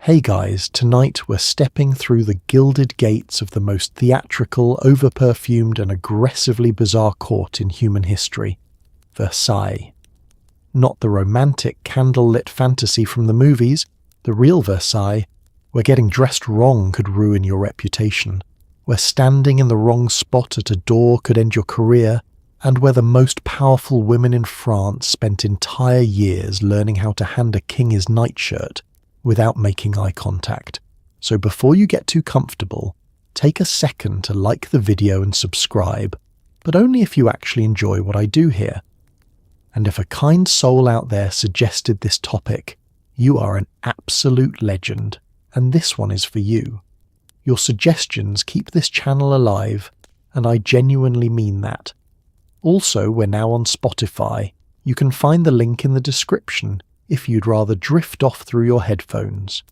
Hey guys, tonight we're stepping through the gilded gates of the most theatrical, over-perfumed and aggressively bizarre court in human history, Versailles. Not the romantic, candle-lit fantasy from the movies, the real Versailles, where getting dressed wrong could ruin your reputation, where standing in the wrong spot at a door could end your career, and where the most powerful women in France spent entire years learning how to hand a king his nightshirt without making eye contact. So before you get too comfortable, take a second to like the video and subscribe, but only if you actually enjoy what I do here. And if a kind soul out there suggested this topic, you are an absolute legend, and this one is for you. Your suggestions keep this channel alive, and I genuinely mean that. Also, we're now on Spotify. You can find the link in the description if you'd rather drift off through your headphones.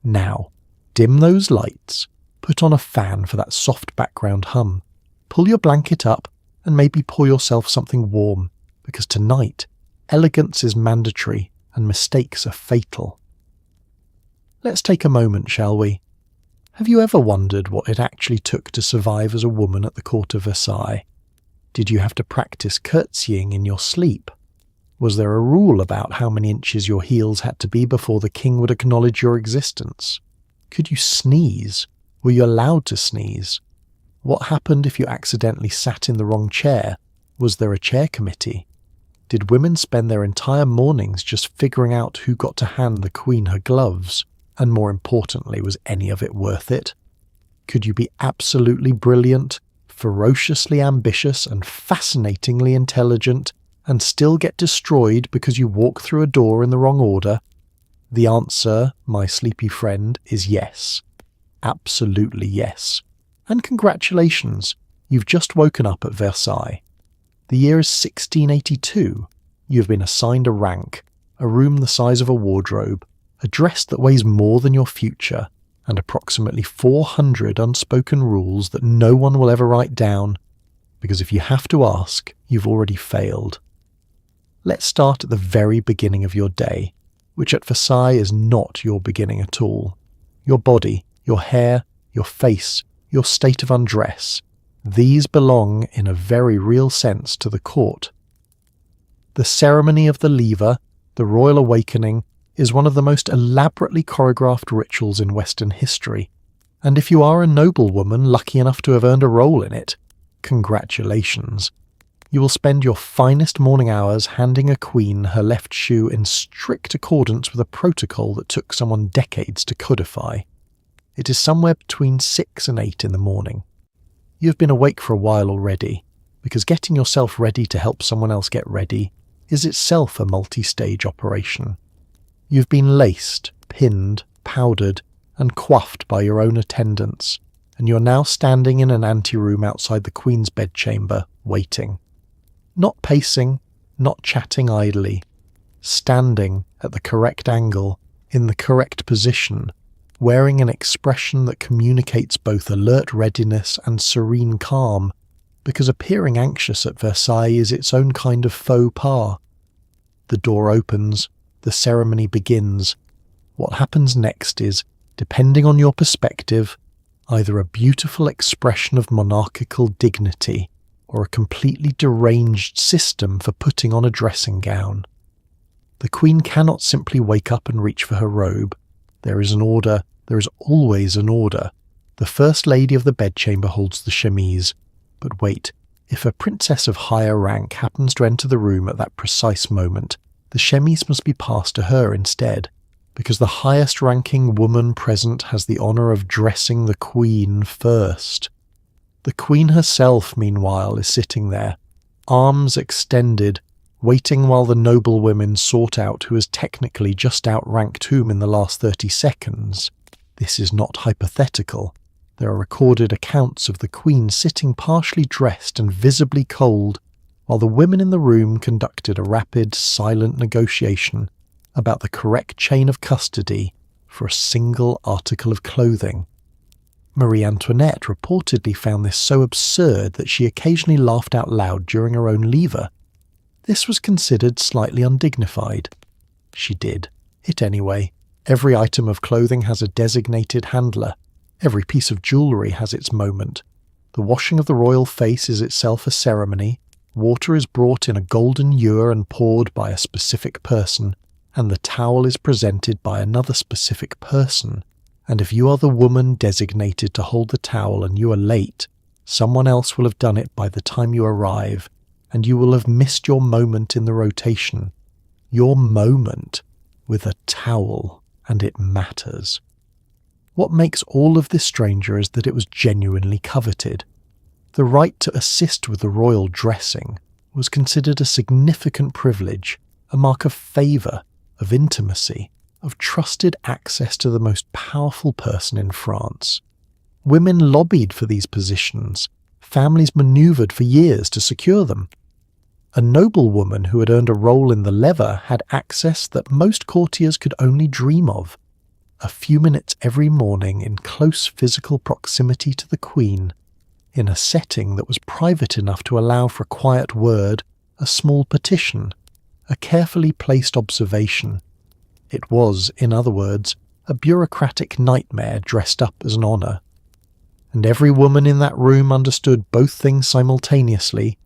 Now, dim those lights, put on a fan for that soft background hum, pull your blanket up and maybe pour yourself something warm, because tonight, elegance is mandatory and mistakes are fatal. Let's take a moment, shall we? Have you ever wondered what it actually took to survive as a woman at the court of Versailles? Did you have to practice curtsying in your sleep? Was there a rule about how many inches your heels had to be before the king would acknowledge your existence? Could you sneeze? Were you allowed to sneeze? What happened if you accidentally sat in the wrong chair? Was there a chair committee? Did women spend their entire mornings just figuring out who got to hand the queen her gloves? And more importantly, was any of it worth it? Could you be absolutely brilliant, ferociously ambitious and fascinatingly intelligent, and still get destroyed because you walk through a door in the wrong order? The answer, my sleepy friend, is yes. Absolutely yes. And congratulations, you've just woken up at Versailles. The year is 1682. You've been assigned a rank, a room the size of a wardrobe, a dress that weighs more than your future, and approximately 400 unspoken rules that no one will ever write down, because if you have to ask, you've already failed. Let's start at the very beginning of your day, which at Versailles is not your beginning at all. Your body, your hair, your face, your state of undress, these belong in a very real sense to the court. The ceremony of the lever, the royal awakening, is one of the most elaborately choreographed rituals in Western history, and if you are a noblewoman lucky enough to have earned a role in it, congratulations. You will spend your finest morning hours handing a queen her left shoe in strict accordance with a protocol that took someone decades to codify. It is somewhere between 6 and 8 in the morning. You have been awake for a while already, because getting yourself ready to help someone else get ready is itself a multi-stage operation. You've been laced, pinned, powdered, and coiffed by your own attendants, and you're now standing in an anteroom outside the Queen's bedchamber, waiting. Not pacing, not chatting idly, standing at the correct angle, in the correct position, wearing an expression that communicates both alert readiness and serene calm, because appearing anxious at Versailles is its own kind of faux pas. The door opens, the ceremony begins. What happens next is, depending on your perspective, either a beautiful expression of monarchical dignity or a completely deranged system for putting on a dressing gown. The Queen cannot simply wake up and reach for her robe. There is an order, there is always an order. The First Lady of the bedchamber holds the chemise. But wait, if a princess of higher rank happens to enter the room at that precise moment, the chemise must be passed to her instead, because the highest-ranking woman present has the honour of dressing the Queen first. The Queen herself, meanwhile, is sitting there, arms extended, waiting while the noblewomen sort out who has technically just outranked whom in the last 30 seconds. This is not hypothetical. There are recorded accounts of the Queen sitting partially dressed and visibly cold, while the women in the room conducted a rapid, silent negotiation about the correct chain of custody for a single article of clothing. Marie Antoinette reportedly found this so absurd that she occasionally laughed out loud during her own lever. This was considered slightly undignified. She did it anyway, Every item of clothing has a designated handler. Every piece of jewellery has its moment. The washing of the royal face is itself a ceremony. Water is brought in a golden ewer and poured by a specific person, and the towel is presented by another specific person. And if you are the woman designated to hold the towel and you are late, someone else will have done it by the time you arrive, and you will have missed your moment in the rotation. Your moment with a towel, and it matters. What makes all of this stranger is that it was genuinely coveted. The right to assist with the royal dressing was considered a significant privilege, a mark of favour, of intimacy, of trusted access to the most powerful person in France. Women lobbied for these positions. Families manoeuvred for years to secure them. A noblewoman who had earned a role in the lever had access that most courtiers could only dream of. A few minutes every morning in close physical proximity to the Queen, in a setting that was private enough to allow for a quiet word, a small petition, a carefully placed observation. It was, in other words, a bureaucratic nightmare dressed up as an honour. And every woman in that room understood both things simultaneously,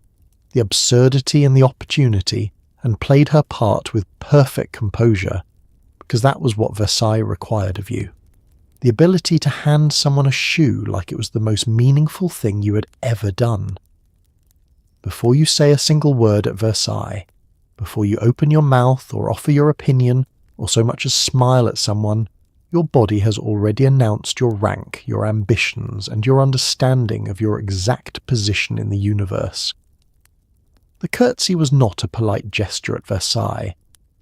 the absurdity and the opportunity, and played her part with perfect composure, because that was what Versailles required of you. The ability to hand someone a shoe like it was the most meaningful thing you had ever done. Before you say a single word at Versailles, before you open your mouth or offer your opinion or so much as smile at someone, your body has already announced your rank, your ambitions, and your understanding of your exact position in the universe. The curtsy was not a polite gesture at Versailles.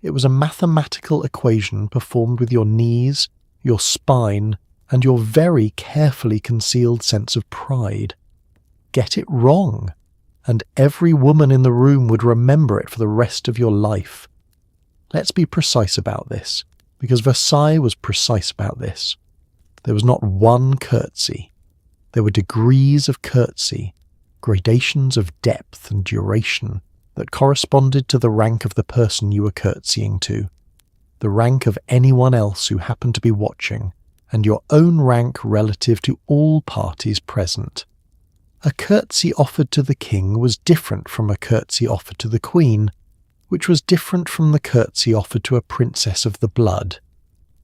It was a mathematical equation performed with your knees, your spine, and your very carefully concealed sense of pride. Get it wrong, and every woman in the room would remember it for the rest of your life. Let's be precise about this, because Versailles was precise about this. There was not one curtsy. There were degrees of curtsy, gradations of depth and duration that corresponded to the rank of the person you were curtsying to, the rank of anyone else who happened to be watching, and your own rank relative to all parties present. A curtsy offered to the king was different from a curtsy offered to the queen, which was different from the curtsy offered to a princess of the blood,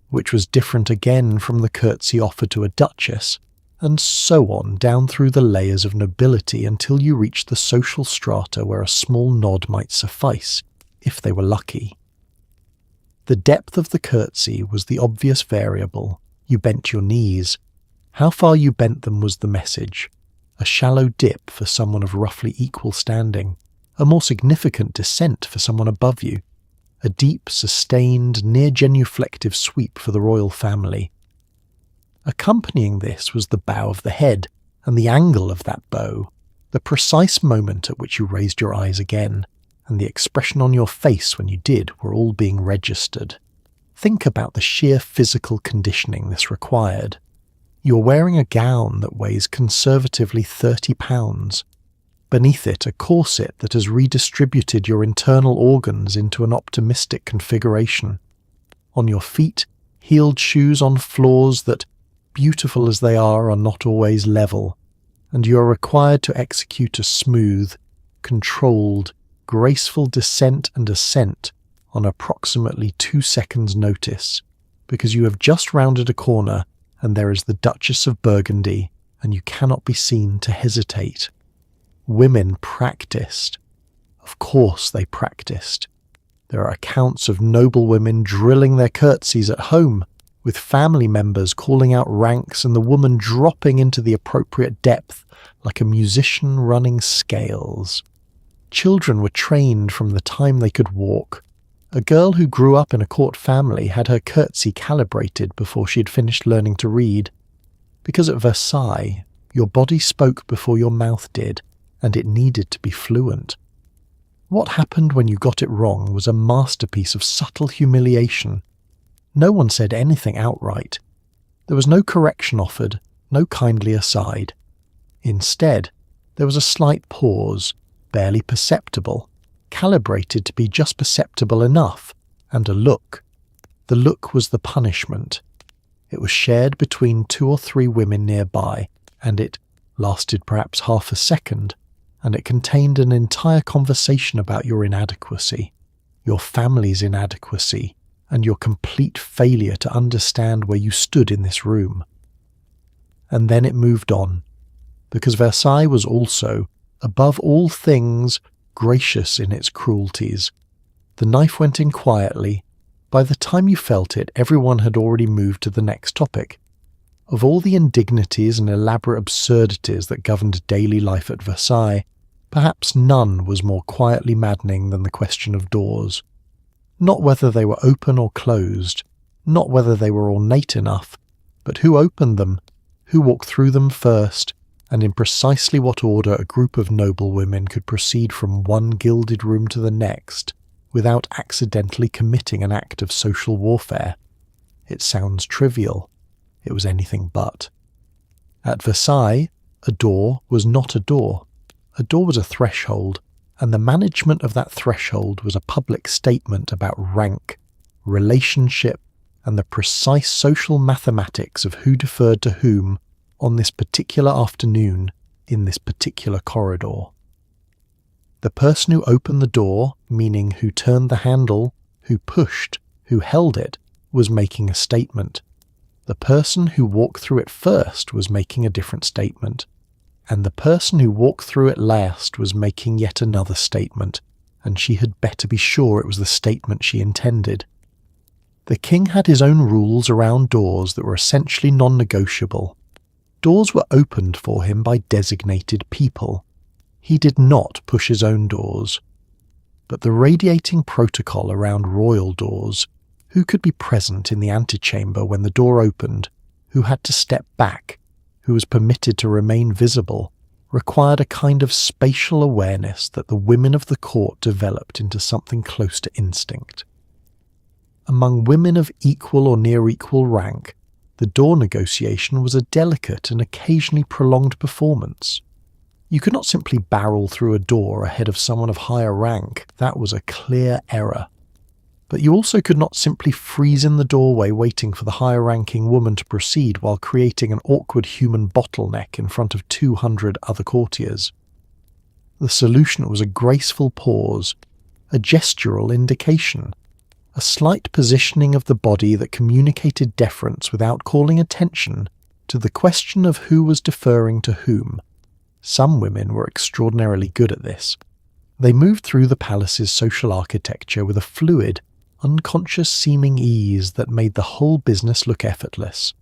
which was different again from the curtsy offered to a duchess, and so on down through the layers of nobility until you reached the social strata where a small nod might suffice, if they were lucky. The depth of the curtsy was the obvious variable. You bent your knees. How far you bent them was the message. A shallow dip for someone of roughly equal standing, a more significant descent for someone above you, a deep, sustained, near-genuflective sweep for the royal family. Accompanying this was the bow of the head, and the angle of that bow, the precise moment at which you raised your eyes again, and the expression on your face when you did were all being registered. Think about the sheer physical conditioning this required. You're wearing a gown that weighs conservatively 30 pounds. Beneath it, a corset that has redistributed your internal organs into an optimistic configuration. On your feet, heeled shoes on floors that, beautiful as they are not always level, and you are required to execute a smooth, controlled, graceful descent and ascent on approximately 2 seconds' notice, because you have just rounded a corner and there is the Duchess of Burgundy, and you cannot be seen to hesitate. Women practiced. Of course they practiced. There are accounts of noblewomen drilling their curtsies at home, with family members calling out ranks and the woman dropping into the appropriate depth like a musician running scales. Children were trained from the time they could walk. A girl who grew up in a court family had her curtsy calibrated before she had finished learning to read. Because at Versailles, your body spoke before your mouth did, and it needed to be fluent. What happened when you got it wrong was a masterpiece of subtle humiliation. No one said anything outright. There was no correction offered, no kindly aside. Instead, there was a slight pause, barely perceptible, calibrated to be just perceptible enough, and a look. The look was the punishment. It was shared between 2 or 3 women nearby, and it lasted perhaps half a second, and it contained an entire conversation about your inadequacy, your family's inadequacy, and your complete failure to understand where you stood in this room. And then it moved on, because Versailles was also, above all things, gracious in its cruelties. The knife went in quietly. By the time you felt it, everyone had already moved to the next topic. Of all the indignities and elaborate absurdities that governed daily life at Versailles, perhaps none was more quietly maddening than the question of doors. Not whether they were open or closed, not whether they were ornate enough, but who opened them, who walked through them first, and in precisely what order a group of noblewomen could proceed from one gilded room to the next, without accidentally committing an act of social warfare. It sounds trivial. It was anything but. At Versailles, a door was not a door. A door was a threshold, and the management of that threshold was a public statement about rank, relationship, and the precise social mathematics of who deferred to whom on this particular afternoon in this particular corridor. The person who opened the door, meaning who turned the handle, who pushed, who held it, was making a statement. The person who walked through it first was making a different statement, and the person who walked through it last was making yet another statement, and she had better be sure it was the statement she intended. The king had his own rules around doors that were essentially non-negotiable. Doors were opened for him by designated people. He did not push his own doors. But the radiating protocol around royal doors, who could be present in the antechamber when the door opened, who had to step back, who was permitted to remain visible, required a kind of spatial awareness that the women of the court developed into something close to instinct. Among women of equal or near equal rank, the door negotiation was a delicate and occasionally prolonged performance. You could not simply barrel through a door ahead of someone of higher rank. That was a clear error. But you also could not simply freeze in the doorway waiting for the higher-ranking woman to proceed while creating an awkward human bottleneck in front of 200 other courtiers. The solution was a graceful pause, a gestural indication, a slight positioning of the body that communicated deference without calling attention to the question of who was deferring to whom. Some women were extraordinarily good at this. They moved through the palace's social architecture with a fluid, unconscious-seeming ease that made the whole business look effortless.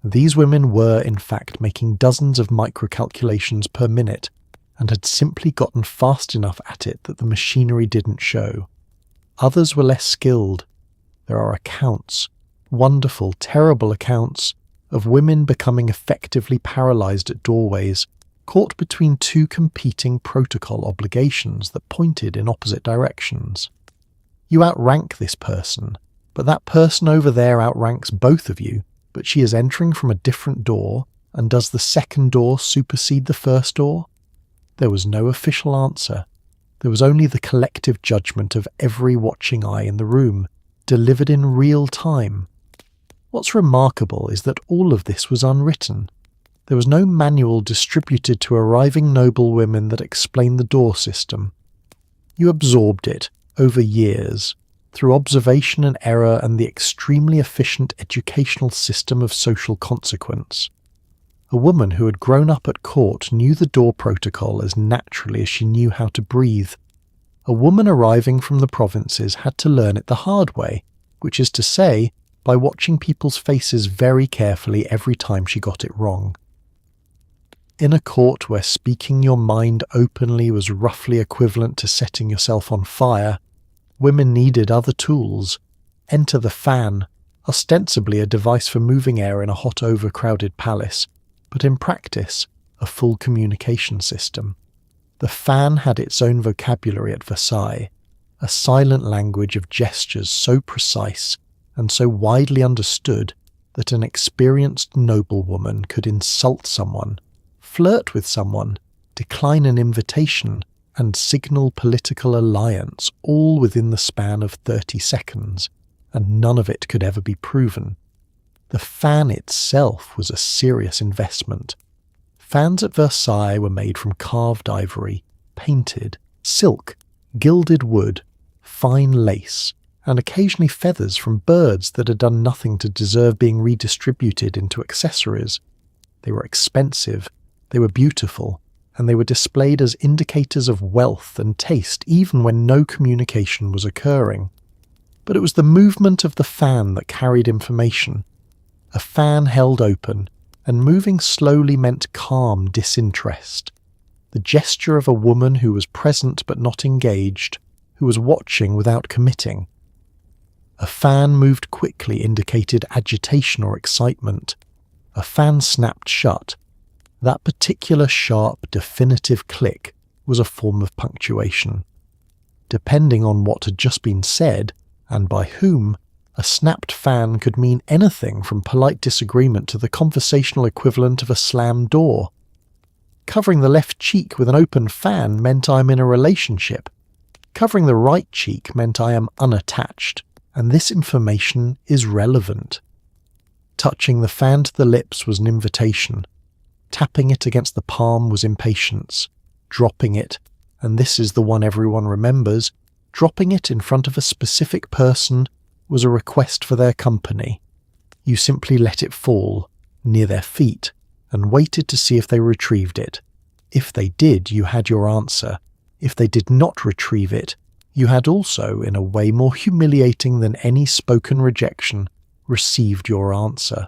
These women were, in fact, making dozens of micro-calculations per minute, and had simply gotten fast enough at it that the machinery didn't show. Others were less skilled. There are accounts, wonderful, terrible accounts, of women becoming effectively paralyzed at doorways, caught between 2 competing protocol obligations that pointed in opposite directions. You outrank this person, but that person over there outranks both of you, but she is entering from a different door, and does the second door supersede the first door? There was no official answer. There was only the collective judgment of every watching eye in the room, delivered in real time. What's remarkable is that all of this was unwritten. There was no manual distributed to arriving noblewomen that explained the door system. You absorbed it, over years, through observation and error and the extremely efficient educational system of social consequence. A woman who had grown up at court knew the door protocol as naturally as she knew how to breathe. A woman arriving from the provinces had to learn it the hard way, which is to say, by watching people's faces very carefully every time she got it wrong. In a court where speaking your mind openly was roughly equivalent to setting yourself on fire, women needed other tools. Enter the fan, ostensibly a device for moving air in a hot, overcrowded palace, but in practice, a full communication system. The fan had its own vocabulary at Versailles, a silent language of gestures so precise and so widely understood that an experienced noblewoman could insult someone, flirt with someone, decline an invitation, and signal political alliance all within the span of 30 seconds. and none of it could ever be proven. The fan itself was a serious investment. Fans at Versailles were made from carved ivory, painted, silk, gilded wood, fine lace, and occasionally feathers from birds that had done nothing to deserve being redistributed into accessories. They were expensive, they were beautiful, and they were displayed as indicators of wealth and taste even when no communication was occurring. But it was the movement of the fan that carried information. A fan held open, and moving slowly meant calm disinterest. The gesture of a woman who was present but not engaged, who was watching without committing. A fan moved quickly indicated agitation or excitement. A fan snapped shut. That particular sharp, definitive click was a form of punctuation. Depending on what had just been said, and by whom, a snapped fan could mean anything from polite disagreement to the conversational equivalent of a slammed door. Covering the left cheek with an open fan meant I am in a relationship. Covering the right cheek meant I am unattached, and this information is relevant. Touching the fan to the lips was an invitation. Tapping it against the palm was impatience. Dropping it, and this is the one everyone remembers, dropping it in front of a specific person was a request for their company. You simply let it fall, near their feet, and waited to see if they retrieved it. If they did, you had your answer. If they did not retrieve it, you had also, in a way more humiliating than any spoken rejection, received your answer.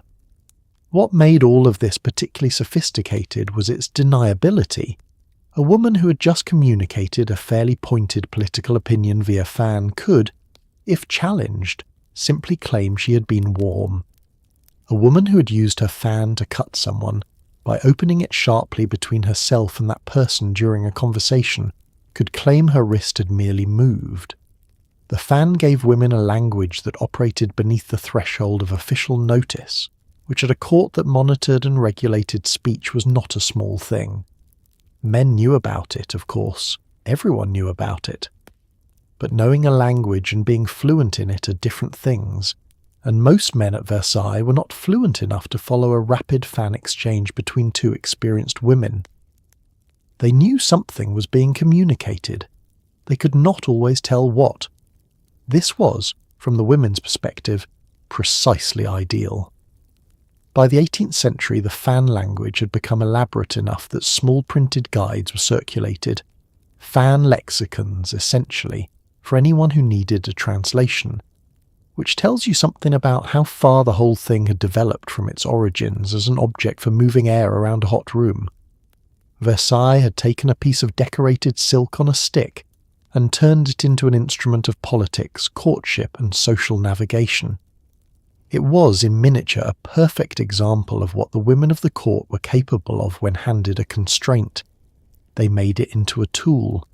What made all of this particularly sophisticated was its deniability. A woman who had just communicated a fairly pointed political opinion via fan could, if challenged, simply claim she had been warm. A woman who had used her fan to cut someone, by opening it sharply between herself and that person during a conversation, could claim her wrist had merely moved. The fan gave women a language that operated beneath the threshold of official notice, which at a court that monitored and regulated speech was not a small thing. Men knew about it, of course. Everyone knew about it. But knowing a language and being fluent in it are different things, and most men at Versailles were not fluent enough to follow a rapid fan exchange between two experienced women. They knew something was being communicated. They could not always tell what. This was, from the women's perspective, precisely ideal. By the 18th century, the fan language had become elaborate enough that small printed guides were circulated, fan lexicons essentially, for anyone who needed a translation, which tells you something about how far the whole thing had developed from its origins as an object for moving air around a hot room. Versailles had taken a piece of decorated silk on a stick and turned it into an instrument of politics, courtship, and social navigation. It was, in miniature, a perfect example of what the women of the court were capable of when handed a constraint. They made it into a tool.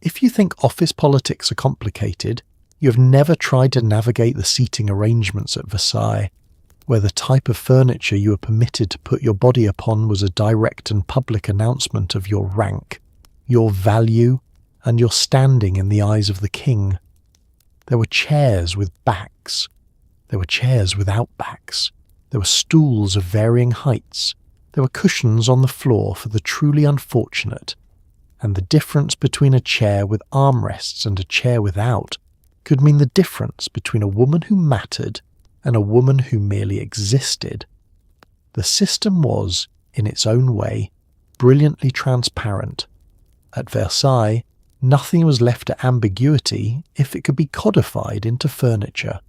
If you think office politics are complicated, you have never tried to navigate the seating arrangements at Versailles, where the type of furniture you were permitted to put your body upon was a direct and public announcement of your rank, your value, and your standing in the eyes of the king. There were chairs with backs. There were chairs without backs. There were stools of varying heights. There were cushions on the floor for the truly unfortunate. And the difference between a chair with armrests and a chair without could mean the difference between a woman who mattered and a woman who merely existed. The system was, in its own way, brilliantly transparent. At Versailles, nothing was left to ambiguity if it could be codified into furniture.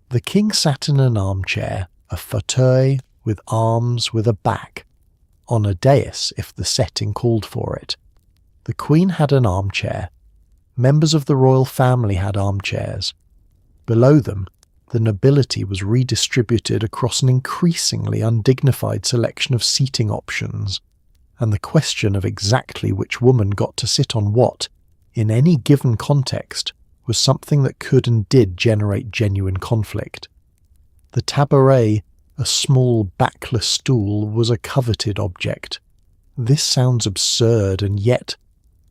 The king sat in an armchair, a fauteuil with arms with a back, on a dais if the setting called for it. The queen had an armchair. Members of the royal family had armchairs. Below them, the nobility was redistributed across an increasingly undignified selection of seating options, and the question of exactly which woman got to sit on what, in any given context, was something that could and did generate genuine conflict. The tabouret, a small backless stool, was a coveted object. This sounds absurd, and yet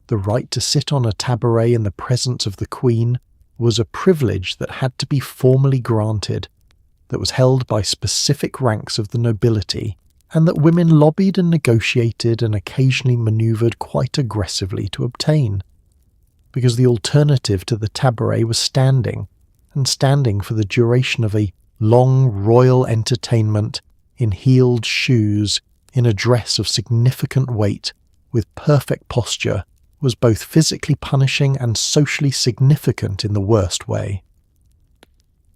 the right to sit on a tabouret in the presence of the Queen was a privilege that had to be formally granted, that was held by specific ranks of the nobility, and that women lobbied and negotiated and occasionally manoeuvred quite aggressively to obtain. Because the alternative to the tabouret was standing, and standing for the duration of a long royal entertainment in heeled shoes, in a dress of significant weight, with perfect posture, was both physically punishing and socially significant in the worst way.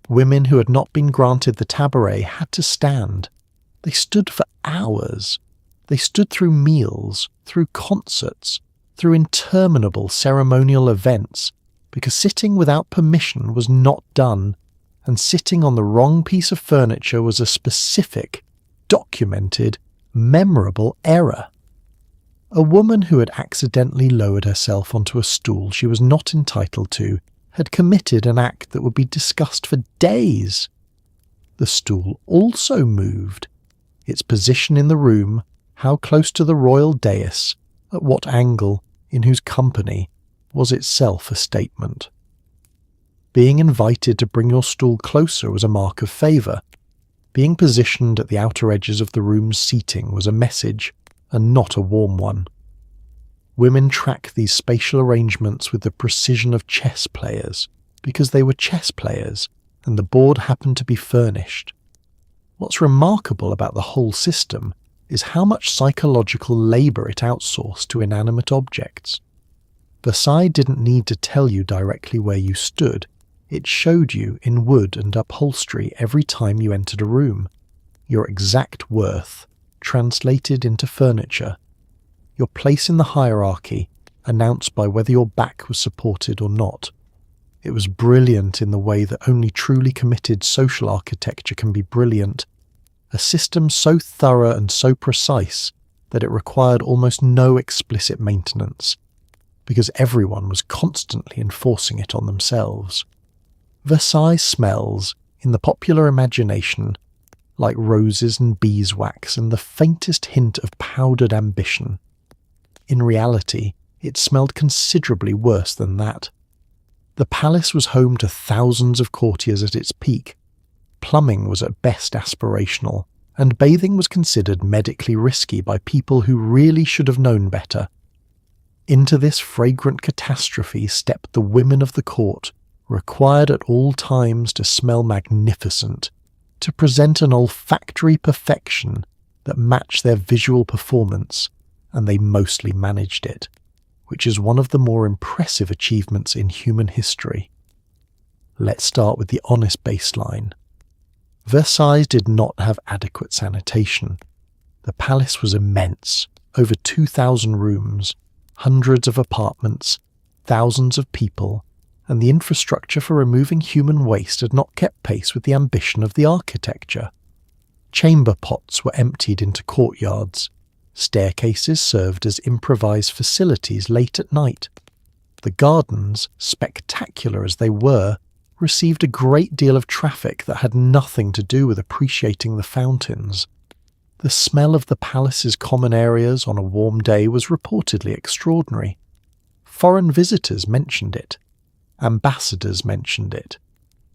Women who had not been granted the tabouret had to stand. They stood for hours. They stood through meals, through concerts, through interminable ceremonial events, because sitting without permission was not done, and sitting on the wrong piece of furniture was a specific, documented, memorable error. A woman who had accidentally lowered herself onto a stool she was not entitled to had committed an act that would be discussed for days. The stool also moved. Its position in the room, how close to the royal dais, at what angle, in whose company, was itself a statement. Being invited to bring your stool closer was a mark of favour. Being positioned at the outer edges of the room's seating was a message, and not a warm one. Women track these spatial arrangements with the precision of chess players, because they were chess players, and the board happened to be furnished. What's remarkable about the whole system is how much psychological labour it outsourced to inanimate objects. Versailles didn't need to tell you directly where you stood. It showed you in wood and upholstery every time you entered a room. Your exact worth, translated into furniture. Your place in the hierarchy, announced by whether your back was supported or not. It was brilliant in the way that only truly committed social architecture can be brilliant. A system so thorough and so precise that it required almost no explicit maintenance, because everyone was constantly enforcing it on themselves. Versailles smells, in the popular imagination, like roses and beeswax and the faintest hint of powdered ambition. In reality, it smelled considerably worse than that. The palace was home to thousands of courtiers at its peak. Plumbing was at best aspirational, and bathing was considered medically risky by people who really should have known better. Into this fragrant catastrophe stepped the women of the court, required at all times to smell magnificent, to present an olfactory perfection that matched their visual performance, and they mostly managed it, which is one of the more impressive achievements in human history. Let's start with the honest baseline. Versailles did not have adequate sanitation. The palace was immense, over 2,000 rooms, hundreds of apartments, thousands of people, and the infrastructure for removing human waste had not kept pace with the ambition of the architecture. Chamber pots were emptied into courtyards. Staircases served as improvised facilities late at night. The gardens, spectacular as they were, received a great deal of traffic that had nothing to do with appreciating the fountains. The smell of the palace's common areas on a warm day was reportedly extraordinary. Foreign visitors mentioned it. Ambassadors mentioned it.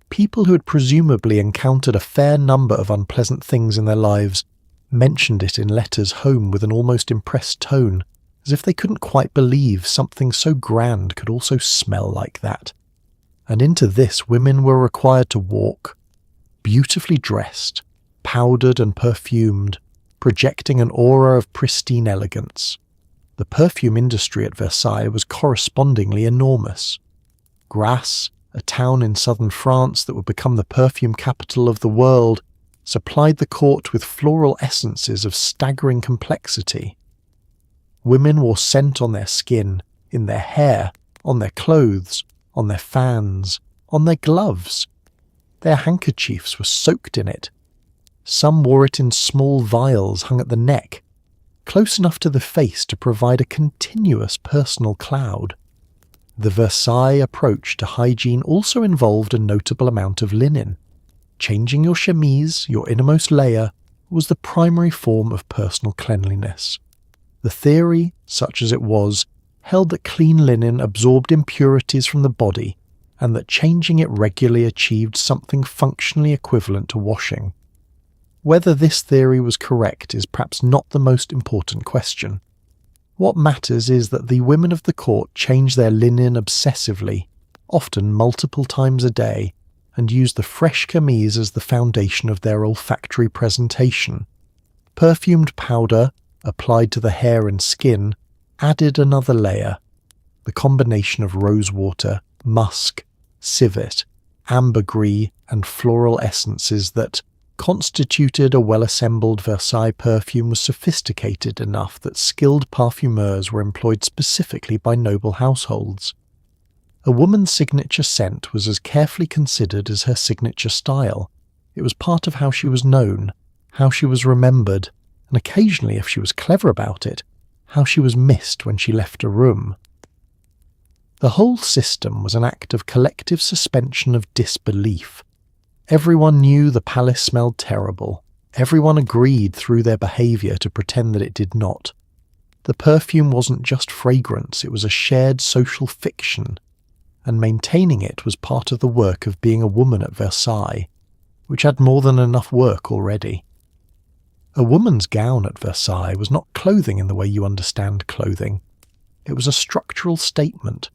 People who had presumably encountered a fair number of unpleasant things in their lives mentioned it in letters home with an almost impressed tone, as if they couldn't quite believe something so grand could also smell like that. And into this women were required to walk, beautifully dressed, powdered and perfumed, projecting an aura of pristine elegance. The perfume industry at Versailles was correspondingly enormous. Grasse, a town in southern France that would become the perfume capital of the world, supplied the court with floral essences of staggering complexity. Women wore scent on their skin, in their hair, on their clothes, on their fans, on their gloves. Their handkerchiefs were soaked in it. Some wore it in small vials hung at the neck, close enough to the face to provide a continuous personal cloud. The Versailles approach to hygiene also involved a notable amount of linen. Changing your chemise, your innermost layer, was the primary form of personal cleanliness. The theory, such as it was, held that clean linen absorbed impurities from the body and that changing it regularly achieved something functionally equivalent to washing. Whether this theory was correct is perhaps not the most important question. What matters is that the women of the court changed their linen obsessively, often multiple times a day, and used the fresh chemise as the foundation of their olfactory presentation. Perfumed powder, applied to the hair and skin, added another layer. The combination of rosewater, musk, civet, ambergris, and floral essences that constituted a well-assembled Versailles perfume was sophisticated enough that skilled parfumeurs were employed specifically by noble households. A woman's signature scent was as carefully considered as her signature style. It was part of how she was known, how she was remembered, and occasionally, if she was clever about it, how she was missed when she left a room. The whole system was an act of collective suspension of disbelief. Everyone knew the palace smelled terrible. Everyone agreed through their behaviour to pretend that it did not. The perfume wasn't just fragrance, it was a shared social fiction, and maintaining it was part of the work of being a woman at Versailles, which had more than enough work already. A woman's gown at Versailles was not clothing in the way you understand clothing. It was a structural statement,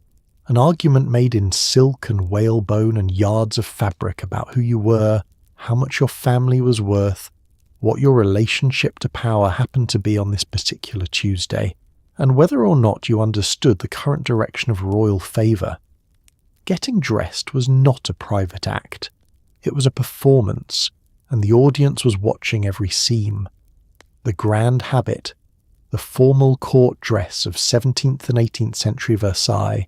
an argument made in silk and whalebone and yards of fabric about who you were, how much your family was worth, what your relationship to power happened to be on this particular Tuesday, and whether or not you understood the current direction of royal favour. Getting dressed was not a private act. It was a performance, and the audience was watching every seam. The grand habit, the formal court dress of 17th and 18th century Versailles,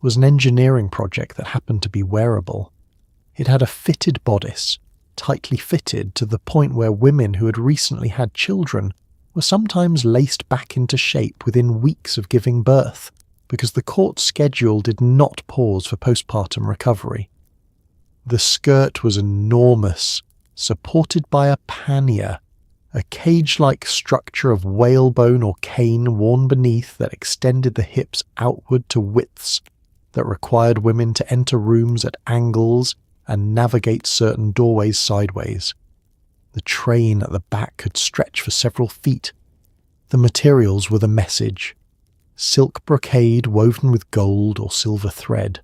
was an engineering project that happened to be wearable. It had a fitted bodice, tightly fitted to the point where women who had recently had children were sometimes laced back into shape within weeks of giving birth, because the court schedule did not pause for postpartum recovery. The skirt was enormous, supported by a pannier, a cage-like structure of whalebone or cane worn beneath that extended the hips outward to widths that required women to enter rooms at angles and navigate certain doorways sideways. The train at the back could stretch for several feet. The materials were the message: silk brocade woven with gold or silver thread,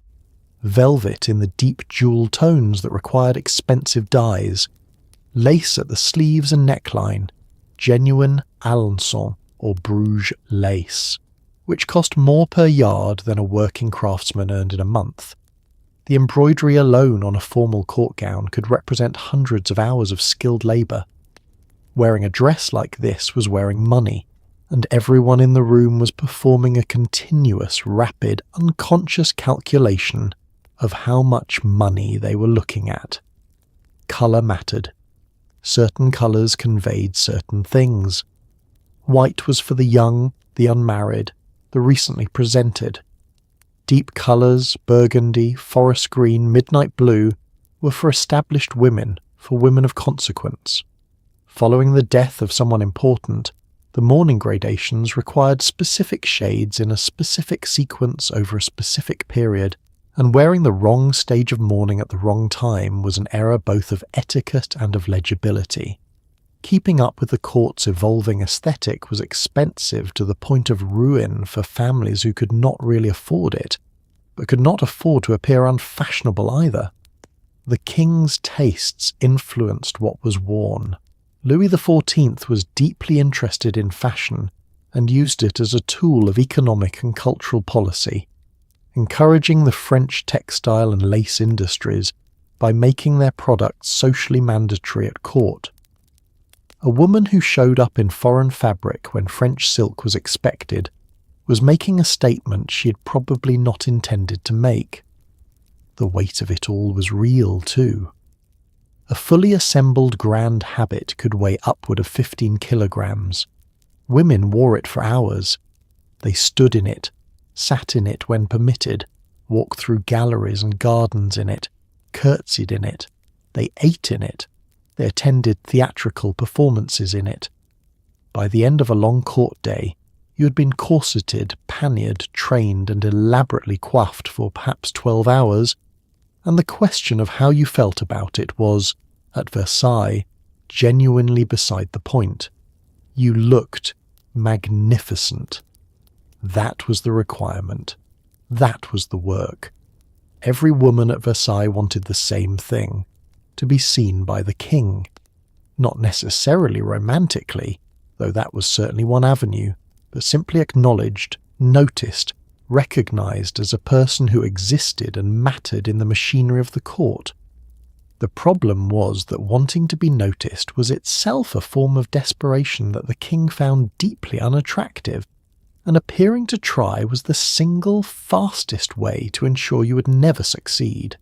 velvet in the deep jewel tones that required expensive dyes, lace at the sleeves and neckline, genuine Alençon or Bruges lace, which cost more per yard than a working craftsman earned in a month. The embroidery alone on a formal court gown could represent hundreds of hours of skilled labour. Wearing a dress like this was wearing money, and everyone in the room was performing a continuous, rapid, unconscious calculation of how much money they were looking at. Colour mattered. Certain colours conveyed certain things. White was for the young, the unmarried, the recently presented. Deep colours, burgundy, forest green, midnight blue, were for established women, for women of consequence. Following the death of someone important, the mourning gradations required specific shades in a specific sequence over a specific period, and wearing the wrong stage of mourning at the wrong time was an error both of etiquette and of legibility. Keeping up with the court's evolving aesthetic was expensive to the point of ruin for families who could not really afford it, but could not afford to appear unfashionable either. The king's tastes influenced what was worn. Louis XIV was deeply interested in fashion and used it as a tool of economic and cultural policy, encouraging the French textile and lace industries by making their products socially mandatory at court. A woman who showed up in foreign fabric when French silk was expected was making a statement she had probably not intended to make. The weight of it all was real, too. A fully assembled grand habit could weigh upward of 15 kilograms. Women wore it for hours. They stood in it, sat in it when permitted, walked through galleries and gardens in it, curtsied in it. They ate in it. They attended theatrical performances in it. By the end of a long court day, you had been corseted, panniered, trained, and elaborately coiffed for perhaps 12 hours, and the question of how you felt about it was, at Versailles, genuinely beside the point. You looked magnificent. That was the requirement. That was the work. Every woman at Versailles wanted the same thing, to be seen by the king. Not necessarily romantically, though that was certainly one avenue, but simply acknowledged, noticed, recognized as a person who existed and mattered in the machinery of the court. The problem was that wanting to be noticed was itself a form of desperation that the king found deeply unattractive, and appearing to try was the single fastest way to ensure you would never succeed.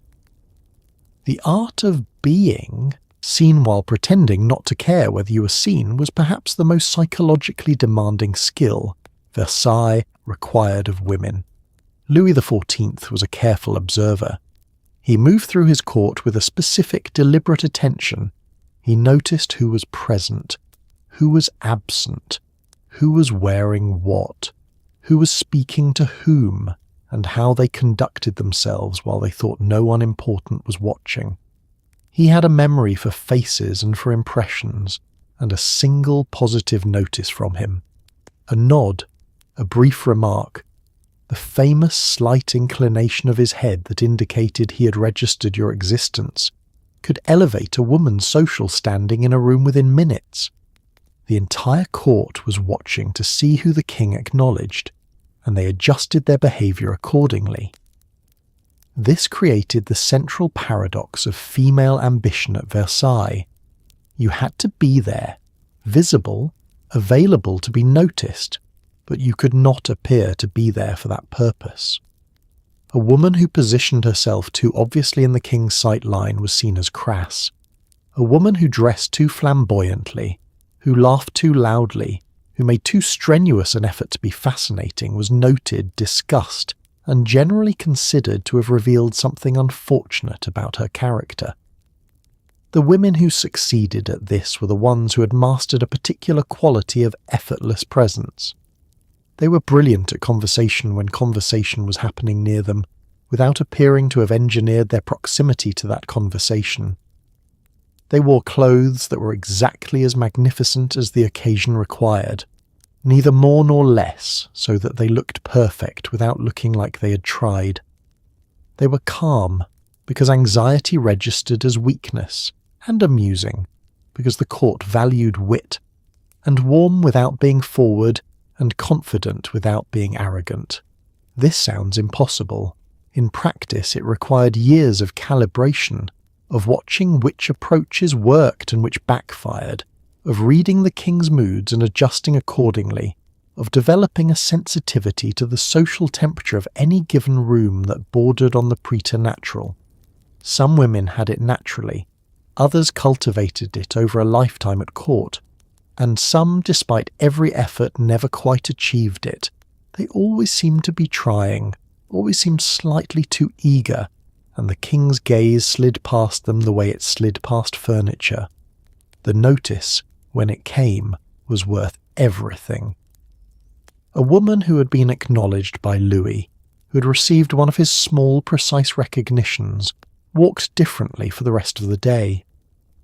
The art of being, seen while pretending not to care whether you were seen, was perhaps the most psychologically demanding skill Versailles required of women. Louis XIV was a careful observer. He moved through his court with a specific, deliberate attention. He noticed who was present, who was absent, who was wearing what, who was speaking to whom, and how they conducted themselves while they thought no one important was watching. He had a memory for faces and for impressions, and a single positive notice from him. A nod, a brief remark, the famous slight inclination of his head that indicated he had registered your existence, could elevate a woman's social standing in a room within minutes. The entire court was watching to see who the king acknowledged, and they adjusted their behaviour accordingly. This created the central paradox of female ambition at Versailles. You had to be there, visible, available to be noticed, but you could not appear to be there for that purpose. A woman who positioned herself too obviously in the king's sight line was seen as crass. A woman who dressed too flamboyantly, who laughed too loudly, who made too strenuous an effort to be fascinating was noted, discussed, and generally considered to have revealed something unfortunate about her character. The women who succeeded at this were the ones who had mastered a particular quality of effortless presence. They were brilliant at conversation when conversation was happening near them, without appearing to have engineered their proximity to that conversation. They wore clothes that were exactly as magnificent as the occasion required, neither more nor less, so that they looked perfect without looking like they had tried. They were calm, because anxiety registered as weakness, and amusing, because the court valued wit, and warm without being forward, and confident without being arrogant. This sounds impossible. In practice, it required years of calibration, of watching which approaches worked and which backfired, of reading the king's moods and adjusting accordingly, of developing a sensitivity to the social temperature of any given room that bordered on the preternatural. Some women had it naturally, others cultivated it over a lifetime at court, and some, despite every effort, never quite achieved it. They always seemed to be trying, always seemed slightly too eager, and the king's gaze slid past them the way it slid past furniture. The notice, when it came, was worth everything. A woman who had been acknowledged by Louis, who had received one of his small, precise recognitions, walked differently for the rest of the day.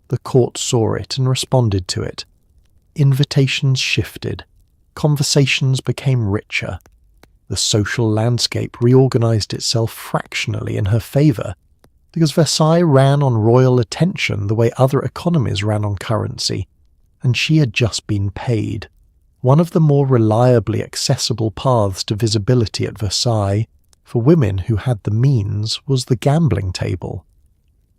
The court saw it and responded to it. Invitations shifted. Conversations became richer. The social landscape reorganized itself fractionally in her favour, because Versailles ran on royal attention the way other economies ran on currency, and she had just been paid. One of the more reliably accessible paths to visibility at Versailles, for women who had the means, was the gambling table.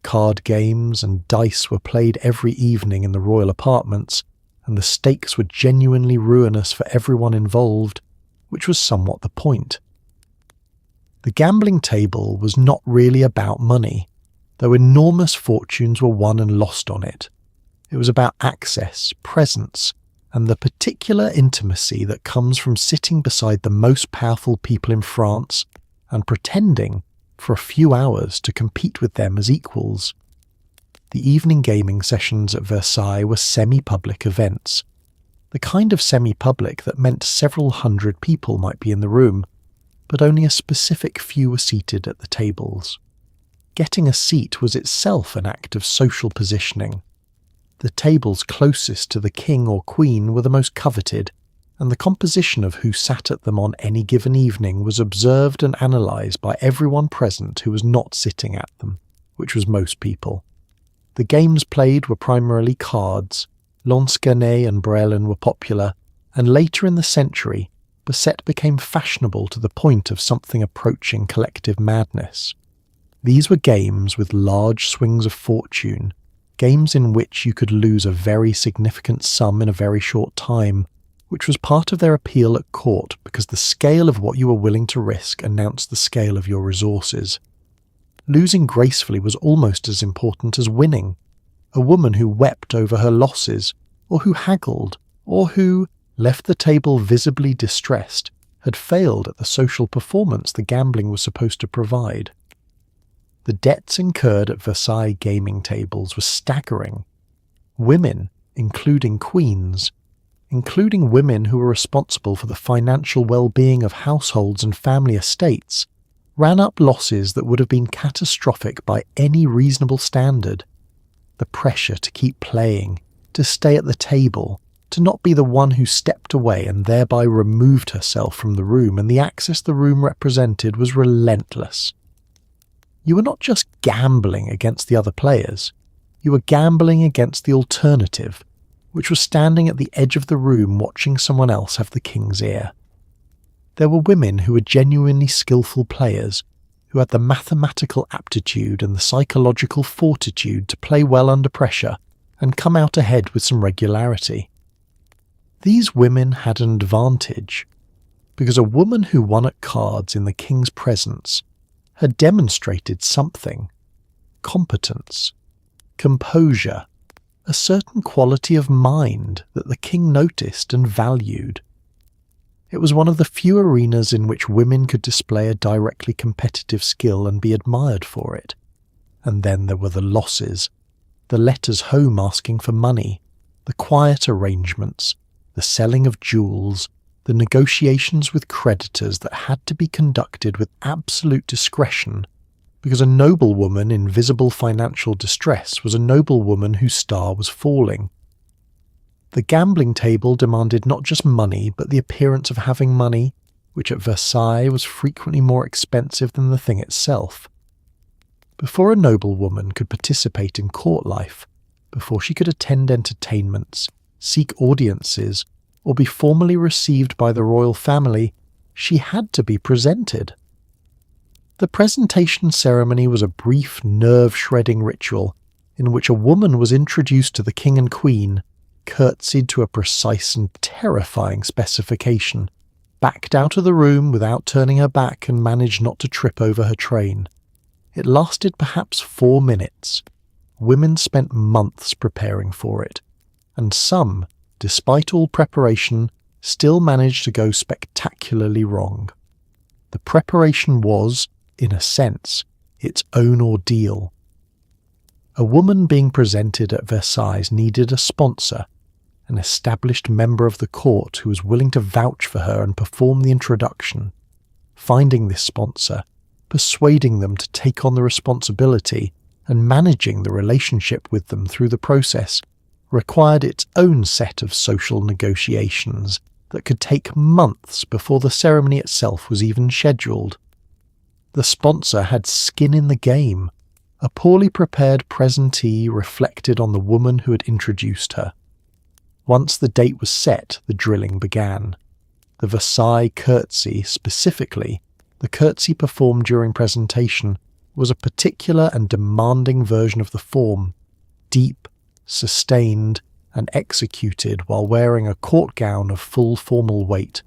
Card games and dice were played every evening in the royal apartments, and the stakes were genuinely ruinous for everyone involved, which was somewhat the point. The gambling table was not really about money, though enormous fortunes were won and lost on it. It was about access, presence, and the particular intimacy that comes from sitting beside the most powerful people in France and pretending, for a few hours, to compete with them as equals. The evening gaming sessions at Versailles were semi-public events, the kind of semi-public that meant several hundred people might be in the room, but only a specific few were seated at the tables. Getting a seat was itself an act of social positioning. The tables closest to the king or queen were the most coveted, and the composition of who sat at them on any given evening was observed and analysed by everyone present who was not sitting at them, which was most people. The games played were primarily cards. Lansquenet and Brelin were popular, and later in the century, Basset became fashionable to the point of something approaching collective madness. These were games with large swings of fortune, games in which you could lose a very significant sum in a very short time, which was part of their appeal at court because the scale of what you were willing to risk announced the scale of your resources. Losing gracefully was almost as important as winning. A woman who wept over her losses, or who haggled, or who, left the table visibly distressed, had failed at the social performance the gambling was supposed to provide. The debts incurred at Versailles gaming tables were staggering. Women, including queens, including women who were responsible for the financial well-being of households and family estates, ran up losses that would have been catastrophic by any reasonable standard. The pressure to keep playing, to stay at the table, to not be the one who stepped away and thereby removed herself from the room and the access the room represented was relentless. You were not just gambling against the other players, you were gambling against the alternative, which was standing at the edge of the room watching someone else have the king's ear. There were women who were genuinely skillful players, who had the mathematical aptitude and the psychological fortitude to play well under pressure and come out ahead with some regularity. These women had an advantage, because a woman who won at cards in the king's presence had demonstrated something: competence, composure, a certain quality of mind that the king noticed and valued. It was one of the few arenas in which women could display a directly competitive skill and be admired for it. And then there were the losses, the letters home asking for money, the quiet arrangements, the selling of jewels, the negotiations with creditors that had to be conducted with absolute discretion, because a noblewoman in visible financial distress was a noblewoman whose star was falling. The gambling table demanded not just money, but the appearance of having money, which at Versailles was frequently more expensive than the thing itself. Before a noblewoman could participate in court life, before she could attend entertainments, seek audiences, or be formally received by the royal family, she had to be presented. The presentation ceremony was a brief, nerve-shredding ritual in which a woman was introduced to the king and queen, curtsied to a precise and terrifying specification, backed out of the room without turning her back and managed not to trip over her train. It lasted perhaps 4 minutes. Women spent months preparing for it, and some, despite all preparation, still managed to go spectacularly wrong. The preparation was, in a sense, its own ordeal. A woman being presented at Versailles needed a sponsor, an established member of the court who was willing to vouch for her and perform the introduction. Finding this sponsor, persuading them to take on the responsibility, and managing the relationship with them through the process required its own set of social negotiations that could take months before the ceremony itself was even scheduled. The sponsor had skin in the game. A poorly prepared presentee reflected on the woman who had introduced her. Once the date was set, the drilling began. The Versailles curtsy, specifically, the curtsy performed during presentation, was a particular and demanding version of the form, deep, sustained, and executed while wearing a court gown of full formal weight.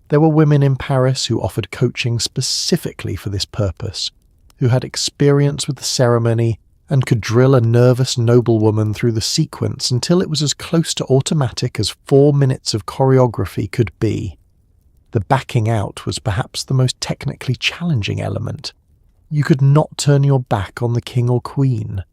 There were women in Paris who offered coaching specifically for this purpose, who had experience with the ceremony and could drill a nervous noblewoman through the sequence until it was as close to automatic as 4 minutes of choreography could be. The backing out was perhaps the most technically challenging element. You could not turn your back on the king or queen.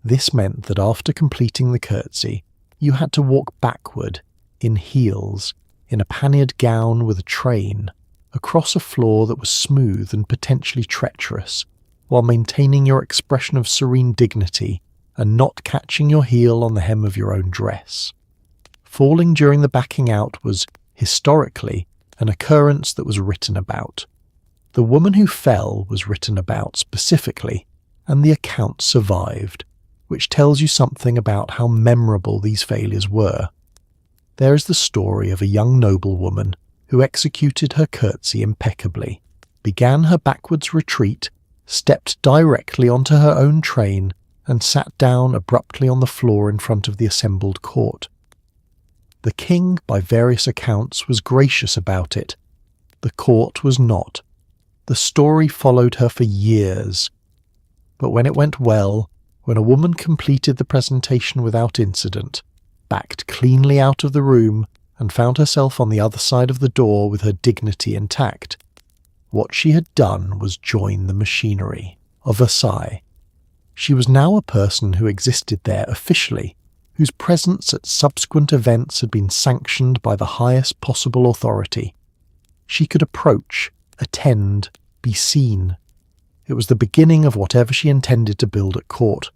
This meant that after completing the curtsy, you had to walk backward, in heels, in a panniered gown with a train, across a floor that was smooth and potentially treacherous, while maintaining your expression of serene dignity and not catching your heel on the hem of your own dress. Falling during the backing out was, historically, an occurrence that was written about. The woman who fell was written about specifically, and the account survived, which tells you something about how memorable these failures were. There is the story of a young noblewoman who executed her curtsy impeccably, began her backwards retreat, stepped directly onto her own train, and sat down abruptly on the floor in front of the assembled court. The king, by various accounts, was gracious about it. The court was not. The story followed her for years. But when it went well, when a woman completed the presentation without incident, backed cleanly out of the room, and found herself on the other side of the door with her dignity intact, what she had done was join the machinery of Versailles. She was now a person who existed there officially, whose presence at subsequent events had been sanctioned by the highest possible authority. She could approach, attend, be seen. It was the beginning of whatever she intended to build at court.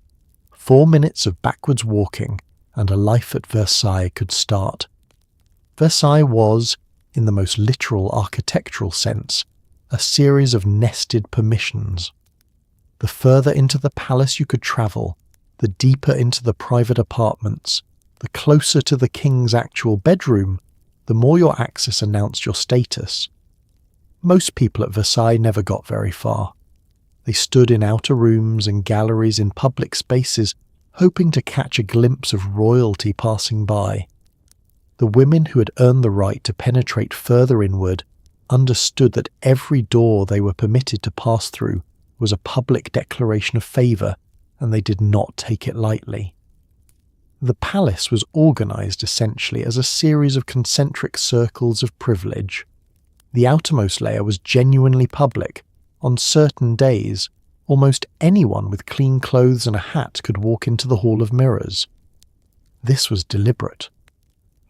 4 minutes of backwards walking, and a life at Versailles could start. Versailles was, in the most literal architectural sense, a series of nested permissions. The further into the palace you could travel, the deeper into the private apartments, the closer to the king's actual bedroom, the more your access announced your status. Most people at Versailles never got very far. They stood in outer rooms and galleries in public spaces, hoping to catch a glimpse of royalty passing by. The women who had earned the right to penetrate further inward understood that every door they were permitted to pass through was a public declaration of favour, and they did not take it lightly. The palace was organised essentially as a series of concentric circles of privilege. The outermost layer was genuinely public. On certain days, almost anyone with clean clothes and a hat could walk into the Hall of Mirrors. This was deliberate.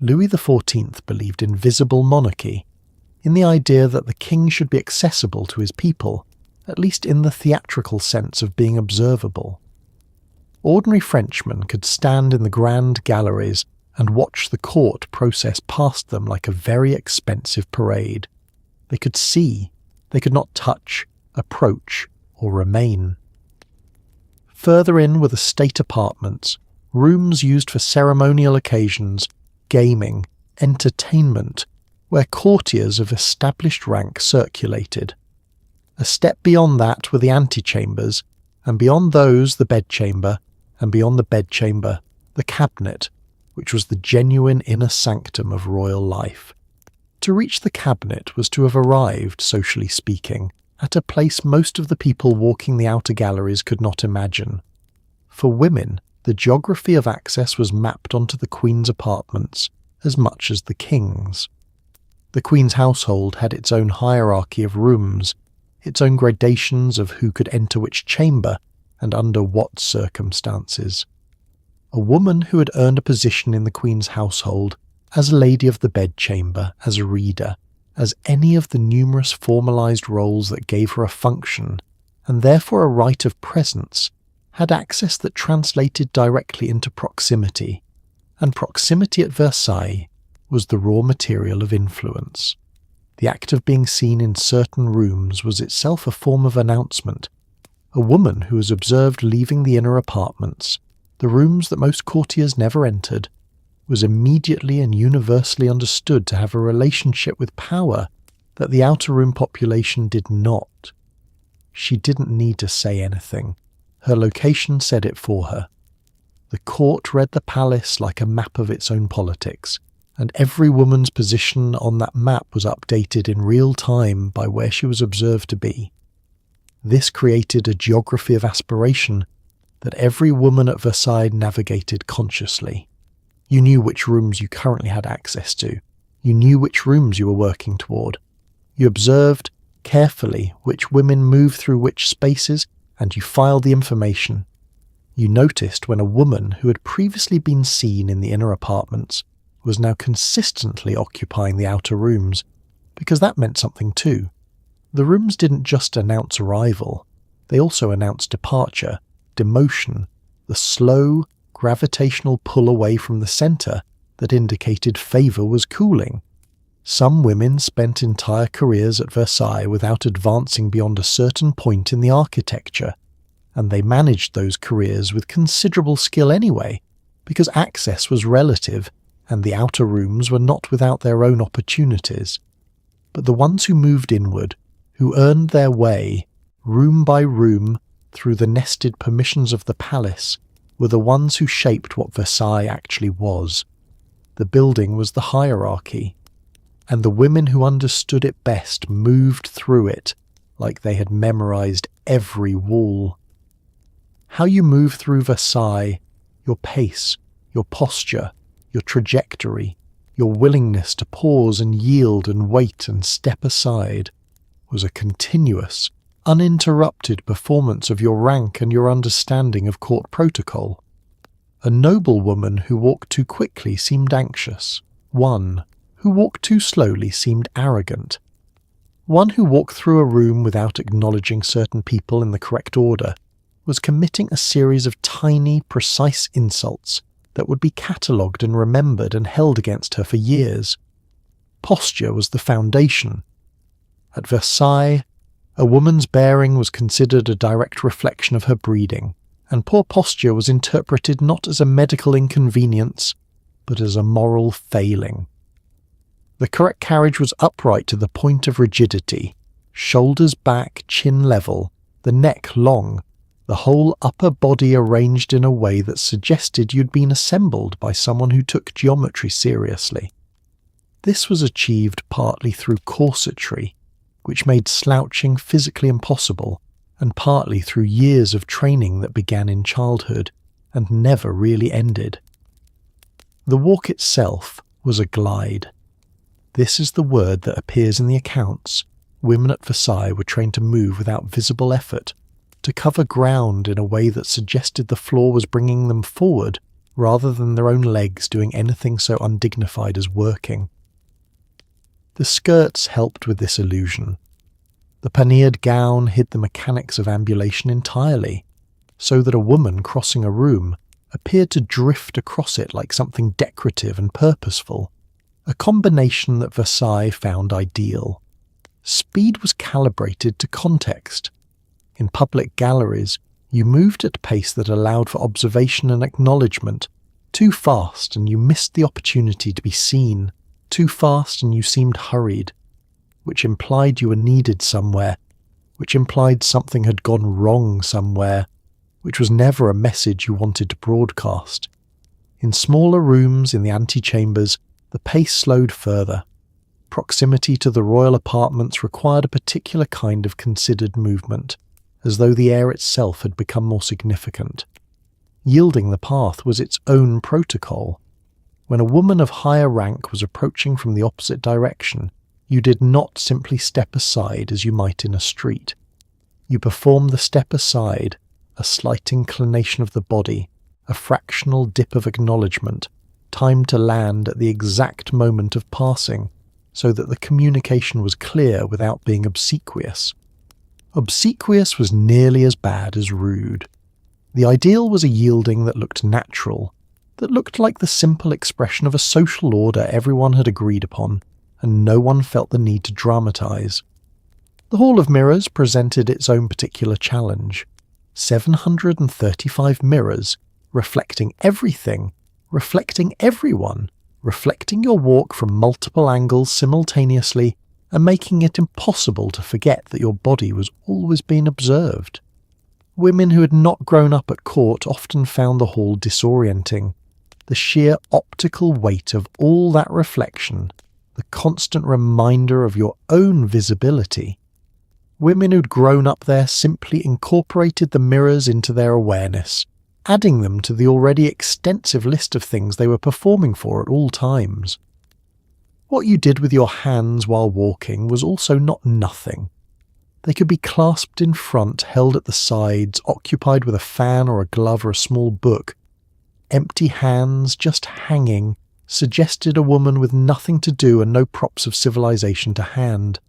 Louis XIV believed in visible monarchy, in the idea that the king should be accessible to his people, at least in the theatrical sense of being observable. Ordinary Frenchmen could stand in the grand galleries and watch the court process past them like a very expensive parade. They could see, they could not touch, approach, or remain. Further in were the state apartments, rooms used for ceremonial occasions, gaming, entertainment, where courtiers of established rank circulated. A step beyond that were the antechambers, and beyond those the bedchamber, and beyond the bedchamber the cabinet, which was the genuine inner sanctum of royal life. To reach the cabinet was to have arrived, socially speaking, at a place most of the people walking the outer galleries could not imagine. For women, the geography of access was mapped onto the Queen's apartments as much as the King's. The Queen's household had its own hierarchy of rooms, its own gradations of who could enter which chamber and under what circumstances. A woman who had earned a position in the Queen's household, as a lady of the bedchamber, as a reader, as any of the numerous formalised roles that gave her a function, and therefore a right of presence, had access that translated directly into proximity, and proximity at Versailles was the raw material of influence. The act of being seen in certain rooms was itself a form of announcement. A woman who was observed leaving the inner apartments, the rooms that most courtiers never entered, was immediately and universally understood to have a relationship with power that the outer room population did not. She didn't need to say anything. Her location said it for her. The court read the palace like a map of its own politics, and every woman's position on that map was updated in real time by where she was observed to be. This created a geography of aspiration that every woman at Versailles navigated consciously. You knew which rooms you currently had access to. You knew which rooms you were working toward. You observed carefully which women moved through which spaces, and you filed the information. You noticed when a woman who had previously been seen in the inner apartments was now consistently occupying the outer rooms, because that meant something too. The rooms didn't just announce arrival, they also announced departure, demotion, the slow, gravitational pull away from the centre that indicated favour was cooling. Some women spent entire careers at Versailles without advancing beyond a certain point in the architecture, and they managed those careers with considerable skill anyway, because access was relative and the outer rooms were not without their own opportunities. But the ones who moved inward, who earned their way, room by room, through the nested permissions of the palace, were the ones who shaped what Versailles actually was. The building was the hierarchy, and the women who understood it best moved through it like they had memorized every wall. How you move through Versailles, your pace, your posture, your trajectory, your willingness to pause and yield and wait and step aside, was a continuous, uninterrupted performance of your rank and your understanding of court protocol. A noblewoman who walked too quickly seemed anxious. One who walked too slowly seemed arrogant. One who walked through a room without acknowledging certain people in the correct order was committing a series of tiny, precise insults that would be catalogued and remembered and held against her for years. Posture was the foundation. At Versailles, a woman's bearing was considered a direct reflection of her breeding, and poor posture was interpreted not as a medical inconvenience, but as a moral failing. The correct carriage was upright to the point of rigidity, shoulders back, chin level, the neck long, the whole upper body arranged in a way that suggested you'd been assembled by someone who took geometry seriously. This was achieved partly through corsetry, which made slouching physically impossible, and partly through years of training that began in childhood and never really ended. The walk itself was a glide. This is the word that appears in the accounts. Women at Versailles were trained to move without visible effort, to cover ground in a way that suggested the floor was bringing them forward rather than their own legs doing anything so undignified as working. The skirts helped with this illusion. The panniered gown hid the mechanics of ambulation entirely, so that a woman crossing a room appeared to drift across it like something decorative and purposeful, a combination that Versailles found ideal. Speed was calibrated to context. In public galleries, you moved at a pace that allowed for observation and acknowledgement. Too fast and you missed the opportunity to be seen. Too fast and you seemed hurried, which implied you were needed somewhere, which implied something had gone wrong somewhere, which was never a message you wanted to broadcast. In smaller rooms, in the antechambers, the pace slowed further. Proximity to the royal apartments required a particular kind of considered movement, as though the air itself had become more significant. Yielding the path was its own protocol. When a woman of higher rank was approaching from the opposite direction, you did not simply step aside as you might in a street. You performed the step aside, a slight inclination of the body, a fractional dip of acknowledgement, timed to land at the exact moment of passing, so that the communication was clear without being obsequious. Obsequious was nearly as bad as rude. The ideal was a yielding that looked natural, that looked like the simple expression of a social order everyone had agreed upon, and no one felt the need to dramatize. The Hall of Mirrors presented its own particular challenge. 735 mirrors, reflecting everything, reflecting everyone, reflecting your walk from multiple angles simultaneously, and making it impossible to forget that your body was always being observed. Women who had not grown up at court often found the hall disorienting. The sheer optical weight of all that reflection, the constant reminder of your own visibility. Women who'd grown up there simply incorporated the mirrors into their awareness, adding them to the already extensive list of things they were performing for at all times. What you did with your hands while walking was also not nothing. They could be clasped in front, held at the sides, occupied with a fan or a glove or a small book. Empty hands, just hanging, suggested a woman with nothing to do and no props of civilization to hand.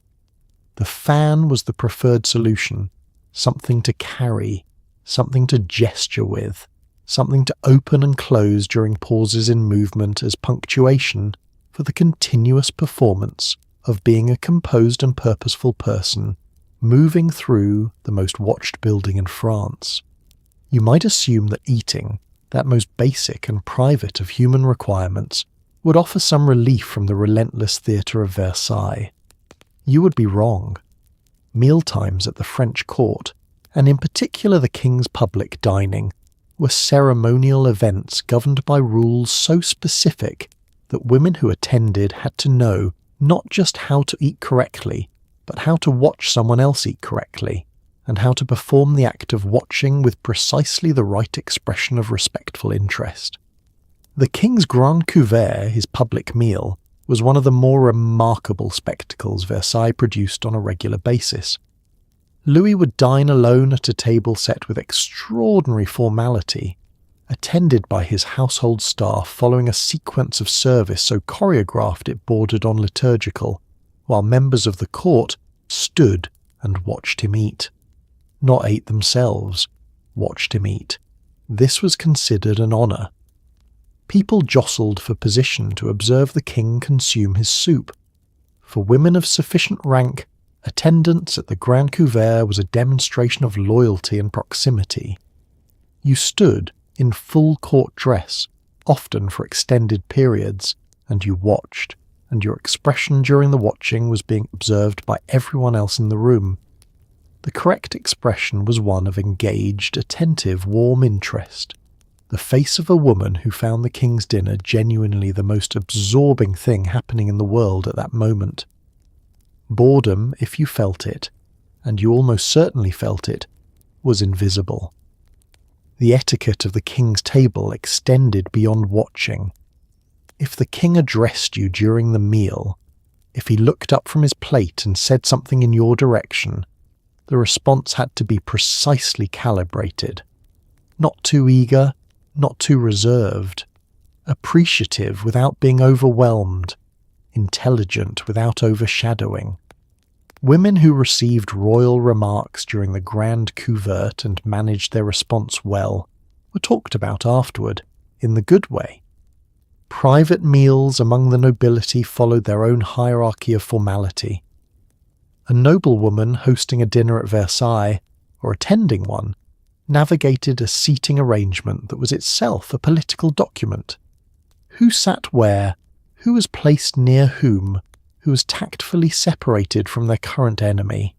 The fan was the preferred solution. something to carry, something to gesture with, something to open and close during pauses in movement as punctuation for the continuous performance of being a composed and purposeful person moving through the most watched building in France. You might assume that eating, that most basic and private of human requirements, would offer some relief from the relentless theatre of Versailles. You would be wrong. Mealtimes at the French court, and in particular the king's public dining, were ceremonial events governed by rules so specific that women who attended had to know not just how to eat correctly, but how to watch someone else eat correctly, and how to perform the act of watching with precisely the right expression of respectful interest. The king's grand couvert, his public meal, was one of the more remarkable spectacles Versailles produced on a regular basis. Louis would dine alone at a table set with extraordinary formality, attended by his household staff following a sequence of service so choreographed it bordered on liturgical, while members of the court stood and watched him eat. Not ate themselves, watched him eat. This was considered an honour. People jostled for position to observe the king consume his soup. For women of sufficient rank, attendance at the grand couvert was a demonstration of loyalty and proximity. You stood in full court dress, often for extended periods, and you watched, and your expression during the watching was being observed by everyone else in the room. The correct expression was one of engaged, attentive, warm interest. The face of a woman who found the king's dinner genuinely the most absorbing thing happening in the world at that moment. Boredom, if you felt it, and you almost certainly felt it, was invisible. The etiquette of the king's table extended beyond watching. If the king addressed you during the meal, if he looked up from his plate and said something in your direction, the response had to be precisely calibrated. Not too eager, not too reserved, appreciative without being overwhelmed, intelligent without overshadowing. Women who received royal remarks during the grand couvert and managed their response well were talked about afterward, in the good way. Private meals among the nobility followed their own hierarchy of formality. A noblewoman hosting a dinner at Versailles, or attending one, navigated a seating arrangement that was itself a political document. Who sat where, who was placed near whom, who was tactfully separated from their current enemy,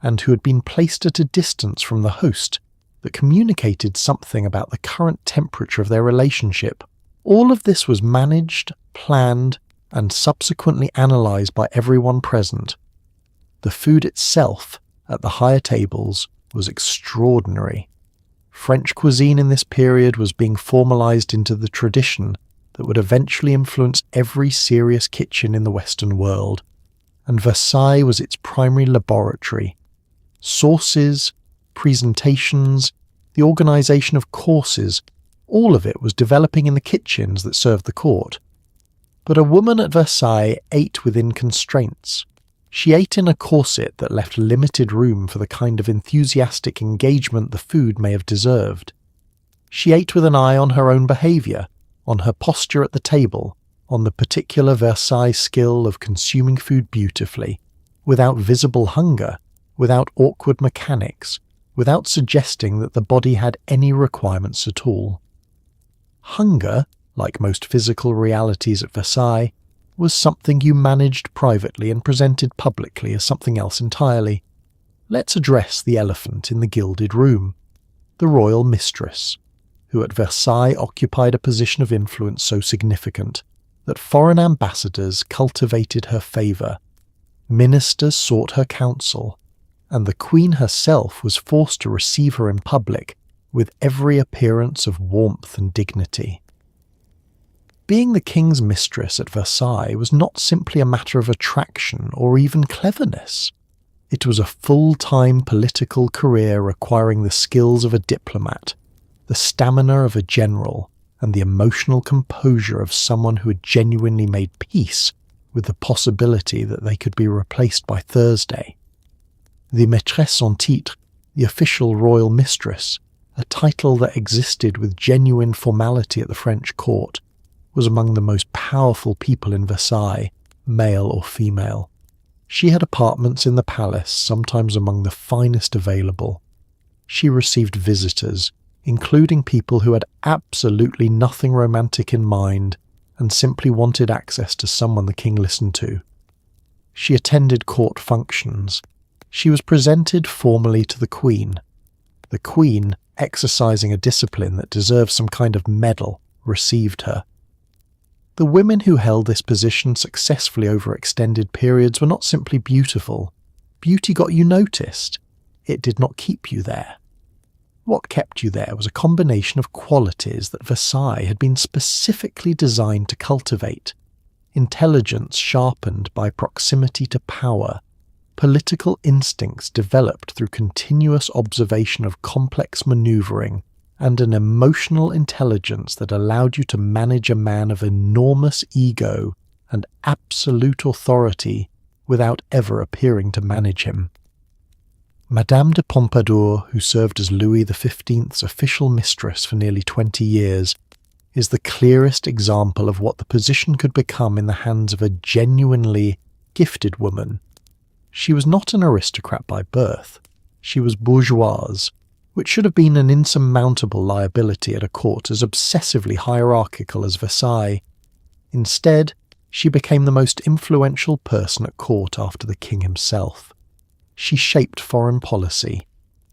and who had been placed at a distance from the host that communicated something about the current temperature of their relationship. All of this was managed, planned, and subsequently analysed by everyone present. The food itself, at the higher tables, was extraordinary. French cuisine in this period was being formalised into the tradition that would eventually influence every serious kitchen in the Western world, and Versailles was its primary laboratory. Sauces, presentations, the organisation of courses, all of it was developing in the kitchens that served the court. But a woman at Versailles ate within constraints. She ate in a corset that left limited room for the kind of enthusiastic engagement the food may have deserved. She ate with an eye on her own behaviour, on her posture at the table, on the particular Versailles skill of consuming food beautifully, without visible hunger, without awkward mechanics, without suggesting that the body had any requirements at all. Hunger, like most physical realities at Versailles, was something you managed privately and presented publicly as something else entirely. Let's address the elephant in the gilded room, the royal mistress, who at Versailles occupied a position of influence so significant that foreign ambassadors cultivated her favour, ministers sought her counsel, and the queen herself was forced to receive her in public with every appearance of warmth and dignity. Being the king's mistress at Versailles was not simply a matter of attraction or even cleverness. It was a full-time political career requiring the skills of a diplomat, the stamina of a general, and the emotional composure of someone who had genuinely made peace with the possibility that they could be replaced by Thursday. The maîtresse en titre, the official royal mistress, a title that existed with genuine formality at the French court, was among the most powerful people in Versailles, male or female. She had apartments in the palace, sometimes among the finest available. She received visitors, including people who had absolutely nothing romantic in mind and simply wanted access to someone the king listened to. She attended court functions. She was presented formally to the queen. The queen, exercising a discipline that deserved some kind of medal, received her. The women who held this position successfully over extended periods were not simply beautiful. Beauty got you noticed. It did not keep you there. What kept you there was a combination of qualities that Versailles had been specifically designed to cultivate. Intelligence sharpened by proximity to power, political instincts developed through continuous observation of complex maneuvering, and an emotional intelligence that allowed you to manage a man of enormous ego and absolute authority without ever appearing to manage him. Madame de Pompadour, who served as Louis XV's official mistress for nearly 20 years, is the clearest example of what the position could become in the hands of a genuinely gifted woman. She was not an aristocrat by birth. She was bourgeoise, which should have been an insurmountable liability at a court as obsessively hierarchical as Versailles. Instead, she became the most influential person at court after the king himself. She shaped foreign policy.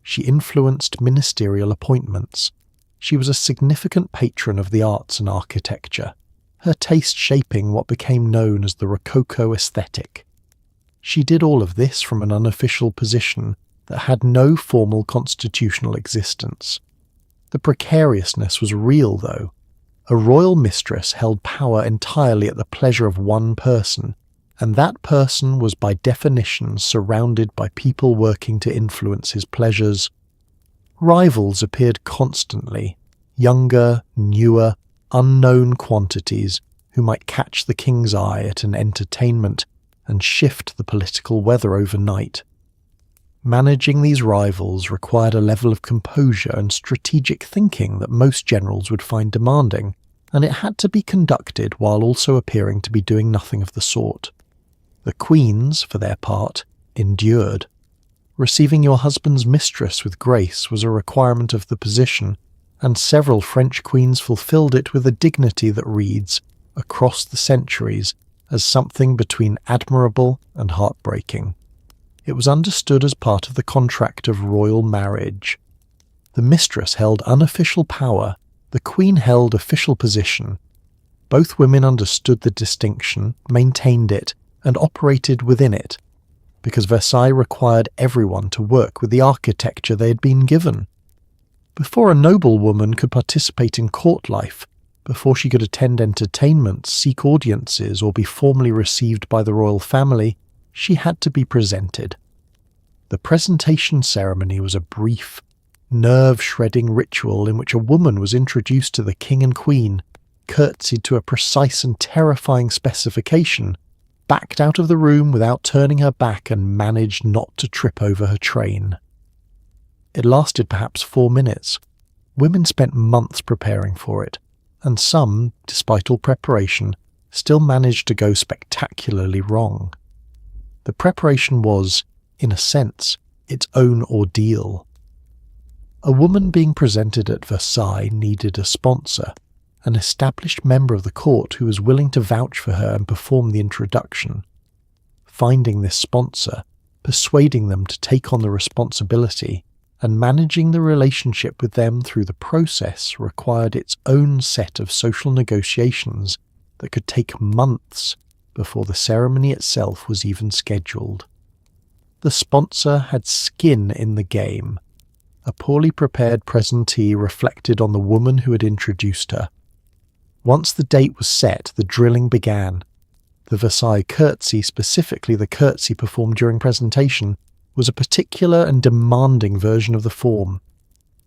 She influenced ministerial appointments. She was a significant patron of the arts and architecture, her taste shaping what became known as the Rococo aesthetic. She did all of this from an unofficial position that had no formal constitutional existence. The precariousness was real, though. A royal mistress held power entirely at the pleasure of one person, and that person was by definition surrounded by people working to influence his pleasures. Rivals appeared constantly, younger, newer, unknown quantities who might catch the king's eye at an entertainment and shift the political weather overnight. Managing these rivals required a level of composure and strategic thinking that most generals would find demanding, and it had to be conducted while also appearing to be doing nothing of the sort. The queens, for their part, endured. Receiving your husband's mistress with grace was a requirement of the position, and several French queens fulfilled it with a dignity that reads, across the centuries, as something between admirable and heartbreaking. It was understood as part of the contract of royal marriage. The mistress held unofficial power, the queen held official position. Both women understood the distinction, maintained it, and operated within it, because Versailles required everyone to work with the architecture they had been given. Before a noblewoman could participate in court life, before she could attend entertainments, seek audiences, or be formally received by the royal family, she had to be presented. The presentation ceremony was a brief, nerve-shredding ritual in which a woman was introduced to the king and queen, curtsied to a precise and terrifying specification, backed out of the room without turning her back, and managed not to trip over her train. It lasted perhaps 4 minutes. Women spent months preparing for it, and some, despite all preparation, still managed to go spectacularly wrong. The preparation was, in a sense, its own ordeal. A woman being presented at Versailles needed a sponsor, an established member of the court who was willing to vouch for her and perform the introduction. Finding this sponsor, persuading them to take on the responsibility, and managing the relationship with them through the process required its own set of social negotiations that could take months before the ceremony itself was even scheduled. The sponsor had skin in the game. A poorly prepared presentee reflected on the woman who had introduced her. Once the date was set, the drilling began. The Versailles curtsy, specifically the curtsy performed during presentation, was a particular and demanding version of the form,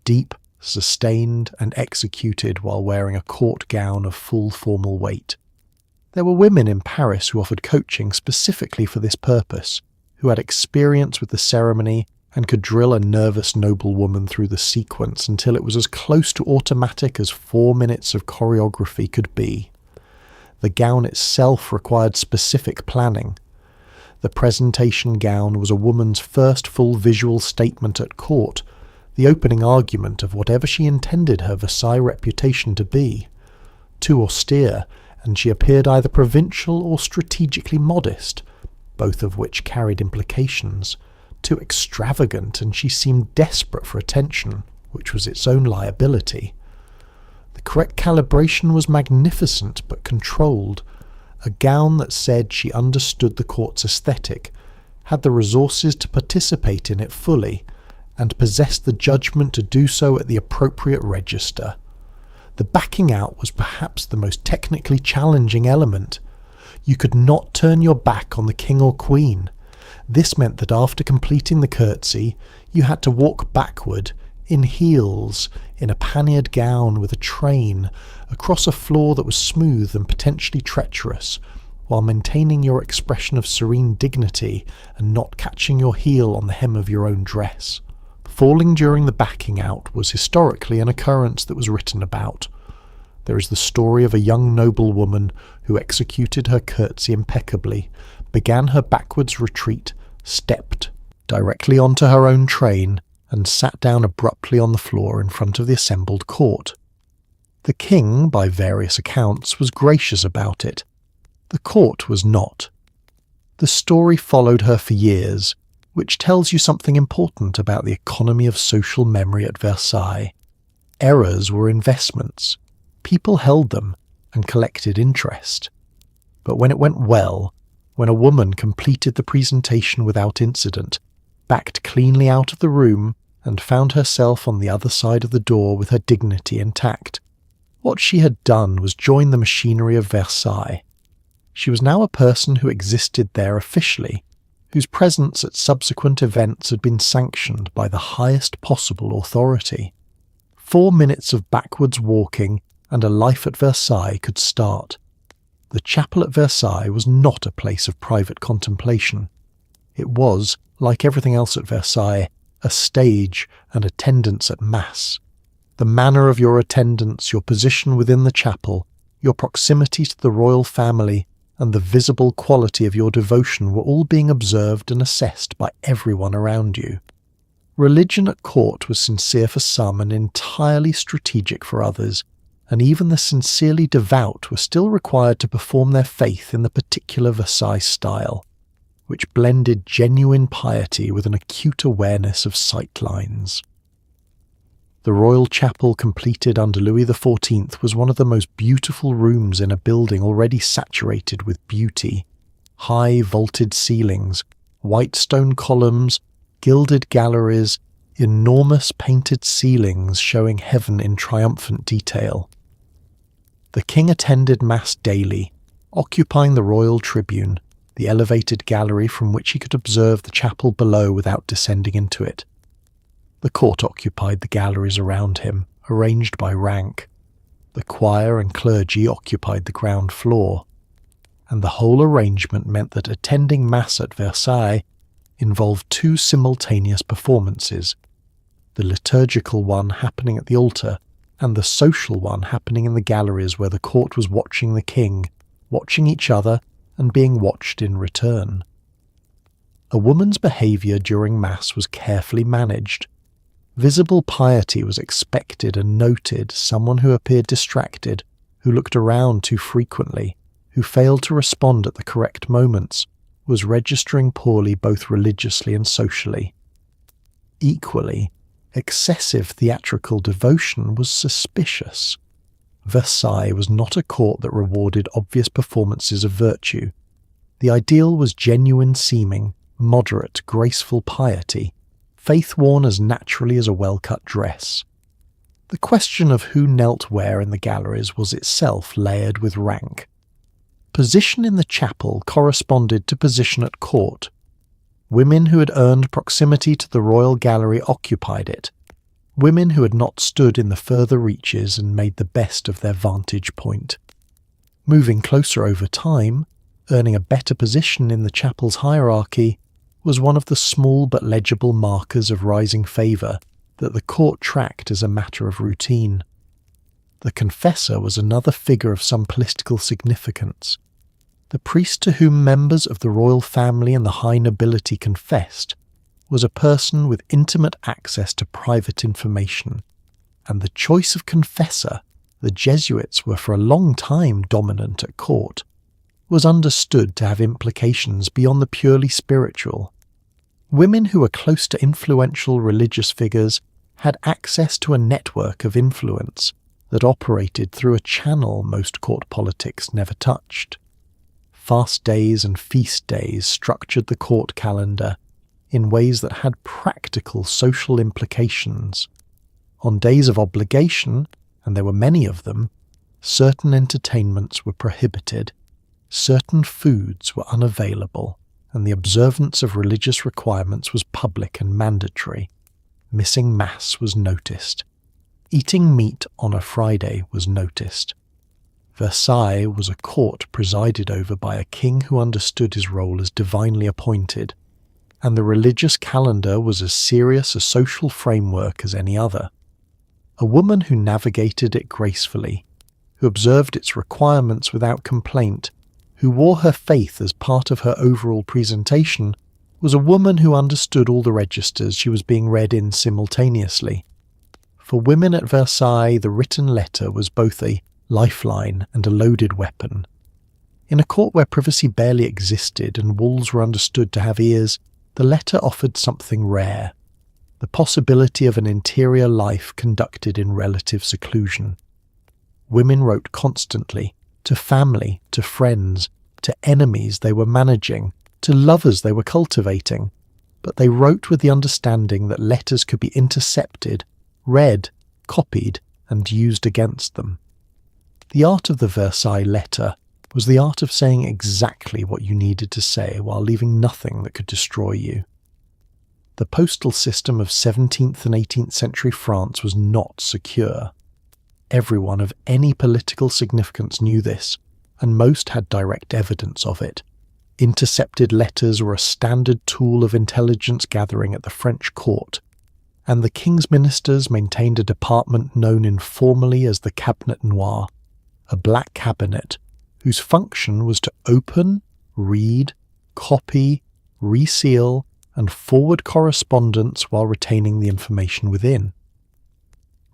deep, sustained, and executed while wearing a court gown of full formal weight. There were women in Paris who offered coaching specifically for this purpose, who had experience with the ceremony and could drill a nervous noblewoman through the sequence until it was as close to automatic as 4 minutes of choreography could be. The gown itself required specific planning. The presentation gown was a woman's first full visual statement at court, the opening argument of whatever she intended her Versailles reputation to be. Too austere, and she appeared either provincial or strategically modest, both of which carried implications. Too extravagant, and she seemed desperate for attention, which was its own liability. The correct calibration was magnificent but controlled. A gown that said she understood the court's aesthetic, had the resources to participate in it fully, and possessed the judgment to do so at the appropriate register. The backing out was perhaps the most technically challenging element. You could not turn your back on the king or queen. This meant that after completing the curtsy, you had to walk backward, in heels, in a panniered gown with a train, across a floor that was smooth and potentially treacherous, while maintaining your expression of serene dignity and not catching your heel on the hem of your own dress. Falling during the backing out was historically an occurrence that was written about. There is the story of a young noblewoman who executed her curtsy impeccably, began her backwards retreat, stepped directly onto her own train, and sat down abruptly on the floor in front of the assembled court. The king, by various accounts, was gracious about it. The court was not. The story followed her for years, which tells you something important about the economy of social memory at Versailles. Errors were investments. People held them and collected interest. But when it went well, when a woman completed the presentation without incident, backed cleanly out of the room, and found herself on the other side of the door with her dignity intact, what she had done was join the machinery of Versailles. She was now a person who existed there officially, whose presence at subsequent events had been sanctioned by the highest possible authority. 4 minutes of backwards walking and a life at Versailles could start. The chapel at Versailles was not a place of private contemplation. It was, like everything else at Versailles, a stage and attendance at Mass. The manner of your attendance, your position within the chapel, your proximity to the royal family, and the visible quality of your devotion were all being observed and assessed by everyone around you. Religion at court was sincere for some and entirely strategic for others, and even the sincerely devout were still required to perform their faith in the particular Versailles style, which blended genuine piety with an acute awareness of sightlines. The royal chapel completed under Louis XIV was one of the most beautiful rooms in a building already saturated with beauty. High vaulted ceilings, white stone columns, gilded galleries, enormous painted ceilings showing heaven in triumphant detail. The king attended Mass daily, occupying the royal tribune, the elevated gallery from which he could observe the chapel below without descending into it. The court occupied the galleries around him, arranged by rank. The choir and clergy occupied the ground floor, and the whole arrangement meant that attending Mass at Versailles involved 2 simultaneous performances, the liturgical one happening at the altar, and the social one happening in the galleries where the court was watching the king, watching each other, and being watched in return. A woman's behaviour during Mass was carefully managed. Visible piety was expected and noted. Someone who appeared distracted, who looked around too frequently, who failed to respond at the correct moments, was registering poorly both religiously and socially. Equally, excessive theatrical devotion was suspicious. Versailles was not a court that rewarded obvious performances of virtue. The ideal was genuine seeming, moderate, graceful piety, faith worn as naturally as a well-cut dress. The question of who knelt where in the galleries was itself layered with rank. Position in the chapel corresponded to position at court. Women who had earned proximity to the royal gallery occupied it. Women who had not stood in the further reaches and made the best of their vantage point. Moving closer over time, earning a better position in the chapel's hierarchy, was one of the small but legible markers of rising favour that the court tracked as a matter of routine. The confessor was another figure of some political significance. The priest to whom members of the royal family and the high nobility confessed was a person with intimate access to private information, and the choice of confessor, the Jesuits were for a long time dominant at court, was understood to have implications beyond the purely spiritual. Women who were close to influential religious figures had access to a network of influence that operated through a channel most court politics never touched. Fast days and feast days structured the court calendar in ways that had practical social implications. On days of obligation, and there were many of them, certain entertainments were prohibited, certain foods were unavailable, and the observance of religious requirements was public and mandatory. Missing Mass was noticed. Eating meat on a Friday was noticed. Versailles was a court presided over by a king who understood his role as divinely appointed, and the religious calendar was as serious a social framework as any other. A woman who navigated it gracefully, who observed its requirements without complaint, who wore her faith as part of her overall presentation, was a woman who understood all the registers she was being read in simultaneously. For women at Versailles, the written letter was both a lifeline and a loaded weapon. In a court where privacy barely existed and walls were understood to have ears, the letter offered something rare, the possibility of an interior life conducted in relative seclusion. Women wrote constantly, to family, to friends, to enemies they were managing, to lovers they were cultivating, but they wrote with the understanding that letters could be intercepted, read, copied, and used against them. The art of the Versailles letter was the art of saying exactly what you needed to say while leaving nothing that could destroy you. The postal system of 17th and 18th century France was not secure. Everyone of any political significance knew this, and most had direct evidence of it. Intercepted letters were a standard tool of intelligence gathering at the French court, and the king's ministers maintained a department known informally as the Cabinet Noir, a black cabinet whose function was to open, read, copy, reseal, and forward correspondence while retaining the information within.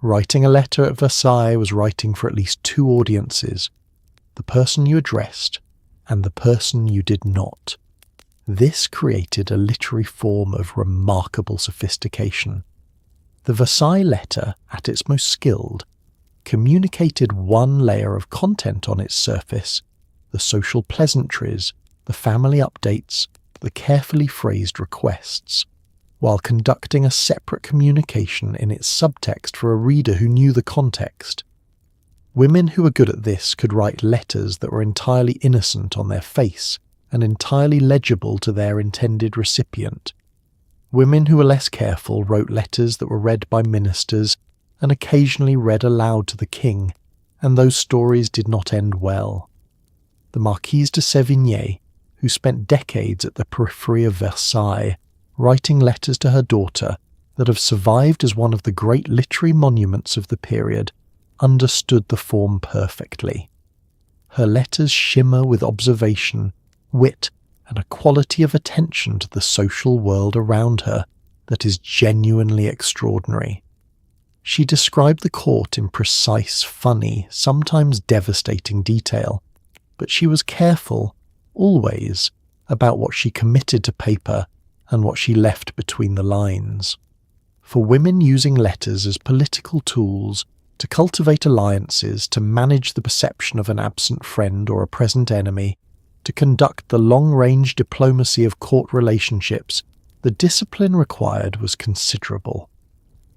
Writing a letter at Versailles was writing for at least two audiences, the person you addressed and the person you did not. This created a literary form of remarkable sophistication. The Versailles letter, at its most skilled, communicated one layer of content on its surface, the social pleasantries, the family updates, the carefully phrased requests, while conducting a separate communication in its subtext for a reader who knew the context. Women who were good at this could write letters that were entirely innocent on their face and entirely legible to their intended recipient. Women who were less careful wrote letters that were read by ministers and occasionally read aloud to the king, and those stories did not end well. The Marquise de Sévigné, who spent decades at the periphery of Versailles, writing letters to her daughter that have survived as one of the great literary monuments of the period, understood the form perfectly. Her letters shimmer with observation, wit, and a quality of attention to the social world around her that is genuinely extraordinary. She described the court in precise, funny, sometimes devastating detail, but she was careful, always, about what she committed to paper and what she left between the lines. For women using letters as political tools, to cultivate alliances, to manage the perception of an absent friend or a present enemy, to conduct the long-range diplomacy of court relationships, the discipline required was considerable.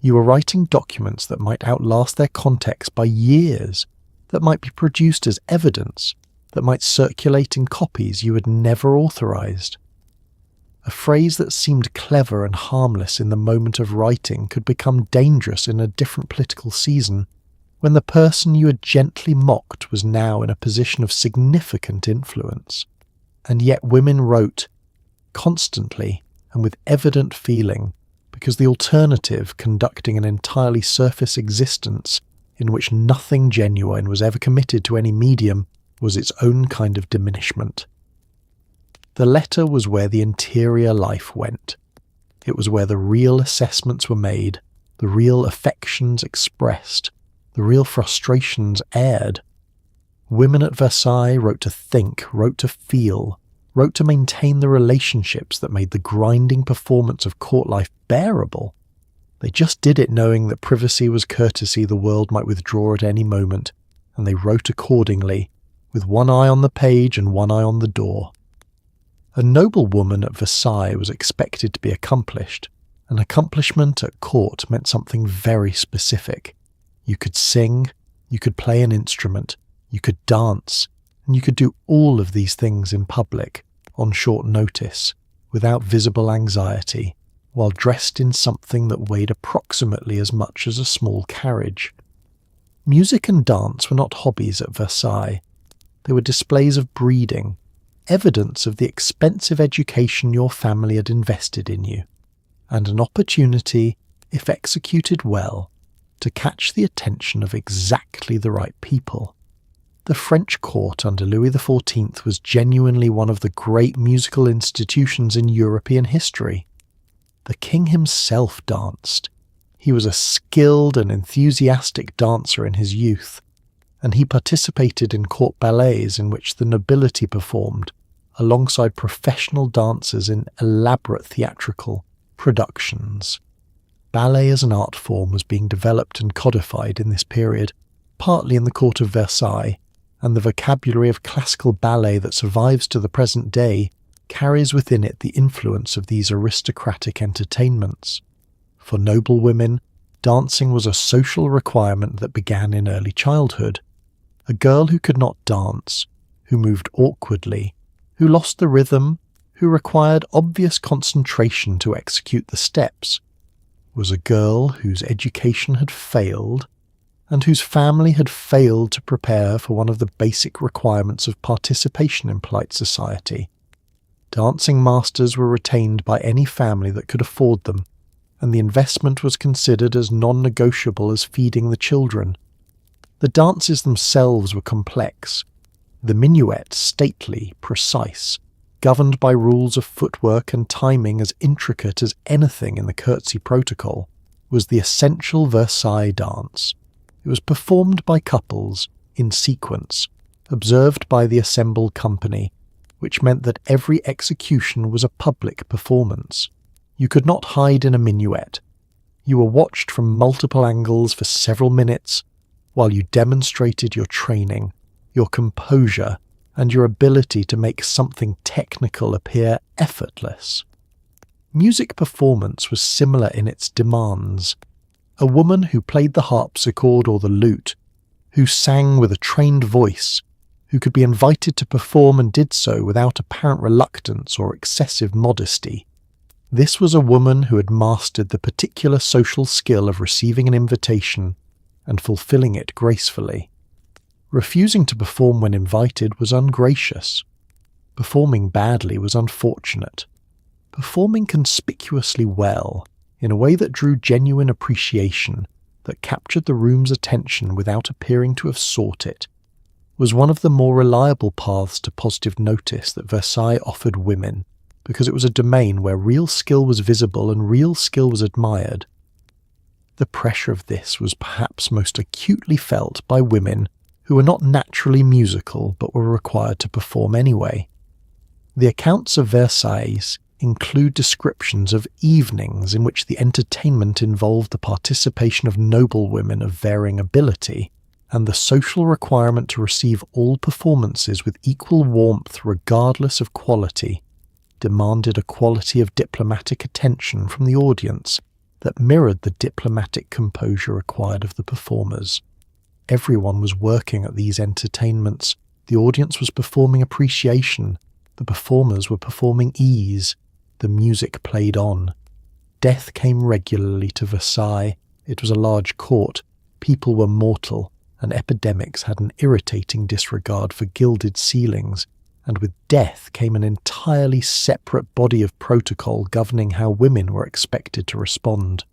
You were writing documents that might outlast their context by years, that might be produced as evidence, that might circulate in copies you had never authorized. A phrase that seemed clever and harmless in the moment of writing could become dangerous in a different political season, when the person you had gently mocked was now in a position of significant influence. And yet women wrote, constantly, and with evident feeling, because the alternative, conducting an entirely surface existence in which nothing genuine was ever committed to any medium, was its own kind of diminishment. The letter was where the interior life went. It was where the real assessments were made, the real affections expressed, the real frustrations aired. Women at Versailles wrote to think, wrote to feel, wrote to maintain the relationships that made the grinding performance of court life bearable. They just did it knowing that privacy was courtesy the world might withdraw at any moment, and they wrote accordingly, with one eye on the page and one eye on the door. A noblewoman at Versailles was expected to be accomplished. An accomplishment at court meant something very specific. You could sing, you could play an instrument, you could dance, and you could do all of these things in public, on short notice, without visible anxiety, while dressed in something that weighed approximately as much as a small carriage. Music and dance were not hobbies at Versailles. They were displays of breeding, evidence of the expensive education your family had invested in you, and an opportunity, if executed well, to catch the attention of exactly the right people. The French court under Louis XIV was genuinely one of the great musical institutions in European history. The king himself danced. He was a skilled and enthusiastic dancer in his youth, and he participated in court ballets in which the nobility performed, alongside professional dancers in elaborate theatrical productions. Ballet as an art form was being developed and codified in this period, partly in the court of Versailles, and the vocabulary of classical ballet that survives to the present day carries within it the influence of these aristocratic entertainments. For noblewomen, dancing was a social requirement that began in early childhood. A girl who could not dance, who moved awkwardly, who lost the rhythm, who required obvious concentration to execute the steps, was a girl whose education had failed, and whose family had failed to prepare for one of the basic requirements of participation in polite society. Dancing masters were retained by any family that could afford them, and the investment was considered as non-negotiable as feeding the children. The dances themselves were complex, the minuet stately, precise, governed by rules of footwork and timing as intricate as anything in the curtsy protocol, was the essential Versailles dance. It was performed by couples, in sequence, observed by the assembled company, which meant that every execution was a public performance. You could not hide in a minuet. You were watched from multiple angles for several minutes, while you demonstrated your training, your composure, and your ability to make something technical appear effortless. Music performance was similar in its demands. A woman who played the harpsichord or the lute, who sang with a trained voice, who could be invited to perform and did so without apparent reluctance or excessive modesty. This was a woman who had mastered the particular social skill of receiving an invitation and fulfilling it gracefully. Refusing to perform when invited was ungracious. Performing badly was unfortunate. Performing conspicuously well, in a way that drew genuine appreciation, that captured the room's attention without appearing to have sought it, was one of the more reliable paths to positive notice that Versailles offered women, because it was a domain where real skill was visible and real skill was admired. The pressure of this was perhaps most acutely felt by women who were not naturally musical but were required to perform anyway. The accounts of Versailles include descriptions of evenings in which the entertainment involved the participation of noblewomen of varying ability, and the social requirement to receive all performances with equal warmth regardless of quality demanded a quality of diplomatic attention from the audience that mirrored the diplomatic composure required of the performers. Everyone was working at these entertainments. The audience was performing appreciation. The performers were performing ease. The music played on. Death came regularly to Versailles. It was a large court. People were mortal, and epidemics had an irritating disregard for gilded ceilings and with death came an entirely separate body of protocol governing how women were expected to respond.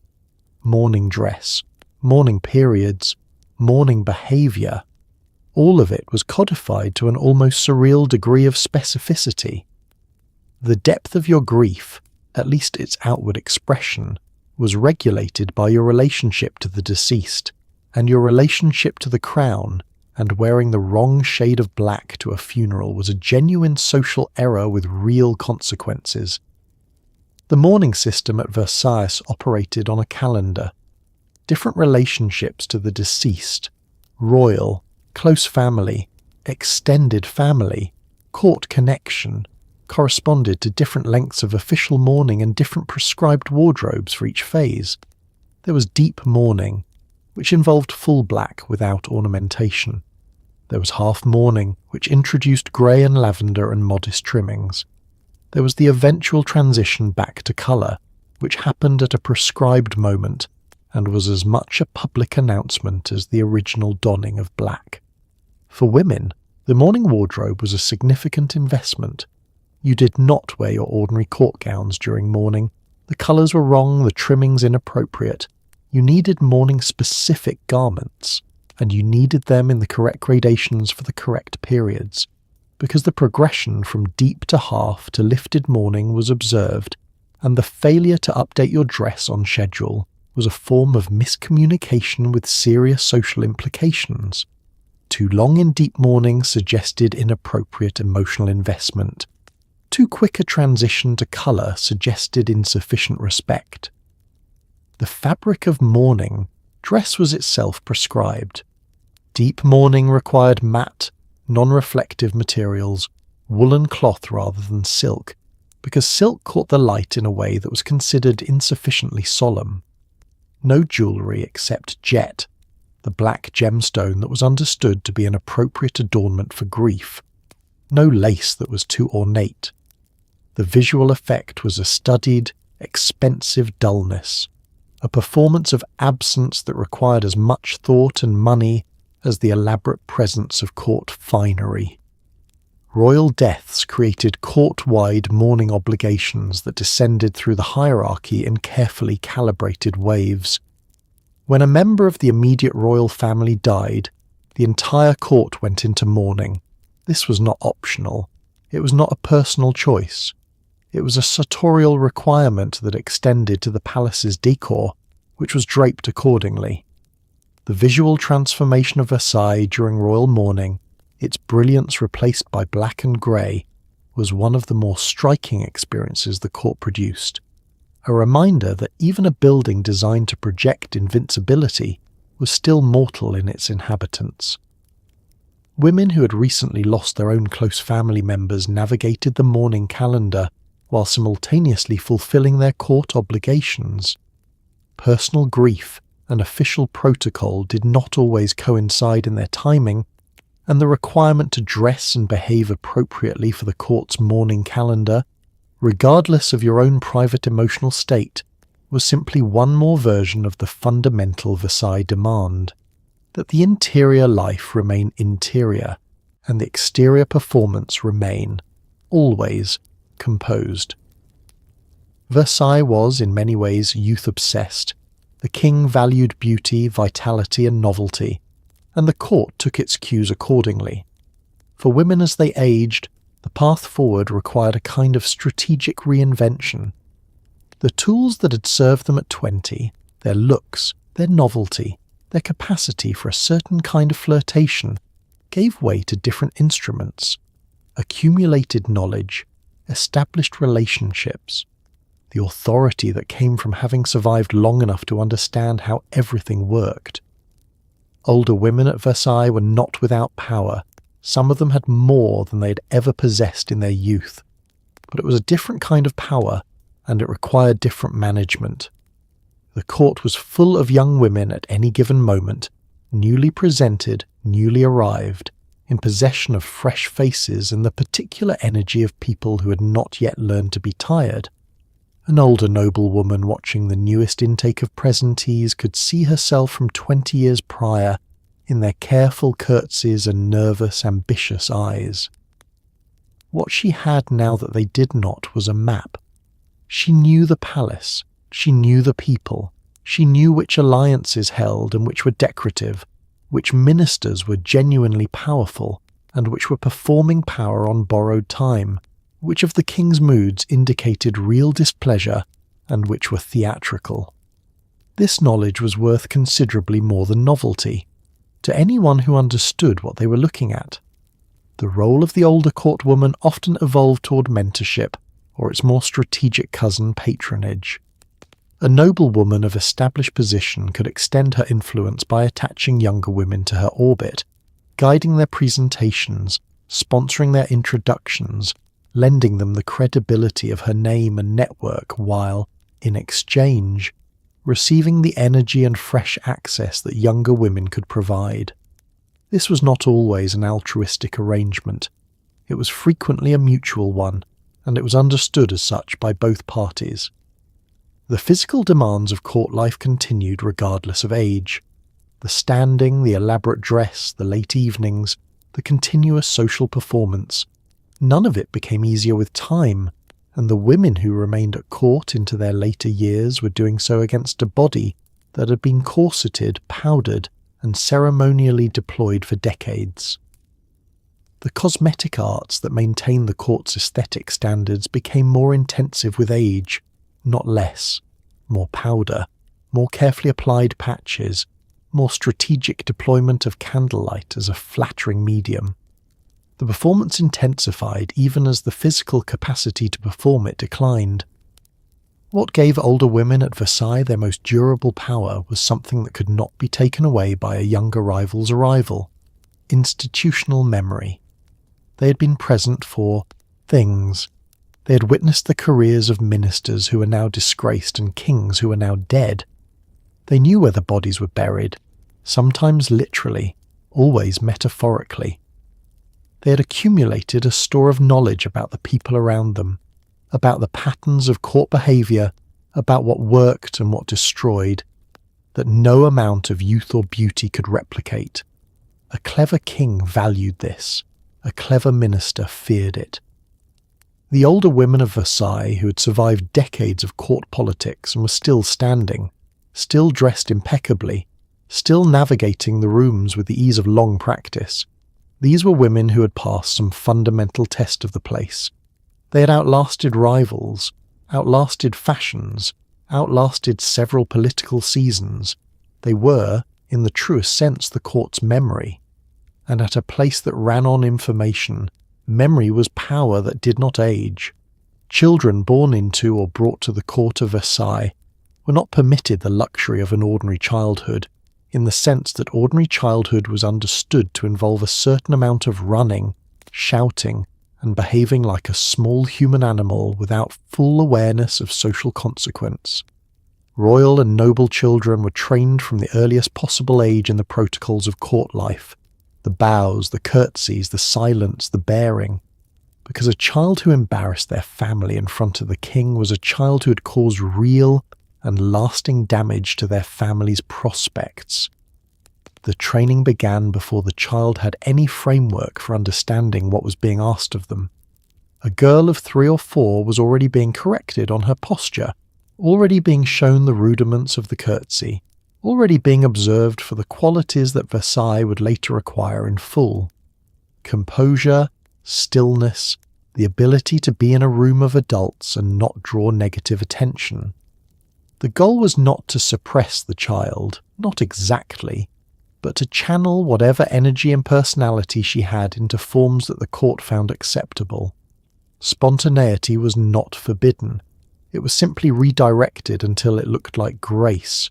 Mourning dress, mourning periods, mourning behaviour, all of it was codified to an almost surreal degree of specificity. The depth of your grief, at least its outward expression, was regulated by your relationship to the deceased, and your relationship to the crown, and wearing the wrong shade of black to a funeral was a genuine social error with real consequences. The mourning system at Versailles operated on a calendar. Different relationships to the deceased, royal, close family, extended family, court connection, corresponded to different lengths of official mourning and different prescribed wardrobes for each phase. There was deep mourning, which involved full black without ornamentation. There was half mourning, which introduced grey and lavender and modest trimmings. There was the eventual transition back to colour, which happened at a prescribed moment and was as much a public announcement as the original donning of black. For women, the mourning wardrobe was a significant investment. You did not wear your ordinary court gowns during mourning. The colours were wrong, the trimmings inappropriate. You needed mourning-specific garments, and you needed them in the correct gradations for the correct periods, because the progression from deep to half to lifted mourning was observed, and the failure to update your dress on schedule was a form of miscommunication with serious social implications. Too long in deep mourning suggested inappropriate emotional investment. Too quick a transition to colour suggested insufficient respect. The fabric of mourning, dress was itself prescribed. Deep mourning required matte, non-reflective materials, woolen cloth rather than silk, because silk caught the light in a way that was considered insufficiently solemn. No jewellery except jet, the black gemstone that was understood to be an appropriate adornment for grief. No lace that was too ornate. The visual effect was a studied, expensive dullness, a performance of absence that required as much thought and money as the elaborate presence of court finery. Royal deaths created court-wide mourning obligations that descended through the hierarchy in carefully calibrated waves. When a member of the immediate royal family died, the entire court went into mourning. This was not optional. It was not a personal choice. It was a sartorial requirement that extended to the palace's decor, which was draped accordingly. The visual transformation of Versailles during royal mourning, its brilliance replaced by black and grey, was one of the more striking experiences the court produced. A reminder that even a building designed to project invincibility was still mortal in its inhabitants. Women who had recently lost their own close family members navigated the mourning calendar while simultaneously fulfilling their court obligations. Personal grief and official protocol did not always coincide in their timing, and the requirement to dress and behave appropriately for the court's mourning calendar, regardless of your own private emotional state, was simply one more version of the fundamental Versailles demand, that the interior life remain interior, and the exterior performance remain, always, composed. Versailles was, in many ways, youth-obsessed. The king valued beauty, vitality, and novelty, and the court took its cues accordingly. For women as they aged, the path forward required a kind of strategic reinvention. The tools that had served them at 20, their looks, their novelty, their capacity for a certain kind of flirtation, gave way to different instruments, accumulated knowledge, established relationships, the authority that came from having survived long enough to understand how everything worked. Older women at Versailles were not without power. Some of them had more than they had ever possessed in their youth. But it was a different kind of power, and it required different management. The court was full of young women at any given moment, newly presented, newly arrived, in possession of fresh faces and the particular energy of people who had not yet learned to be tired. An older noblewoman watching the newest intake of presentees could see herself from 20 years prior in their careful curtsies and nervous, ambitious eyes. What she had now that they did not was a map. She knew the palace, she knew the people, she knew which alliances held and which were decorative, which ministers were genuinely powerful and which were performing power on borrowed time, which of the king's moods indicated real displeasure and which were theatrical. This knowledge was worth considerably more than novelty, to anyone who understood what they were looking at. The role of the older court woman often evolved toward mentorship, or its more strategic cousin, patronage. A noblewoman of established position could extend her influence by attaching younger women to her orbit, guiding their presentations, sponsoring their introductions, lending them the credibility of her name and network while, in exchange, receiving the energy and fresh access that younger women could provide. This was not always an altruistic arrangement. It was frequently a mutual one, and it was understood as such by both parties. The physical demands of court life continued regardless of age. The standing, the elaborate dress, the late evenings, the continuous social performance, none of it became easier with time, and the women who remained at court into their later years were doing so against a body that had been corseted, powdered, and ceremonially deployed for decades. The cosmetic arts that maintained the court's aesthetic standards became more intensive with age, not less. More powder, more carefully applied patches, more strategic deployment of candlelight as a flattering medium. The performance intensified even as the physical capacity to perform it declined. What gave older women at Versailles their most durable power was something that could not be taken away by a younger rival's arrival: institutional memory. They had been present for things. They had witnessed the careers of ministers who were now disgraced and kings who were now dead. They knew where the bodies were buried, sometimes literally, always metaphorically. They had accumulated a store of knowledge about the people around them, about the patterns of court behaviour, about what worked and what destroyed, that no amount of youth or beauty could replicate. A clever king valued this. A clever minister feared it. The older women of Versailles, who had survived decades of court politics and were still standing, still dressed impeccably, still navigating the rooms with the ease of long practice, these were women who had passed some fundamental test of the place. They had outlasted rivals, outlasted fashions, outlasted several political seasons. They were, in the truest sense, the court's memory. And at a place that ran on information, memory was power that did not age. Children born into or brought to the court of Versailles were not permitted the luxury of an ordinary childhood, in the sense that ordinary childhood was understood to involve a certain amount of running, shouting, and behaving like a small human animal without full awareness of social consequence. Royal and noble children were trained from the earliest possible age in the protocols of court life, the bows, the curtsies, the silence, the bearing, because a child who embarrassed their family in front of the king was a child who had caused real and lasting damage to their family's prospects. The training began before the child had any framework for understanding what was being asked of them. A girl of 3 or 4 was already being corrected on her posture, already being shown the rudiments of the curtsy, already being observed for the qualities that Versailles would later acquire in full: composure, stillness, the ability to be in a room of adults and not draw negative attention. The goal was not to suppress the child, not exactly, but to channel whatever energy and personality she had into forms that the court found acceptable. Spontaneity was not forbidden. It was simply redirected until it looked like grace.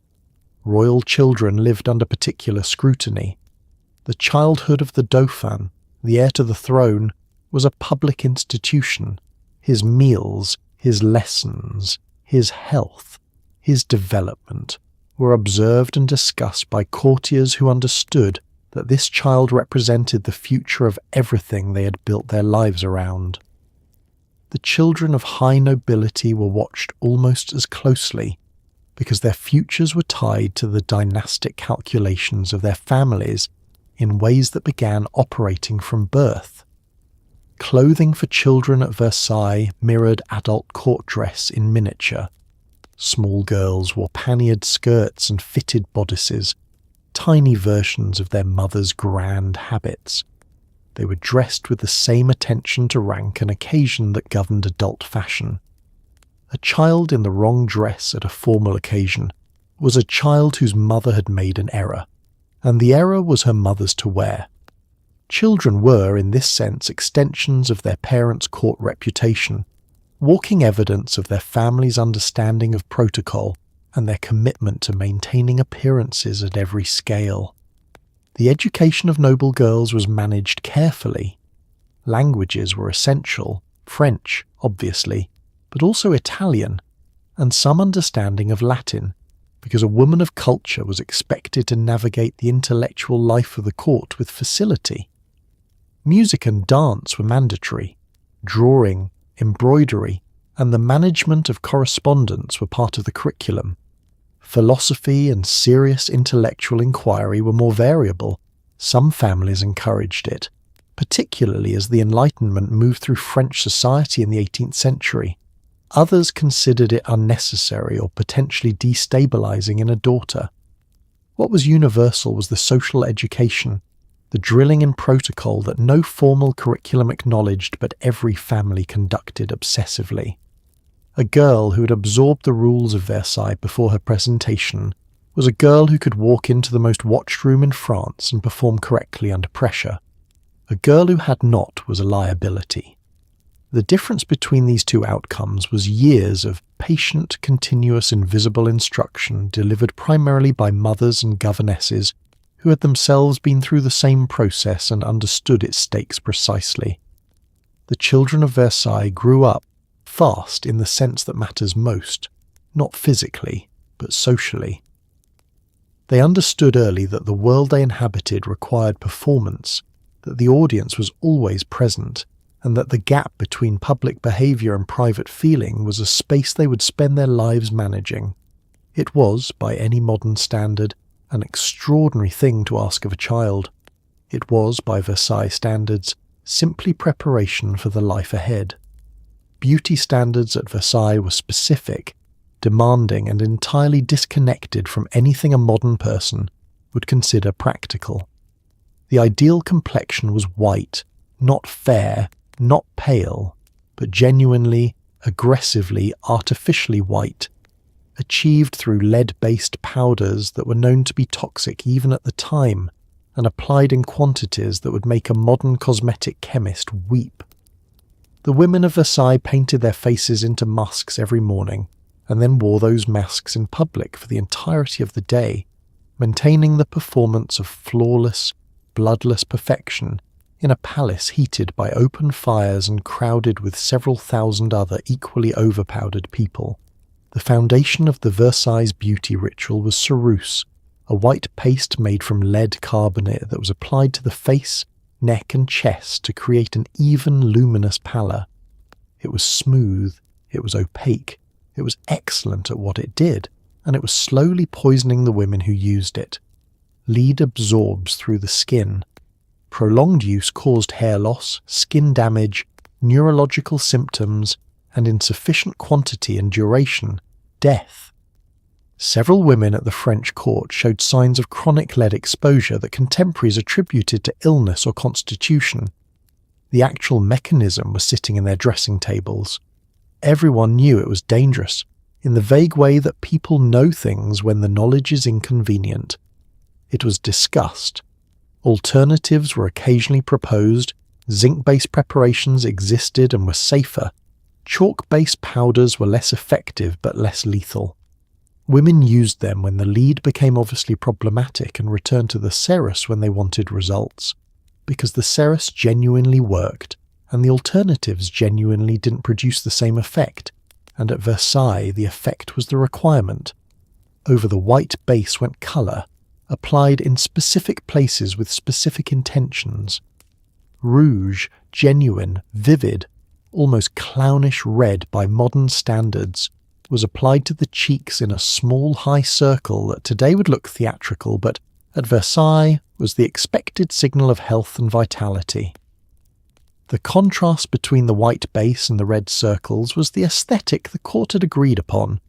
Royal children lived under particular scrutiny. The childhood of the Dauphin, the heir to the throne, was a public institution. His meals, his lessons, his health, his development were observed and discussed by courtiers who understood that this child represented the future of everything they had built their lives around. The children of high nobility were watched almost as closely because their futures were tied to the dynastic calculations of their families in ways that began operating from birth. Clothing for children at Versailles mirrored adult court dress in miniature. Small girls wore panniered skirts and fitted bodices, tiny versions of their mother's grand habits. They were dressed with the same attention to rank and occasion that governed adult fashion. A child in the wrong dress at a formal occasion was a child whose mother had made an error, and the error was her mother's to wear. Children were, in this sense, extensions of their parents' court reputation, walking evidence of their family's understanding of protocol and their commitment to maintaining appearances at every scale. The education of noble girls was managed carefully. Languages were essential, French, obviously, but also Italian, and some understanding of Latin, because a woman of culture was expected to navigate the intellectual life of the court with facility. Music and dance were mandatory. Drawing, embroidery, and the management of correspondence were part of the curriculum. Philosophy and serious intellectual inquiry were more variable. Some families encouraged it, particularly as the Enlightenment moved through French society in the 18th century. Others considered it unnecessary or potentially destabilizing in a daughter. What was universal was the social education, the drilling in protocol that no formal curriculum acknowledged but every family conducted obsessively. A girl who had absorbed the rules of Versailles before her presentation was a girl who could walk into the most watched room in France and perform correctly under pressure. A girl who had not was a liability. The difference between these two outcomes was years of patient, continuous, invisible instruction delivered primarily by mothers and governesses who had themselves been through the same process and understood its stakes precisely. The children of Versailles grew up fast in the sense that matters most, not physically, but socially. They understood early that the world they inhabited required performance, that the audience was always present, and that the gap between public behaviour and private feeling was a space they would spend their lives managing. It was, by any modern standard, an extraordinary thing to ask of a child. It was, by Versailles standards, simply preparation for the life ahead. Beauty standards at Versailles were specific, demanding, and entirely disconnected from anything a modern person would consider practical. The ideal complexion was white, not fair, not pale, but genuinely, aggressively, artificially white, achieved through lead-based powders that were known to be toxic even at the time, and applied in quantities that would make a modern cosmetic chemist weep. The women of Versailles painted their faces into masks every morning, and then wore those masks in public for the entirety of the day, maintaining the performance of flawless, bloodless perfection in a palace heated by open fires and crowded with several thousand other equally overpowdered people. The foundation of the Versailles beauty ritual was ceruse, a white paste made from lead carbonate that was applied to the face, neck and chest to create an even, luminous pallor. It was smooth, it was opaque, it was excellent at what it did, and it was slowly poisoning the women who used it. Lead absorbs through the skin. Prolonged use caused hair loss, skin damage, neurological symptoms, and in sufficient quantity and duration, death. Several women at the French court showed signs of chronic lead exposure that contemporaries attributed to illness or constitution. The actual mechanism was sitting in their dressing tables. Everyone knew it was dangerous, in the vague way that people know things when the knowledge is inconvenient. It was discussed. Alternatives were occasionally proposed, zinc-based preparations existed and were safer. Chalk-based powders were less effective but less lethal. Women used them when the lead became obviously problematic and returned to the cerus when they wanted results, because the cerus genuinely worked and the alternatives genuinely didn't produce the same effect, and at Versailles the effect was the requirement. Over the white base went colour, applied in specific places with specific intentions. Rouge, genuine, vivid, almost clownish red by modern standards, was applied to the cheeks in a small high circle that today would look theatrical, but at Versailles was the expected signal of health and vitality. The contrast between the white base and the red circles was the aesthetic the court had agreed upon,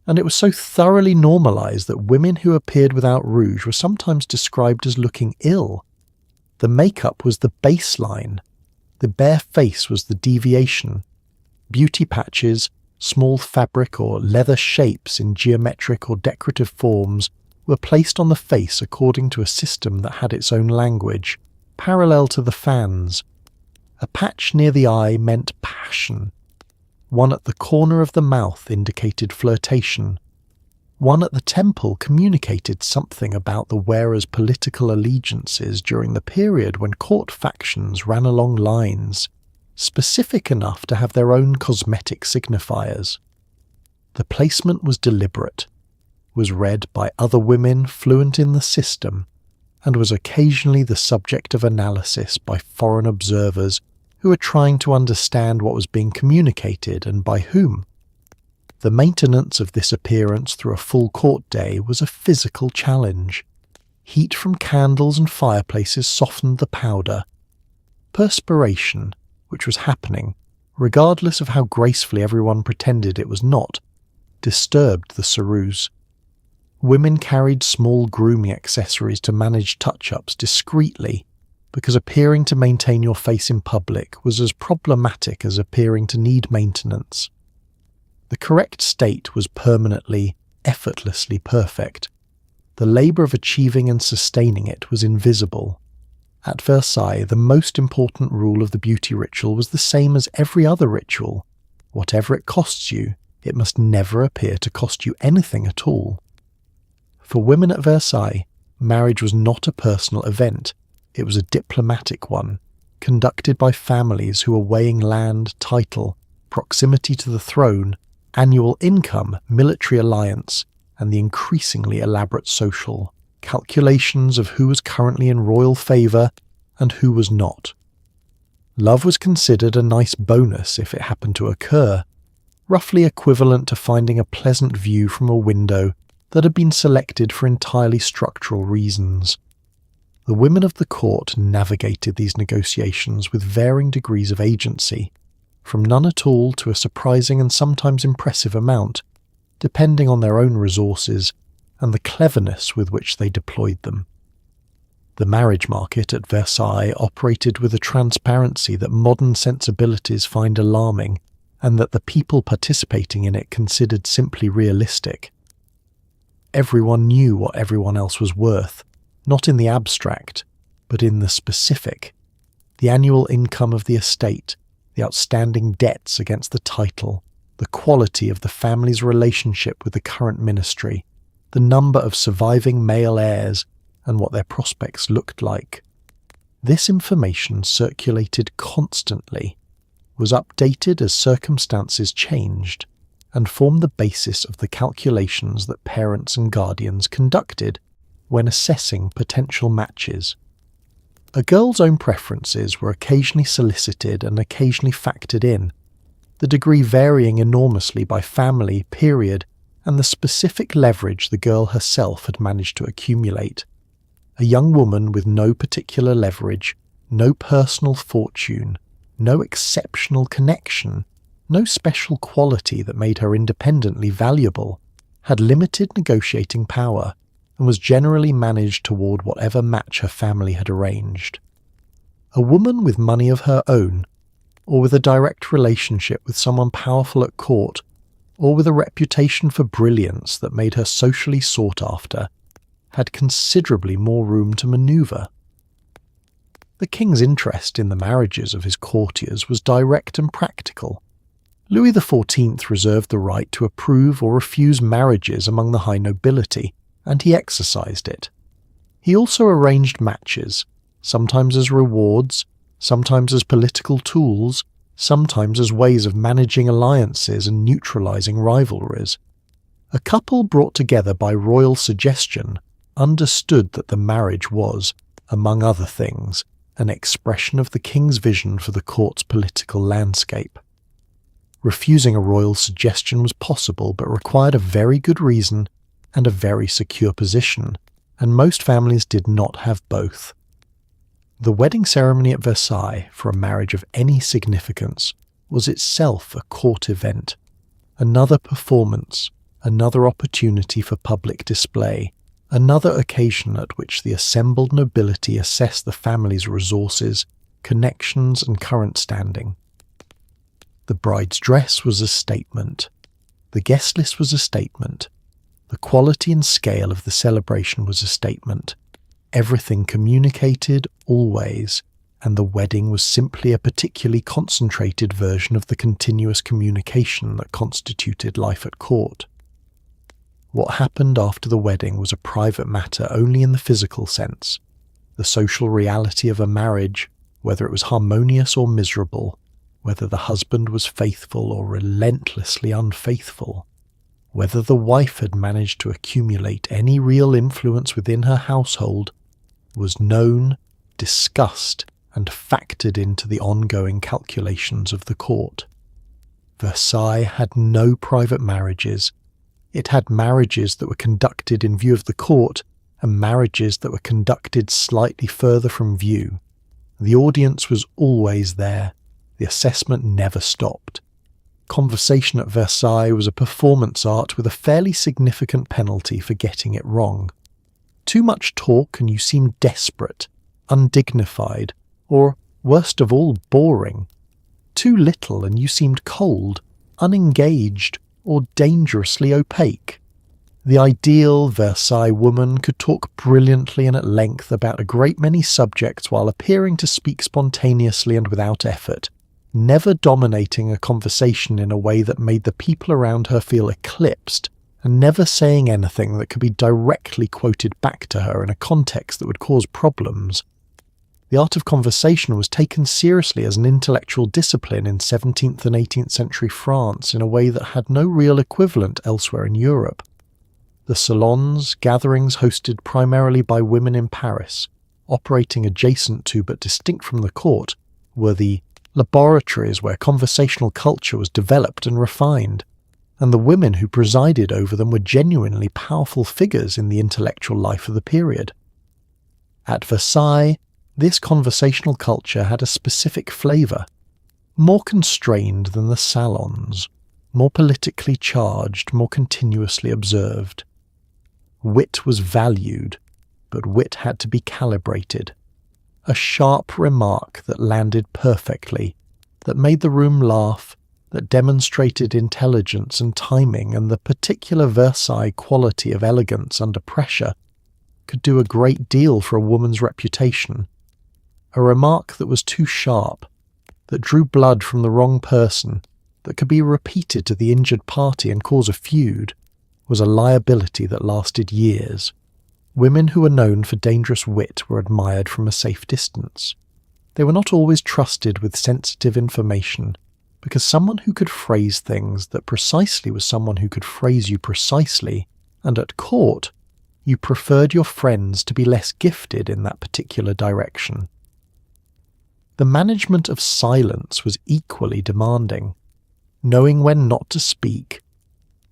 and it was so thoroughly normalised that women who appeared without rouge were sometimes described as looking ill. The makeup was the baseline. The bare face was the deviation. Beauty patches, small fabric or leather shapes in geometric or decorative forms were placed on the face according to a system that had its own language, parallel to the fans. A patch near the eye meant passion. One at the corner of the mouth indicated flirtation. One at the temple communicated something about the wearer's political allegiances during the period when court factions ran along lines, specific enough to have their own cosmetic signifiers. The placement was deliberate, was read by other women fluent in the system, and was occasionally the subject of analysis by foreign observers who were trying to understand what was being communicated and by whom. The maintenance of this appearance through a full court day was a physical challenge. Heat from candles and fireplaces softened the powder. Perspiration, which was happening, regardless of how gracefully everyone pretended it was not, disturbed the ceruse. Women carried small grooming accessories to manage touch-ups discreetly, because appearing to maintain your face in public was as problematic as appearing to need maintenance. The correct state was permanently, effortlessly perfect. The labour of achieving and sustaining it was invisible. At Versailles, the most important rule of the beauty ritual was the same as every other ritual. Whatever it costs you, it must never appear to cost you anything at all. For women at Versailles, marriage was not a personal event. It was a diplomatic one, conducted by families who were weighing land, title, proximity to the throne, annual income, military alliance, and the increasingly elaborate social calculations of who was currently in royal favour and who was not. Love was considered a nice bonus if it happened to occur, roughly equivalent to finding a pleasant view from a window that had been selected for entirely structural reasons. The women of the court navigated these negotiations with varying degrees of agency, from none at all to a surprising and sometimes impressive amount, depending on their own resources and the cleverness with which they deployed them. The marriage market at Versailles operated with a transparency that modern sensibilities find alarming, and that the people participating in it considered simply realistic. Everyone knew what everyone else was worth, not in the abstract, but in the specific. The annual income of the estate, the outstanding debts against the title, the quality of the family's relationship with the current ministry, the number of surviving male heirs, and what their prospects looked like. This information circulated constantly, was updated as circumstances changed, and formed the basis of the calculations that parents and guardians conducted when assessing potential matches. A girl's own preferences were occasionally solicited and occasionally factored in, the degree varying enormously by family, period, and the specific leverage the girl herself had managed to accumulate. A young woman with no particular leverage, no personal fortune, no exceptional connection, no special quality that made her independently valuable, had limited negotiating power, and was generally managed toward whatever match her family had arranged. A woman with money of her own, or with a direct relationship with someone powerful at court, or with a reputation for brilliance that made her socially sought after, had considerably more room to manoeuvre. The king's interest in the marriages of his courtiers was direct and practical. Louis XIV reserved the right to approve or refuse marriages among the high nobility, and he exercised it. He also arranged matches, sometimes as rewards, sometimes as political tools, sometimes as ways of managing alliances and neutralizing rivalries. A couple brought together by royal suggestion understood that the marriage was, among other things, an expression of the king's vision for the court's political landscape. Refusing a royal suggestion was possible but required a very good reason and a very secure position, and most families did not have both. The wedding ceremony at Versailles for a marriage of any significance was itself a court event, another performance, another opportunity for public display, another occasion at which the assembled nobility assessed the family's resources, connections and current standing. The bride's dress was a statement. The guest list was a statement. The quality and scale of the celebration was a statement. Everything communicated, always, and the wedding was simply a particularly concentrated version of the continuous communication that constituted life at court. What happened after the wedding was a private matter only in the physical sense. The social reality of a marriage, whether it was harmonious or miserable, whether the husband was faithful or relentlessly unfaithful, whether the wife had managed to accumulate any real influence within her household, was known, discussed, and factored into the ongoing calculations of the court. Versailles had no private marriages. It had marriages that were conducted in view of the court and marriages that were conducted slightly further from view. The audience was always there. The assessment never stopped. Conversation at Versailles was a performance art with a fairly significant penalty for getting it wrong. Too much talk and you seemed desperate, undignified, or, worst of all, boring. Too little and you seemed cold, unengaged, or dangerously opaque. The ideal Versailles woman could talk brilliantly and at length about a great many subjects while appearing to speak spontaneously and without effort, never dominating a conversation in a way that made the people around her feel eclipsed, and never saying anything that could be directly quoted back to her in a context that would cause problems. The art of conversation was taken seriously as an intellectual discipline in 17th and 18th century France in a way that had no real equivalent elsewhere in Europe. The salons, gatherings hosted primarily by women in Paris, operating adjacent to but distinct from the court, were the laboratories where conversational culture was developed and refined, and the women who presided over them were genuinely powerful figures in the intellectual life of the period. At Versailles, this conversational culture had a specific flavour, more constrained than the salons, more politically charged, more continuously observed. Wit was valued, but wit had to be calibrated. A sharp remark that landed perfectly, that made the room laugh, that demonstrated intelligence and timing and the particular Versailles quality of elegance under pressure, could do a great deal for a woman's reputation. A remark that was too sharp, that drew blood from the wrong person, that could be repeated to the injured party and cause a feud, was a liability that lasted years. Women who were known for dangerous wit were admired from a safe distance. They were not always trusted with sensitive information, because someone who could phrase things that precisely was someone who could phrase you precisely, and at court, you preferred your friends to be less gifted in that particular direction. The management of silence was equally demanding, knowing when not to speak,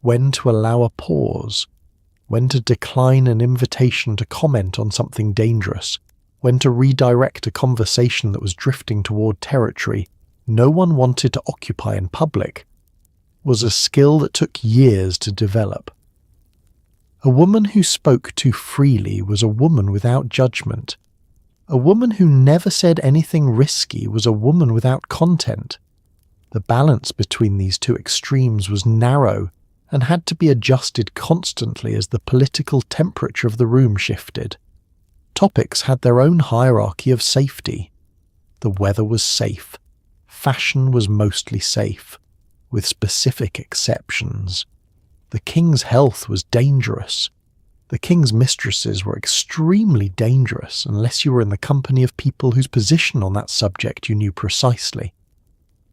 when to allow a pause, when to decline an invitation to comment on something dangerous, when to redirect a conversation that was drifting toward territory no one wanted to occupy in public, was a skill that took years to develop. A woman who spoke too freely was a woman without judgment. A woman who never said anything risky was a woman without content. The balance between these two extremes was narrow and had to be adjusted constantly as the political temperature of the room shifted. Topics had their own hierarchy of safety. The weather was safe. Fashion was mostly safe, with specific exceptions. The king's health was dangerous. The king's mistresses were extremely dangerous unless you were in the company of people whose position on that subject you knew precisely.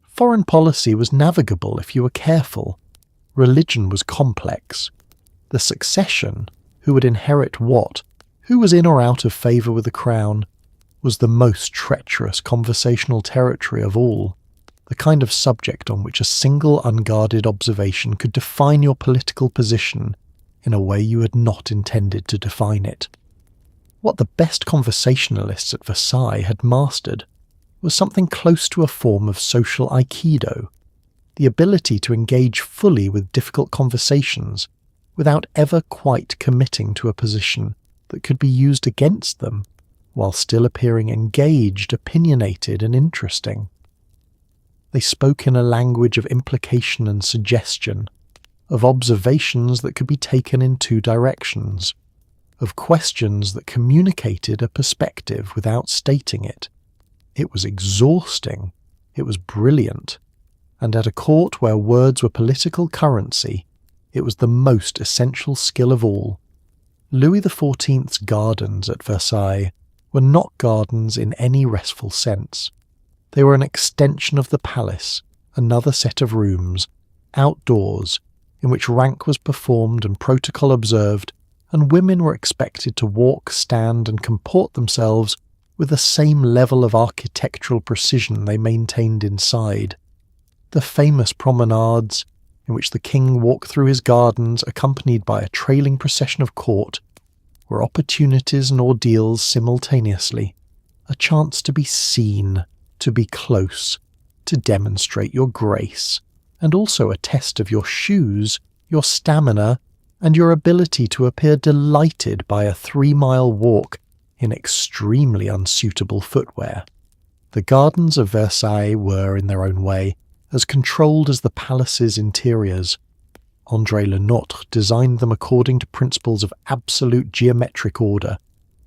Foreign policy was navigable if you were careful. Religion was complex. The succession, who would inherit what, who was in or out of favour with the crown, was the most treacherous conversational territory of all, the kind of subject on which a single unguarded observation could define your political position in a way you had not intended to define it. What the best conversationalists at Versailles had mastered was something close to a form of social aikido, the ability to engage fully with difficult conversations without ever quite committing to a position that could be used against them, while still appearing engaged, opinionated, and interesting. They spoke in a language of implication and suggestion, of observations that could be taken in two directions, of questions that communicated a perspective without stating it. It was exhausting, it was brilliant, and at a court where words were political currency, it was the most essential skill of all. Louis XIV's gardens at Versailles were not gardens in any restful sense. They were an extension of the palace, another set of rooms, outdoors, in which rank was performed and protocol observed, and women were expected to walk, stand, and comport themselves with the same level of architectural precision they maintained inside. The famous promenades, in which the king walked through his gardens accompanied by a trailing procession of court, were opportunities and ordeals simultaneously, a chance to be seen, to be close, to demonstrate your grace, and also a test of your shoes, your stamina, and your ability to appear delighted by a 3-mile walk in extremely unsuitable footwear. The gardens of Versailles were, in their own way, as controlled as the palace's interiors. André Le Nôtre designed them according to principles of absolute geometric order,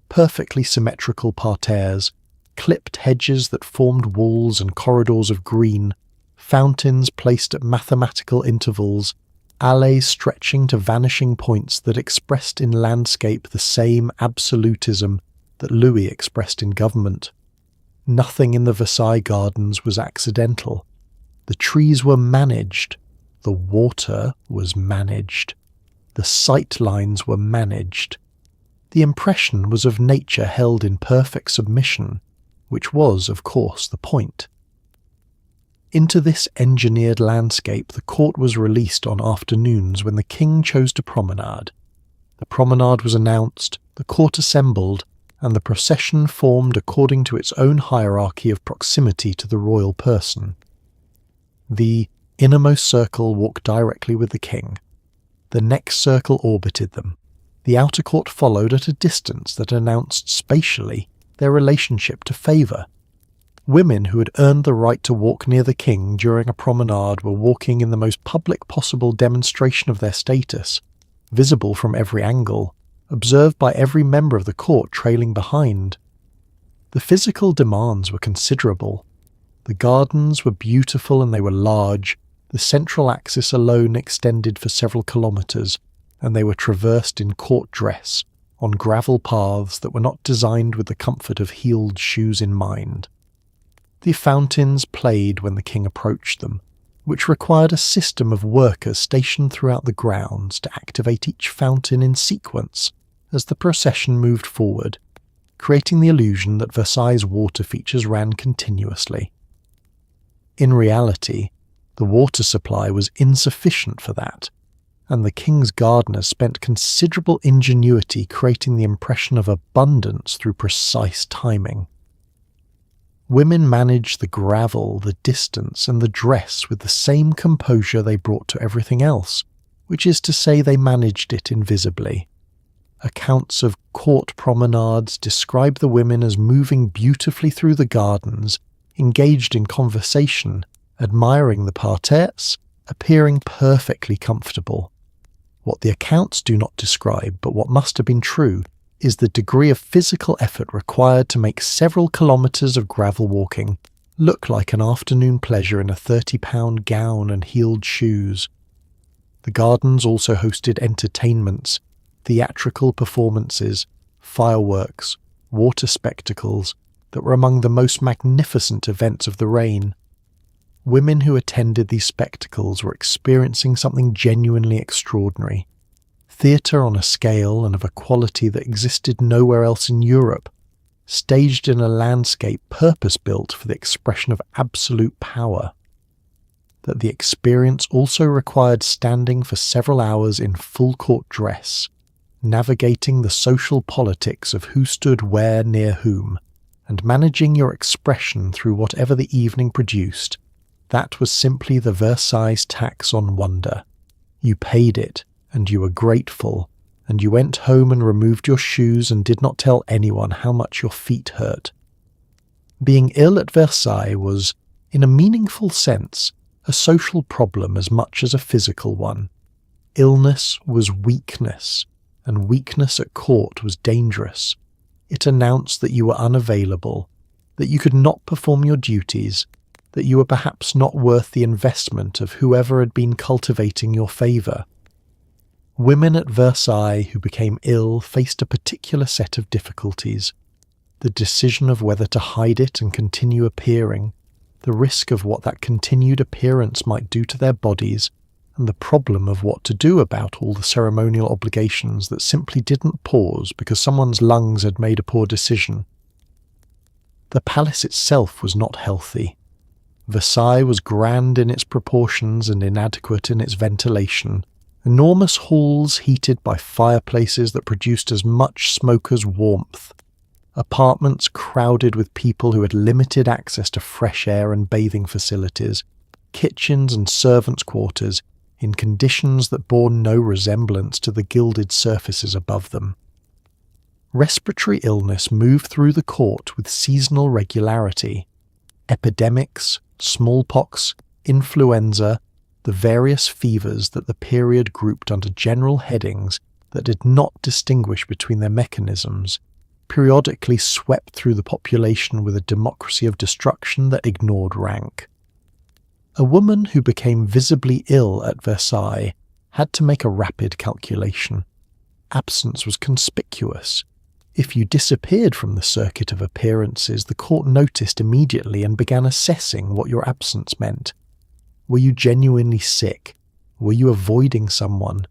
perfectly symmetrical parterres, clipped hedges that formed walls and corridors of green, fountains placed at mathematical intervals, alleys stretching to vanishing points that expressed in landscape the same absolutism that Louis expressed in government. Nothing in the Versailles gardens was accidental. The trees were managed, the water was managed, the sight lines were managed. The impression was of nature held in perfect submission, which was, of course, the point. Into this engineered landscape the court was released on afternoons when the king chose to promenade. The promenade was announced, the court assembled, and the procession formed according to its own hierarchy of proximity to the royal person. The innermost circle walked directly with the king. The next circle orbited them. The outer court followed at a distance that announced spatially their relationship to favour. Women who had earned the right to walk near the king during a promenade were walking in the most public possible demonstration of their status, visible from every angle, observed by every member of the court trailing behind. The physical demands were considerable. The gardens were beautiful and they were large. The central axis alone extended for several kilometres, and they were traversed in court dress, on gravel paths that were not designed with the comfort of heeled shoes in mind. The fountains played when the king approached them, which required a system of workers stationed throughout the grounds to activate each fountain in sequence as the procession moved forward, creating the illusion that Versailles' water features ran continuously. In reality, the water supply was insufficient for that, and the king's gardeners spent considerable ingenuity creating the impression of abundance through precise timing. Women managed the gravel, the distance, and the dress with the same composure they brought to everything else, which is to say they managed it invisibly. Accounts of court promenades describe the women as moving beautifully through the gardens, engaged in conversation, admiring the parterres, appearing perfectly comfortable. What the accounts do not describe, but what must have been true, is the degree of physical effort required to make several kilometres of gravel walking look like an afternoon pleasure in a 30-pound gown and heeled shoes. The gardens also hosted entertainments, theatrical performances, fireworks, water spectacles that were among the most magnificent events of the reign. Women who attended these spectacles were experiencing something genuinely extraordinary. Theatre on a scale and of a quality that existed nowhere else in Europe, staged in a landscape purpose-built for the expression of absolute power. That the experience also required standing for several hours in full court dress, navigating the social politics of who stood where near whom, and managing your expression through whatever the evening produced. That was simply the Versailles tax on wonder. You paid it, and you were grateful, and you went home and removed your shoes and did not tell anyone how much your feet hurt. Being ill at Versailles was, in a meaningful sense, a social problem as much as a physical one. Illness was weakness, and weakness at court was dangerous. It announced that you were unavailable, that you could not perform your duties, that you were perhaps not worth the investment of whoever had been cultivating your favour. Women at Versailles who became ill faced a particular set of difficulties. The decision of whether to hide it and continue appearing, the risk of what that continued appearance might do to their bodies, and the problem of what to do about all the ceremonial obligations that simply didn't pause because someone's lungs had made a poor decision. The palace itself was not healthy. Versailles was grand in its proportions and inadequate in its ventilation. Enormous halls heated by fireplaces that produced as much smoke as warmth. Apartments crowded with people who had limited access to fresh air and bathing facilities. Kitchens and servants' quarters in conditions that bore no resemblance to the gilded surfaces above them. Respiratory illness moved through the court with seasonal regularity. Epidemics, smallpox, influenza, the various fevers that the period grouped under general headings that did not distinguish between their mechanisms, periodically swept through the population with a democracy of destruction that ignored rank. A woman who became visibly ill at Versailles had to make a rapid calculation. Absence was conspicuous. If you disappeared from the circuit of appearances, the court noticed immediately and began assessing what your absence meant. Were you genuinely sick? Were you avoiding someone?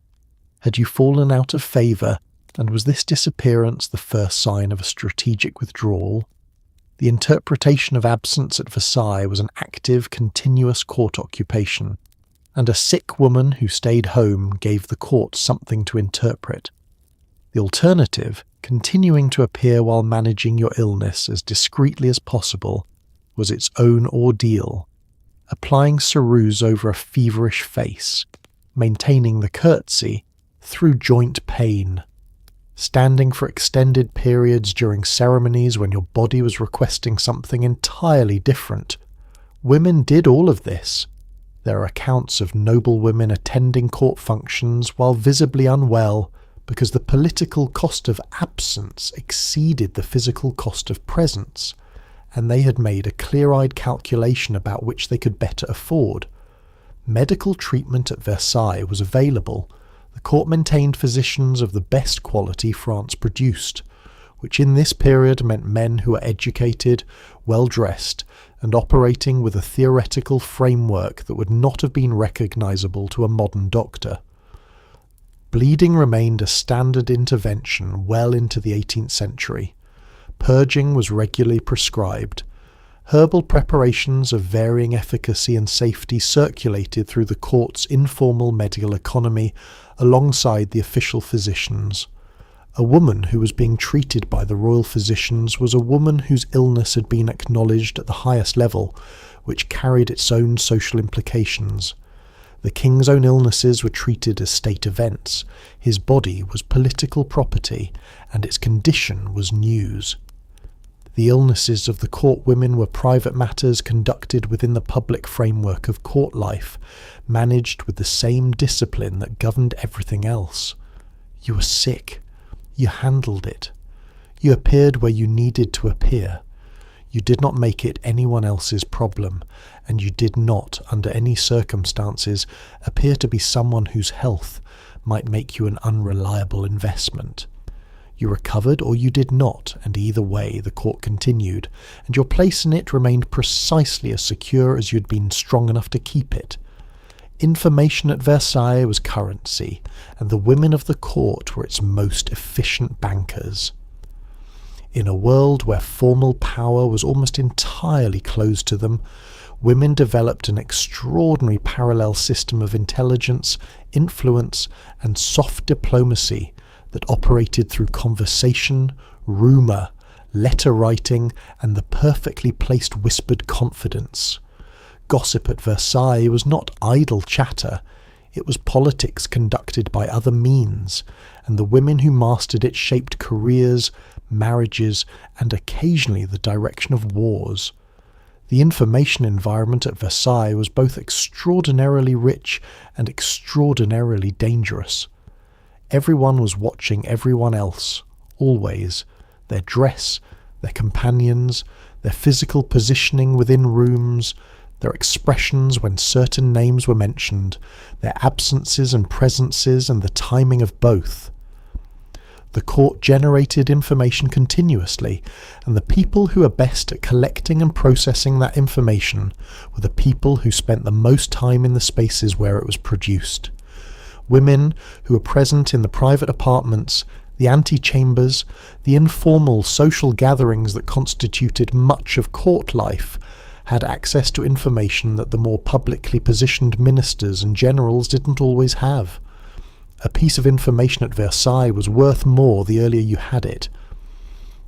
Had you fallen out of favour, and was this disappearance the first sign of a strategic withdrawal? The interpretation of absence at Versailles was an active, continuous court occupation, and a sick woman who stayed home gave the court something to interpret. The alternative, continuing to appear while managing your illness as discreetly as possible, was its own ordeal. Applying ceruse over a feverish face, maintaining the curtsy through joint pain, standing for extended periods during ceremonies when your body was requesting something entirely different. Women did all of this. There are accounts of noblewomen attending court functions while visibly unwell because the political cost of absence exceeded the physical cost of presence, and they had made a clear-eyed calculation about which they could better afford. Medical treatment at Versailles was available. The court maintained physicians of the best quality France produced, which in this period meant men who were educated, well-dressed, and operating with a theoretical framework that would not have been recognisable to a modern doctor. Bleeding remained a standard intervention well into the 18th century. Purging was regularly prescribed. Herbal preparations of varying efficacy and safety circulated through the court's informal medical economy alongside the official physicians. A woman who was being treated by the royal physicians was a woman whose illness had been acknowledged at the highest level, which carried its own social implications. The king's own illnesses were treated as state events. His body was political property, and its condition was news. The illnesses of the court women were private matters conducted within the public framework of court life, managed with the same discipline that governed everything else. You were sick. You handled it. You appeared where you needed to appear. You did not make it anyone else's problem, and you did not, under any circumstances, appear to be someone whose health might make you an unreliable investment. You recovered or you did not, and either way the court continued, and your place in it remained precisely as secure as you had been strong enough to keep it. Information at Versailles was currency, and the women of the court were its most efficient bankers. In a world where formal power was almost entirely closed to them, women developed an extraordinary parallel system of intelligence, influence, and soft diplomacy that operated through conversation, rumour, letter writing, and the perfectly placed whispered confidence. Gossip at Versailles was not idle chatter, it was politics conducted by other means, and the women who mastered it shaped careers, marriages, and occasionally the direction of wars. The information environment at Versailles was both extraordinarily rich and extraordinarily dangerous. Everyone was watching everyone else, always. Their dress, their companions, their physical positioning within rooms, their expressions when certain names were mentioned, their absences and presences, and the timing of both. The court generated information continuously, and the people who were best at collecting and processing that information were the people who spent the most time in the spaces where it was produced. Women who were present in the private apartments, the antechambers, the informal social gatherings that constituted much of court life, had access to information that the more publicly positioned ministers and generals didn't always have. A piece of information at Versailles was worth more the earlier you had it.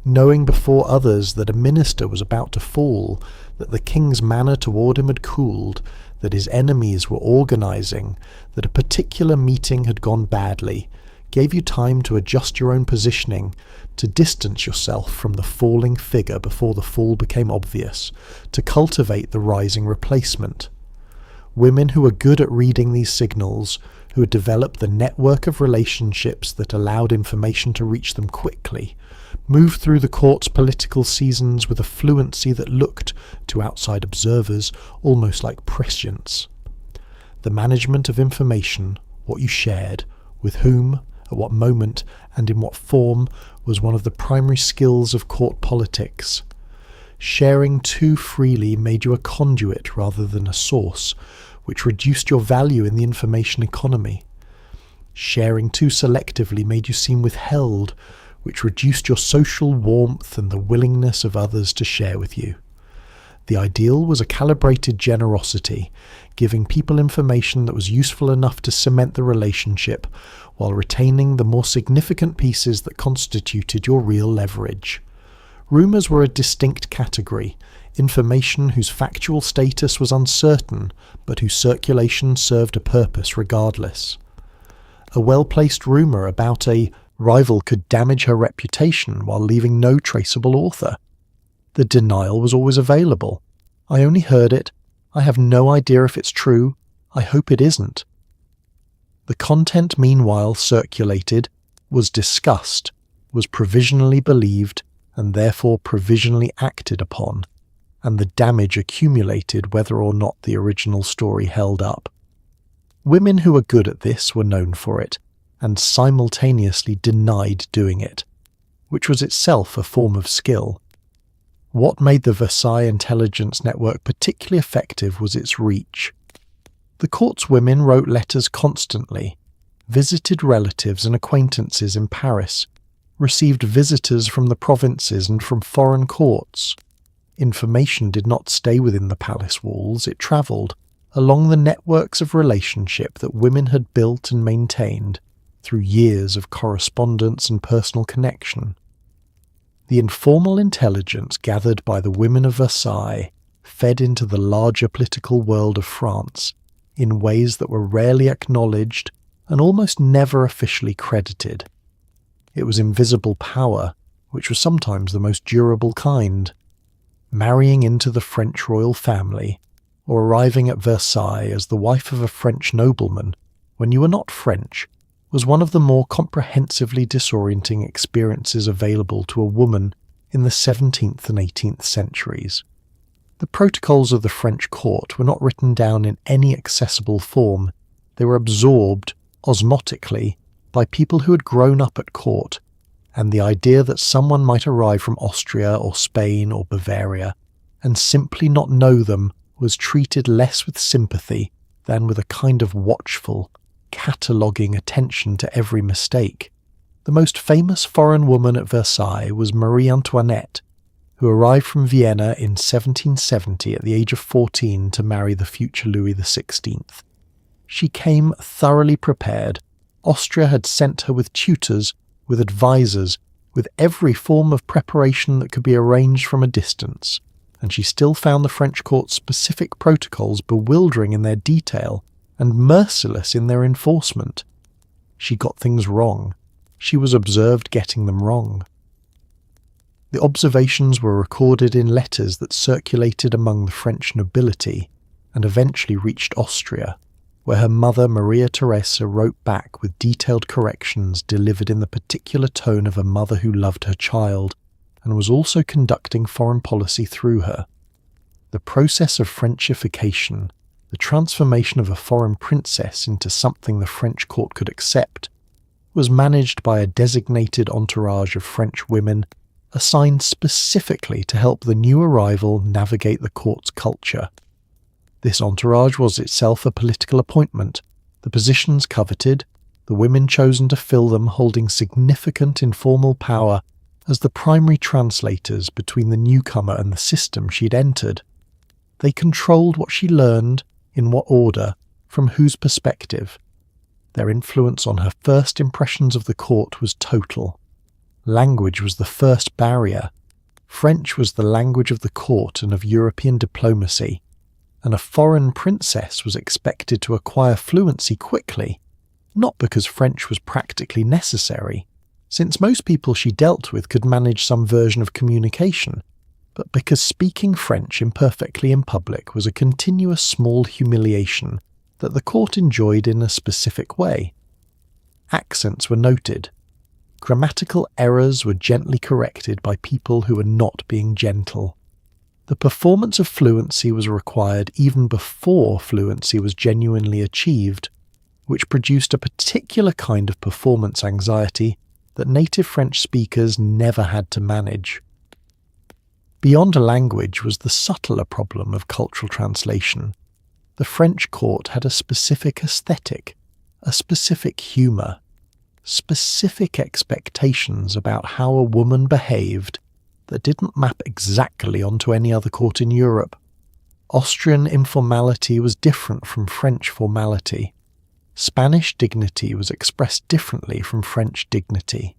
Knowing before others that a minister was about to fall, that the king's manner toward him had cooled, that his enemies were organising, that a particular meeting had gone badly, gave you time to adjust your own positioning, to distance yourself from the falling figure before the fall became obvious, to cultivate the rising replacement. Women who were good at reading these signals, who had developed the network of relationships that allowed information to reach them quickly, moved through the court's political seasons with a fluency that looked, to outside observers, almost like prescience. The management of information, what you shared, with whom, at what moment, and in what form, was one of the primary skills of court politics. Sharing too freely made you a conduit rather than a source, which reduced your value in the information economy. Sharing too selectively made you seem withheld, which reduced your social warmth and the willingness of others to share with you. The ideal was a calibrated generosity, giving people information that was useful enough to cement the relationship, while retaining the more significant pieces that constituted your real leverage. Rumours were a distinct category, information whose factual status was uncertain, but whose circulation served a purpose regardless. A well-placed rumour about a rival could damage her reputation while leaving no traceable author. The denial was always available. I only heard it. I have no idea if it's true. I hope it isn't. The content meanwhile circulated, was discussed, was provisionally believed, and therefore provisionally acted upon, and the damage accumulated whether or not the original story held up. Women who were good at this were known for it, and simultaneously denied doing it, which was itself a form of skill. What made the Versailles intelligence network particularly effective was its reach. The court's women wrote letters constantly, visited relatives and acquaintances in Paris, received visitors from the provinces and from foreign courts. Information did not stay within the palace walls, it travelled along the networks of relationship that women had built and maintained through years of correspondence and personal connection. The informal intelligence gathered by the women of Versailles fed into the larger political world of France in ways that were rarely acknowledged and almost never officially credited. It was invisible power, which was sometimes the most durable kind. Marrying into the French royal family, or arriving at Versailles as the wife of a French nobleman, when you were not French, was one of the more comprehensively disorienting experiences available to a woman in the 17th and 18th centuries. The protocols of the French court were not written down in any accessible form. They were absorbed, osmotically, by people who had grown up at court, and the idea that someone might arrive from Austria or Spain or Bavaria and simply not know them was treated less with sympathy than with a kind of watchful, cataloguing attention to every mistake. The most famous foreign woman at Versailles was Marie Antoinette, who arrived from Vienna in 1770 at the age of 14 to marry the future Louis XVI. She came thoroughly prepared. Austria had sent her with tutors with advisors, with every form of preparation that could be arranged from a distance, and she still found the French court's specific protocols bewildering in their detail and merciless in their enforcement. She got things wrong. She was observed getting them wrong. The observations were recorded in letters that circulated among the French nobility and eventually reached Austria, where her mother Maria Theresa wrote back with detailed corrections delivered in the particular tone of a mother who loved her child and was also conducting foreign policy through her. The process of Frenchification, the transformation of a foreign princess into something the French court could accept, was managed by a designated entourage of French women assigned specifically to help the new arrival navigate the court's culture. This entourage was itself a political appointment, the positions coveted, the women chosen to fill them holding significant informal power as the primary translators between the newcomer and the system she'd entered. They controlled what she learned, in what order, from whose perspective. Their influence on her first impressions of the court was total. Language was the first barrier. French was the language of the court and of European diplomacy, and a foreign princess was expected to acquire fluency quickly, not because French was practically necessary, since most people she dealt with could manage some version of communication, but because speaking French imperfectly in public was a continuous small humiliation that the court enjoyed in a specific way. Accents were noted. Grammatical errors were gently corrected by people who were not being gentle. The performance of fluency was required even before fluency was genuinely achieved, which produced a particular kind of performance anxiety that native French speakers never had to manage. Beyond language was the subtler problem of cultural translation. The French court had a specific aesthetic, a specific humour, specific expectations about how a woman behaved that didn't map exactly onto any other court in Europe. Austrian informality was different from French formality. Spanish dignity was expressed differently from French dignity.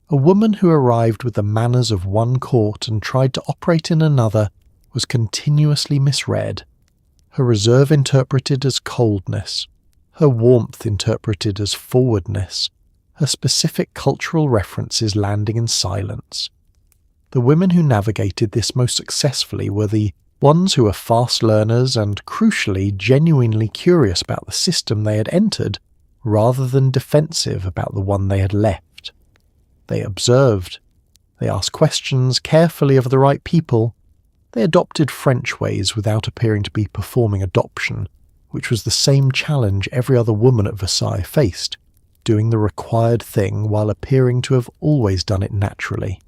A woman who arrived with the manners of one court and tried to operate in another was continuously misread. Her reserve interpreted as coldness, her warmth interpreted as forwardness, her specific cultural references landing in silence. The women who navigated this most successfully were the ones who were fast learners and, crucially, genuinely curious about the system they had entered, rather than defensive about the one they had left. They observed. They asked questions carefully of the right people. They adopted French ways without appearing to be performing adoption, which was the same challenge every other woman at Versailles faced, doing the required thing while appearing to have always done it naturally.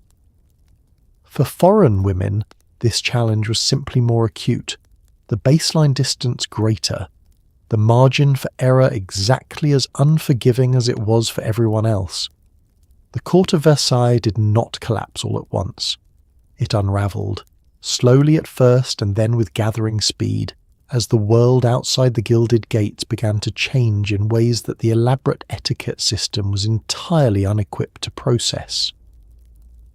For foreign women, this challenge was simply more acute, the baseline distance greater, the margin for error exactly as unforgiving as it was for everyone else. The court of Versailles did not collapse all at once. It unravelled, slowly at first and then with gathering speed, as the world outside the gilded gates began to change in ways that the elaborate etiquette system was entirely unequipped to process.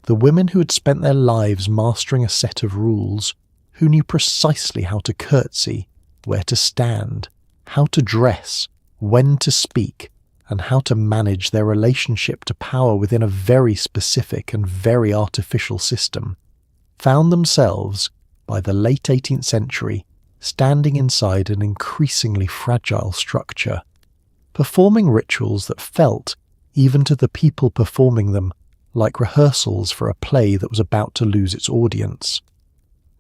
The women who had spent their lives mastering a set of rules, who knew precisely how to curtsy, where to stand, how to dress, when to speak, and how to manage their relationship to power within a very specific and very artificial system, found themselves, by the late 18th century, standing inside an increasingly fragile structure, performing rituals that felt, even to the people performing them, like rehearsals for a play that was about to lose its audience.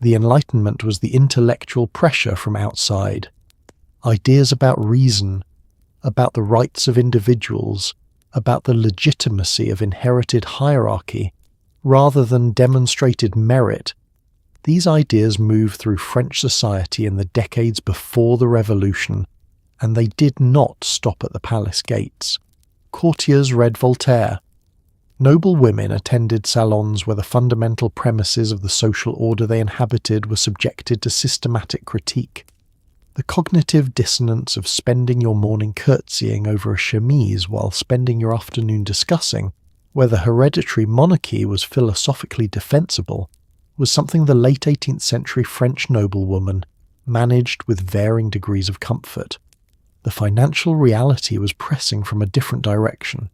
The Enlightenment was the intellectual pressure from outside. Ideas about reason, about the rights of individuals, about the legitimacy of inherited hierarchy, rather than demonstrated merit. These ideas moved through French society in the decades before the Revolution, and they did not stop at the palace gates. Courtiers read Voltaire. Noble women attended salons where the fundamental premises of the social order they inhabited were subjected to systematic critique. The cognitive dissonance of spending your morning curtsying over a chemise while spending your afternoon discussing Whether hereditary monarchy was philosophically defensible was something the late 18th century French noblewoman managed with varying degrees of comfort. The financial reality was pressing from a different direction.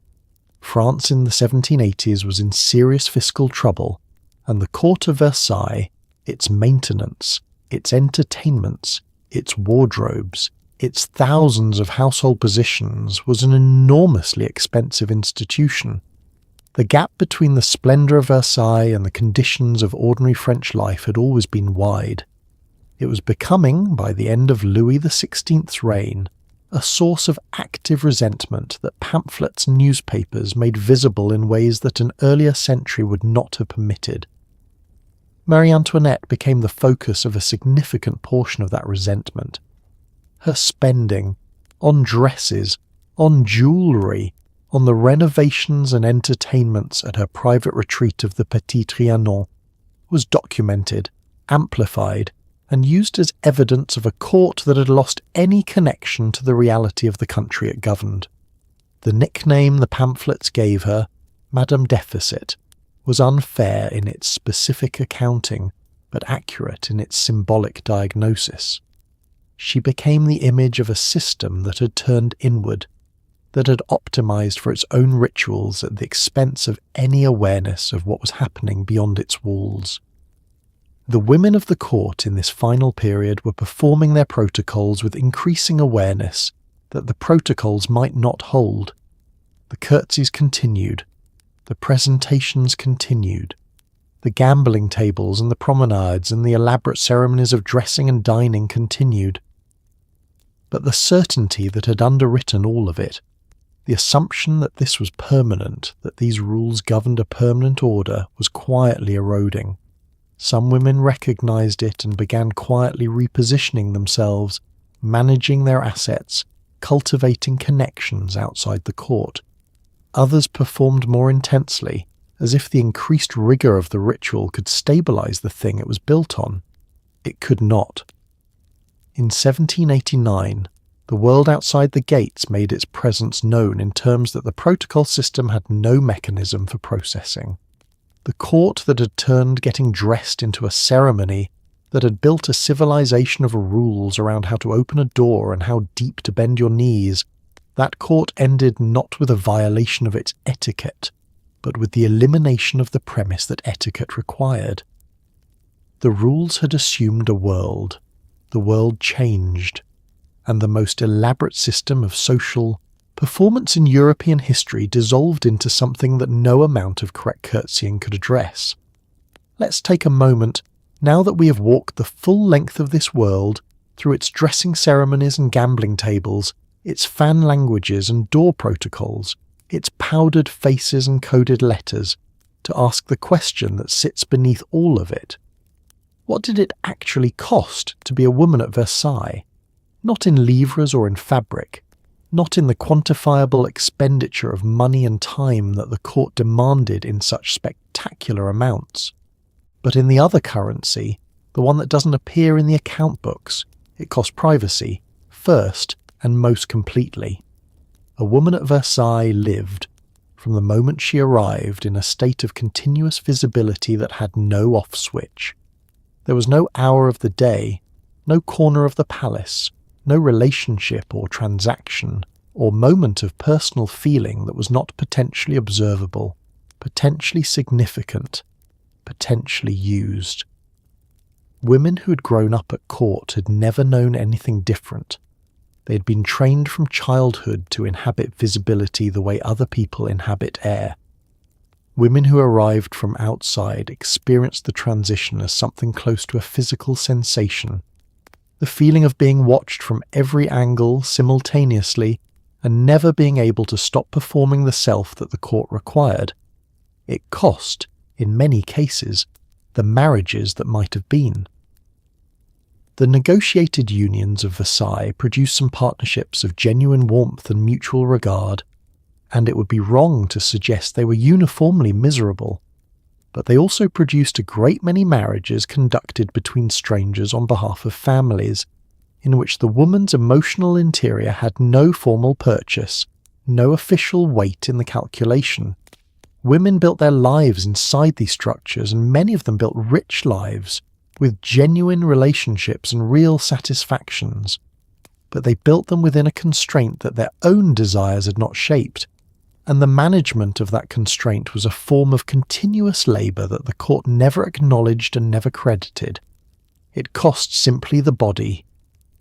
France in the 1780s was in serious fiscal trouble, and the court of Versailles, its maintenance, its entertainments, its wardrobes, its thousands of household positions was an enormously expensive institution. The gap between the splendour of Versailles and the conditions of ordinary French life had always been wide. It was becoming, by the end of Louis XVI's reign, a source of active resentment that pamphlets and newspapers made visible in ways that an earlier century would not have permitted. Marie Antoinette became the focus of a significant portion of that resentment. Her spending on dresses, on jewellery, on the renovations and entertainments at her private retreat of the Petit Trianon was documented, amplified, and used as evidence of a court that had lost any connection to the reality of the country it governed. The nickname the pamphlets gave her, Madame Deficit, was unfair in its specific accounting, but accurate in its symbolic diagnosis. She became the image of a system that had turned inward, that had optimized for its own rituals at the expense of any awareness of what was happening beyond its walls. The women of the court in this final period were performing their protocols with increasing awareness that the protocols might not hold. The curtsies continued, the presentations continued, the gambling tables and the promenades and the elaborate ceremonies of dressing and dining continued. But the certainty that had underwritten all of it, the assumption that this was permanent, that these rules governed a permanent order, was quietly eroding. Some women recognized it and began quietly repositioning themselves, managing their assets, cultivating connections outside the court. Others performed more intensely, as if the increased rigor of the ritual could stabilize the thing it was built on. It could not. In 1789, the world outside the gates made its presence known in terms that the protocol system had no mechanism for processing. The court that had turned getting dressed into a ceremony, that had built a civilization of rules around how to open a door and how deep to bend your knees, that court ended not with a violation of its etiquette, but with the elimination of the premise that etiquette required. The rules had assumed a world. The world changed, and the most elaborate system of social performance in European history dissolved into something that no amount of correct curtsying could address. Let's take a moment, now that we have walked the full length of this world, through its dressing ceremonies and gambling tables, its fan languages and door protocols, its powdered faces and coded letters, to ask the question that sits beneath all of it. What did it actually cost to be a woman at Versailles? Not in livres or in fabric, not in the quantifiable expenditure of money and time that the court demanded in such spectacular amounts, but in the other currency, the one that doesn't appear in the account books. It cost privacy, first and most completely. A woman at Versailles lived, from the moment she arrived, in a state of continuous visibility that had no off switch. There was no hour of the day, no corner of the palace, no relationship or transaction or moment of personal feeling that was not potentially observable, potentially significant, potentially used. Women who had grown up at court had never known anything different. They had been trained from childhood to inhabit visibility the way other people inhabit air. Women who arrived from outside experienced the transition as something close to a physical sensation. The feeling of being watched from every angle simultaneously and never being able to stop performing the self that the court required. It cost, in many cases, the marriages that might have been. The negotiated unions of Versailles produced some partnerships of genuine warmth and mutual regard, and it would be wrong to suggest they were uniformly miserable. But they also produced a great many marriages conducted between strangers on behalf of families, in which the woman's emotional interior had no formal purchase, no official weight in the calculation. Women built their lives inside these structures, and many of them built rich lives with genuine relationships and real satisfactions. But they built them within a constraint that their own desires had not shaped, and the management of that constraint was a form of continuous labour that the court never acknowledged and never credited. It cost simply the body,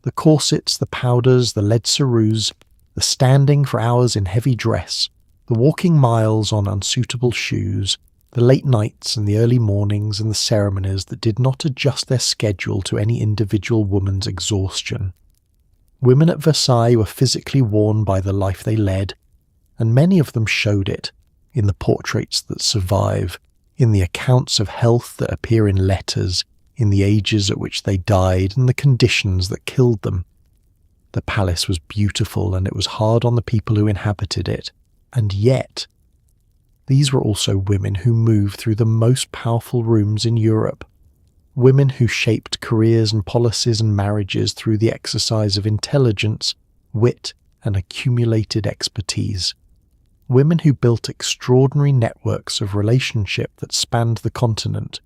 the corsets, the powders, the lead ceruse, the standing for hours in heavy dress, the walking miles on unsuitable shoes, the late nights and the early mornings and the ceremonies that did not adjust their schedule to any individual woman's exhaustion. Women at Versailles were physically worn by the life they led, and many of them showed it in the portraits that survive, in the accounts of health that appear in letters, in the ages at which they died and the conditions that killed them. The palace was beautiful, and it was hard on the people who inhabited it, and yet these were also women who moved through the most powerful rooms in Europe, women who shaped careers and policies and marriages through the exercise of intelligence, wit, and accumulated expertise. Women who built extraordinary networks of relationship that spanned the continent,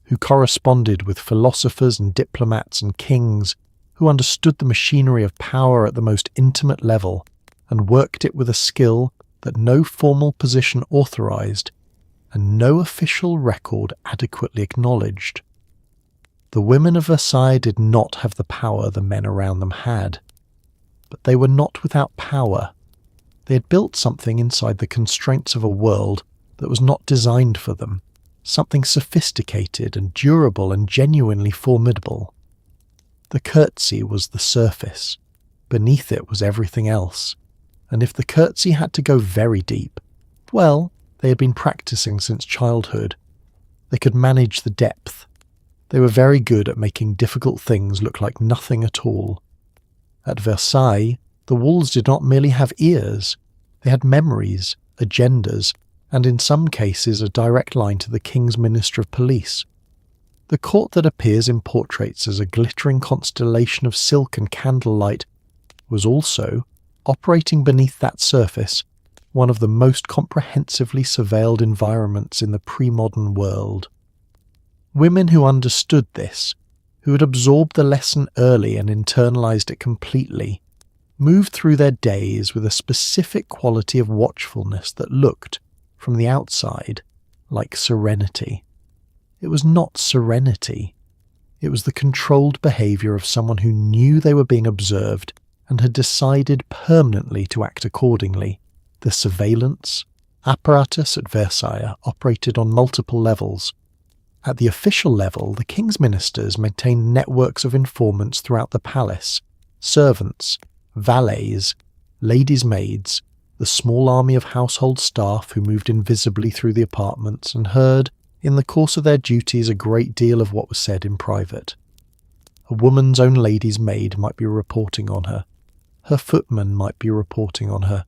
who corresponded with philosophers and diplomats and kings, who understood the machinery of power at the most intimate level and worked it with a skill that no formal position authorized and no official record adequately acknowledged. The women of Versailles did not have the power the men around them had, but they were not without power. They had built something inside the constraints of a world that was not designed for them, something sophisticated and durable and genuinely formidable. The curtsy was the surface. Beneath it was everything else. And if the curtsy had to go very deep, well, they had been practicing since childhood. They could manage the depth. They were very good at making difficult things look like nothing at all. At Versailles, the walls did not merely have ears. They had memories, agendas, and in some cases a direct line to the King's Minister of Police. The court that appears in portraits as a glittering constellation of silk and candlelight was also, operating beneath that surface, one of the most comprehensively surveilled environments in the pre-modern world. Women who understood this, who had absorbed the lesson early and internalized it completely, moved through their days with a specific quality of watchfulness that looked, from the outside, like serenity. It was not serenity. It was the controlled behavior of someone who knew they were being observed and had decided permanently to act accordingly. The surveillance apparatus at Versailles operated on multiple levels. At the official level, the king's ministers maintained networks of informants throughout the palace, servants, valets, ladies' maids, the small army of household staff who moved invisibly through the apartments and heard, in the course of their duties, a great deal of what was said in private. A woman's own lady's maid might be reporting on her. Her footman might be reporting on her.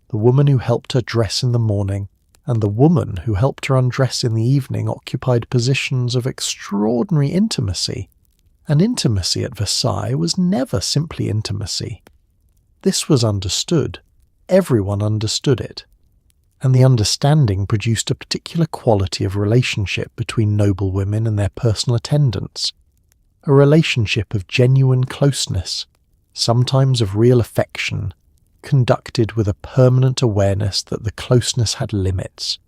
The woman who helped her dress in the morning and the woman who helped her undress in the evening occupied positions of extraordinary intimacy. And intimacy at Versailles was never simply intimacy. This was understood. Everyone understood it. And the understanding produced a particular quality of relationship between noblewomen and their personal attendants. A relationship of genuine closeness, sometimes of real affection, conducted with a permanent awareness that the closeness had limits.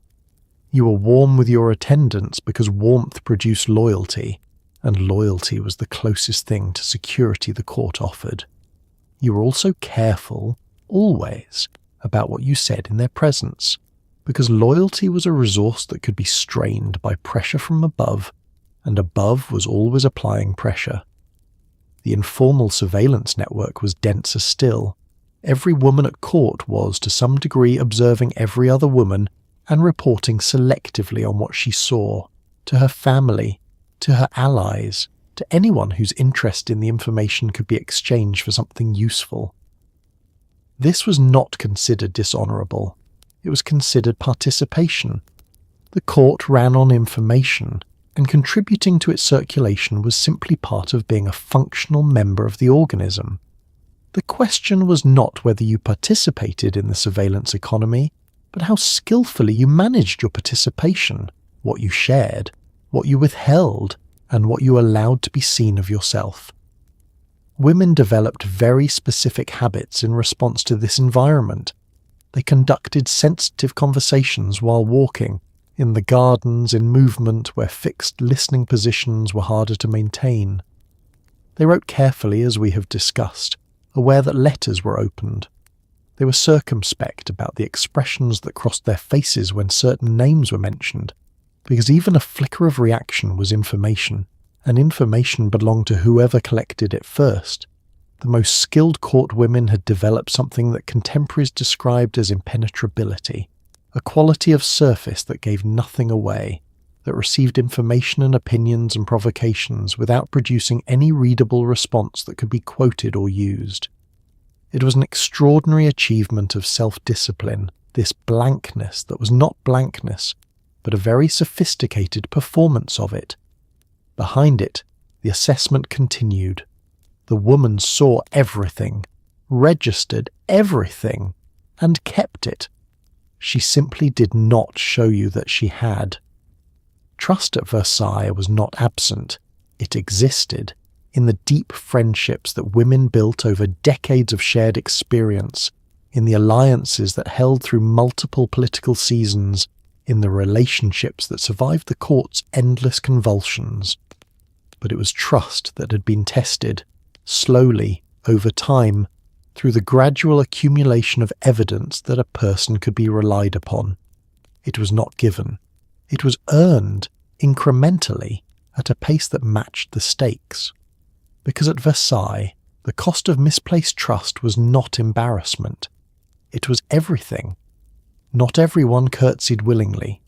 You were warm with your attendants because warmth produced loyalty, and loyalty was the closest thing to security the court offered. You were also careful, always, about what you said in their presence, because loyalty was a resource that could be strained by pressure from above, and above was always applying pressure. The informal surveillance network was denser still. Every woman at court was, to some degree, observing every other woman and reporting selectively on what she saw, to her family, to her allies, to anyone whose interest in the information could be exchanged for something useful. This was not considered dishonourable. It was considered participation. The court ran on information, and contributing to its circulation was simply part of being a functional member of the organism. The question was not whether you participated in the surveillance economy, but how skillfully you managed your participation, what you shared, what you withheld, and what you allowed to be seen of yourself. Women developed very specific habits in response to this environment. They conducted sensitive conversations while walking, in the gardens, in movement where fixed listening positions were harder to maintain. They wrote carefully, as we have discussed, aware that letters were opened. They were circumspect about the expressions that crossed their faces when certain names were mentioned, because even a flicker of reaction was information, and information belonged to whoever collected it first. The most skilled court women had developed something that contemporaries described as impenetrability, a quality of surface that gave nothing away, that received information and opinions and provocations without producing any readable response that could be quoted or used. It was an extraordinary achievement of self-discipline, this blankness that was not blankness, but a very sophisticated performance of it. Behind it, the assessment continued. The woman saw everything, registered everything, and kept it. She simply did not show you that she had. Trust at Versailles was not absent. It existed in the deep friendships that women built over decades of shared experience, in the alliances that held through multiple political seasons, in the relationships that survived the court's endless convulsions. But it was trust that had been tested, slowly, over time, through the gradual accumulation of evidence that a person could be relied upon. It was not given. It was earned, incrementally, at a pace that matched the stakes. Because at Versailles, the cost of misplaced trust was not embarrassment. It was everything. Not everyone curtsied willingly.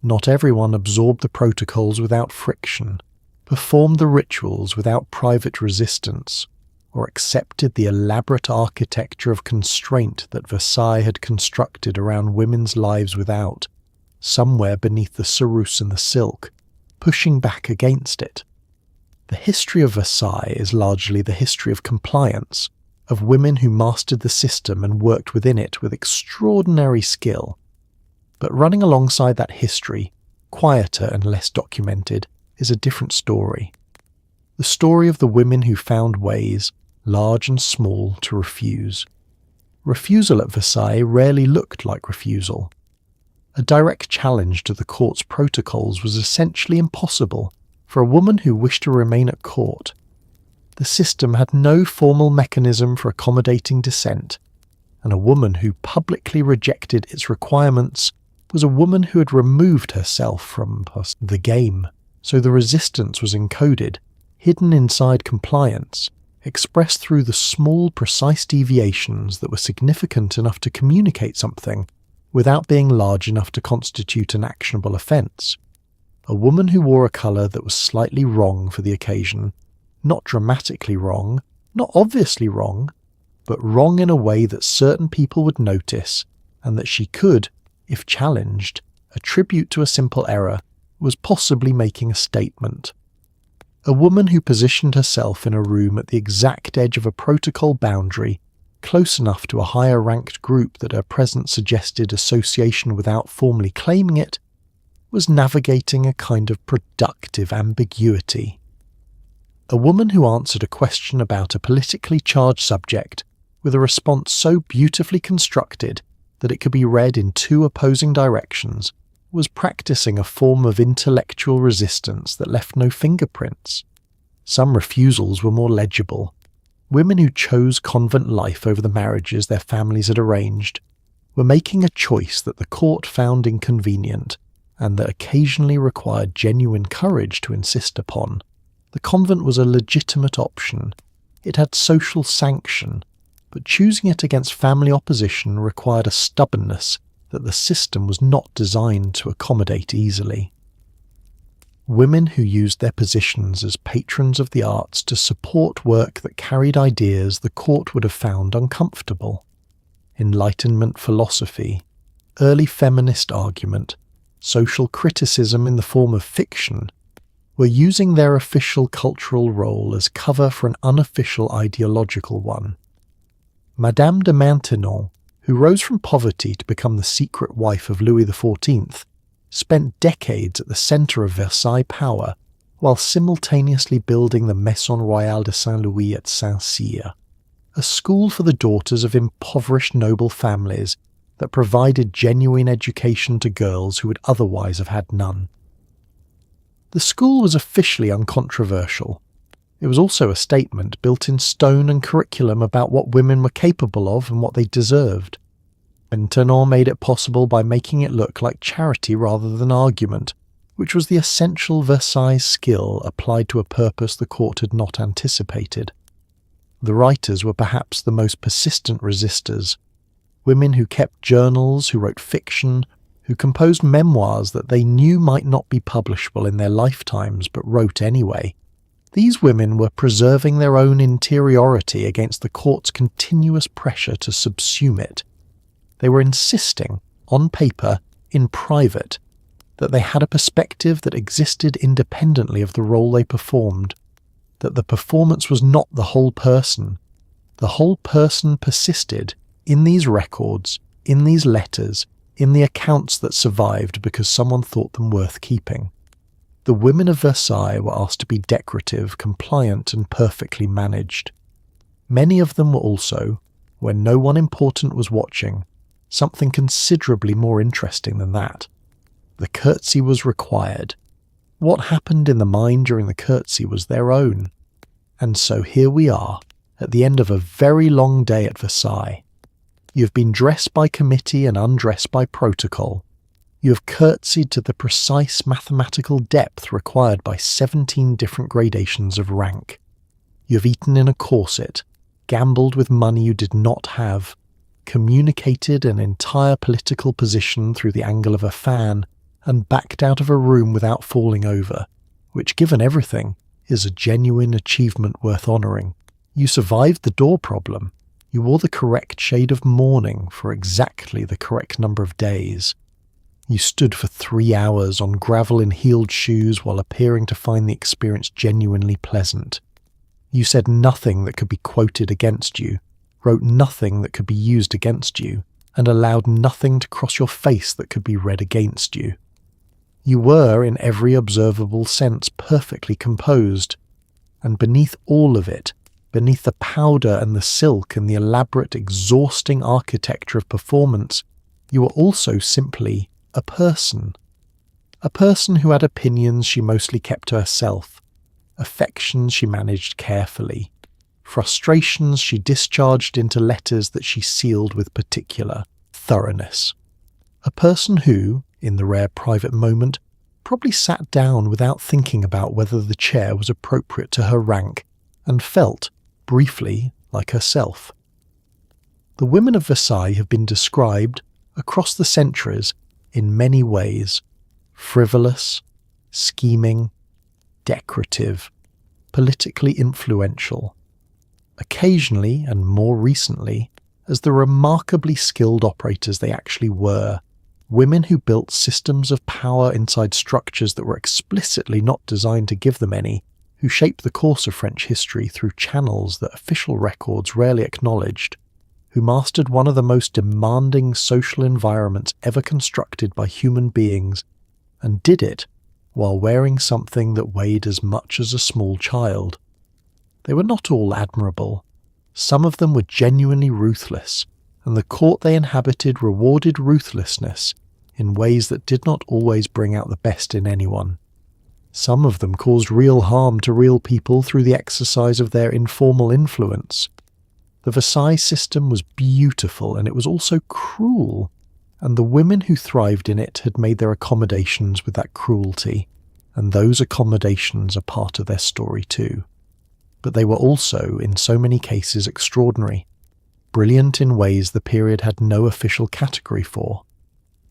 Not everyone absorbed the protocols without friction, performed the rituals without private resistance, or accepted the elaborate architecture of constraint that Versailles had constructed around women's lives without, somewhere beneath the ceruse and the silk, pushing back against it. The history of Versailles is largely the history of compliance, of women who mastered the system and worked within it with extraordinary skill. But running alongside that history, quieter and less documented, is a different story. The story of the women who found ways, large and small, to refuse. Refusal at Versailles rarely looked like refusal. A direct challenge to the court's protocols was essentially impossible for a woman who wished to remain at court. The system had no formal mechanism for accommodating dissent, and a woman who publicly rejected its requirements was a woman who had removed herself from the game, so the resistance was encoded, hidden inside compliance, expressed through the small, precise deviations that were significant enough to communicate something, without being large enough to constitute an actionable offence. A woman who wore a colour that was slightly wrong for the occasion, not dramatically wrong, not obviously wrong, but wrong in a way that certain people would notice, and that she could, if challenged, attribute to a simple error, was possibly making a statement. A woman who positioned herself in a room at the exact edge of a protocol boundary, close enough to a higher-ranked group that her presence suggested association without formally claiming it, was navigating a kind of productive ambiguity. A woman who answered a question about a politically charged subject with a response so beautifully constructed that it could be read in two opposing directions was practicing a form of intellectual resistance that left no fingerprints. Some refusals were more legible. Women who chose convent life over the marriages their families had arranged were making a choice that the court found inconvenient and that occasionally required genuine courage to insist upon. The convent was a legitimate option. It had social sanction, but choosing it against family opposition required a stubbornness that the system was not designed to accommodate easily. Women who used their positions as patrons of the arts to support work that carried ideas the court would have found uncomfortable. Enlightenment philosophy, early feminist argument, social criticism in the form of fiction, were using their official cultural role as cover for an unofficial ideological one. Madame de Maintenon, who rose from poverty to become the secret wife of Louis XIV, spent decades at the centre of Versailles power while simultaneously building the Maison Royale de Saint-Louis at Saint-Cyr, a school for the daughters of impoverished noble families that provided genuine education to girls who would otherwise have had none. The school was officially uncontroversial. It was also a statement built in stone and curriculum about what women were capable of and what they deserved. Maintenon made it possible by making it look like charity rather than argument, which was the essential Versailles skill applied to a purpose the court had not anticipated. The writers were perhaps the most persistent resistors, women who kept journals, who wrote fiction, who composed memoirs that they knew might not be publishable in their lifetimes but wrote anyway. These women were preserving their own interiority against the court's continuous pressure to subsume it. They were insisting, on paper, in private, that they had a perspective that existed independently of the role they performed, that the performance was not the whole person. The whole person persisted in these records, in these letters, in the accounts that survived because someone thought them worth keeping. The women of Versailles were asked to be decorative, compliant, and perfectly managed. Many of them were also, when no one important was watching, something considerably more interesting than that. The curtsy was required. What happened in the mind during the curtsy was their own. And so here we are, at the end of a very long day at Versailles. You have been dressed by committee and undressed by protocol. You have curtsied to the precise mathematical depth required by 17 different gradations of rank. You have eaten in a corset, gambled with money you did not have, communicated an entire political position through the angle of a fan, and backed out of a room without falling over, which, given everything, is a genuine achievement worth honouring. You survived the door problem. You wore the correct shade of mourning for exactly the correct number of days. You stood for 3 hours on gravel in heeled shoes while appearing to find the experience genuinely pleasant. You said nothing that could be quoted against you, wrote nothing that could be used against you, and allowed nothing to cross your face that could be read against you. You were, in every observable sense, perfectly composed, and beneath all of it, beneath the powder and the silk and the elaborate, exhausting architecture of performance, you were also simply a person. A person who had opinions she mostly kept to herself, affections she managed carefully, frustrations she discharged into letters that she sealed with particular thoroughness. A person who, in the rare private moment, probably sat down without thinking about whether the chair was appropriate to her rank, and felt, briefly, like herself. The women of Versailles have been described, across the centuries, in many ways: frivolous, scheming, decorative, politically influential, occasionally, and more recently, as the remarkably skilled operators they actually were, women who built systems of power inside structures that were explicitly not designed to give them any, who shaped the course of French history through channels that official records rarely acknowledged, who mastered one of the most demanding social environments ever constructed by human beings, and did it while wearing something that weighed as much as a small child. They were not all admirable. Some of them were genuinely ruthless, and the court they inhabited rewarded ruthlessness in ways that did not always bring out the best in anyone. Some of them caused real harm to real people through the exercise of their informal influence. The Versailles system was beautiful, and it was also cruel, and the women who thrived in it had made their accommodations with that cruelty, and those accommodations are part of their story too. But they were also, in so many cases, extraordinary, brilliant in ways the period had no official category for,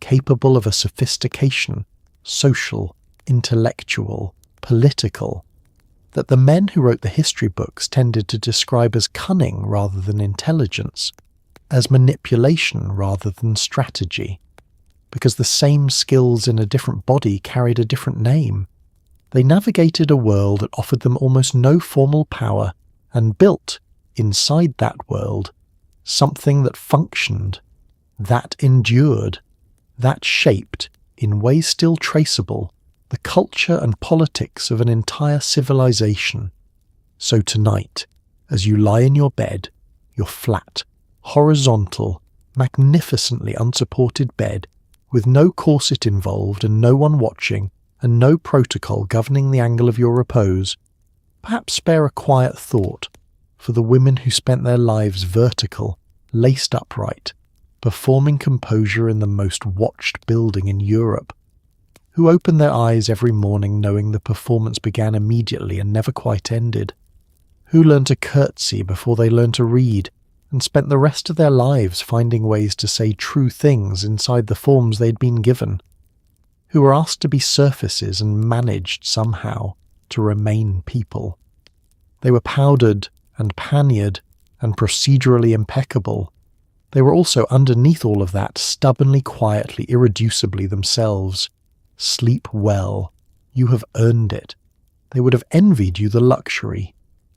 capable of a sophistication, social, intellectual, political, that the men who wrote the history books tended to describe as cunning rather than intelligence, as manipulation rather than strategy, because the same skills in a different body carried a different name. They navigated a world that offered them almost no formal power and built, inside that world, something that functioned, That endured, that shaped, in ways still traceable, the culture and politics of an entire civilization. So tonight, as you lie in your bed, your flat, horizontal, magnificently unsupported bed, with no corset involved and no one watching, and no protocol governing the angle of your repose, perhaps spare a quiet thought for the women who spent their lives vertical, laced upright, performing composure in the most watched building in Europe, who opened their eyes every morning knowing the performance began immediately and never quite ended, who learned to curtsy before they learned to read, and spent the rest of their lives finding ways to say true things inside the forms they'd been given, who were asked to be surfaces and managed somehow to remain people. They were powdered and panniered and procedurally impeccable. They were also underneath all of that stubbornly, quietly, irreducibly themselves. Sleep well. You have earned it. They would have envied you the luxury.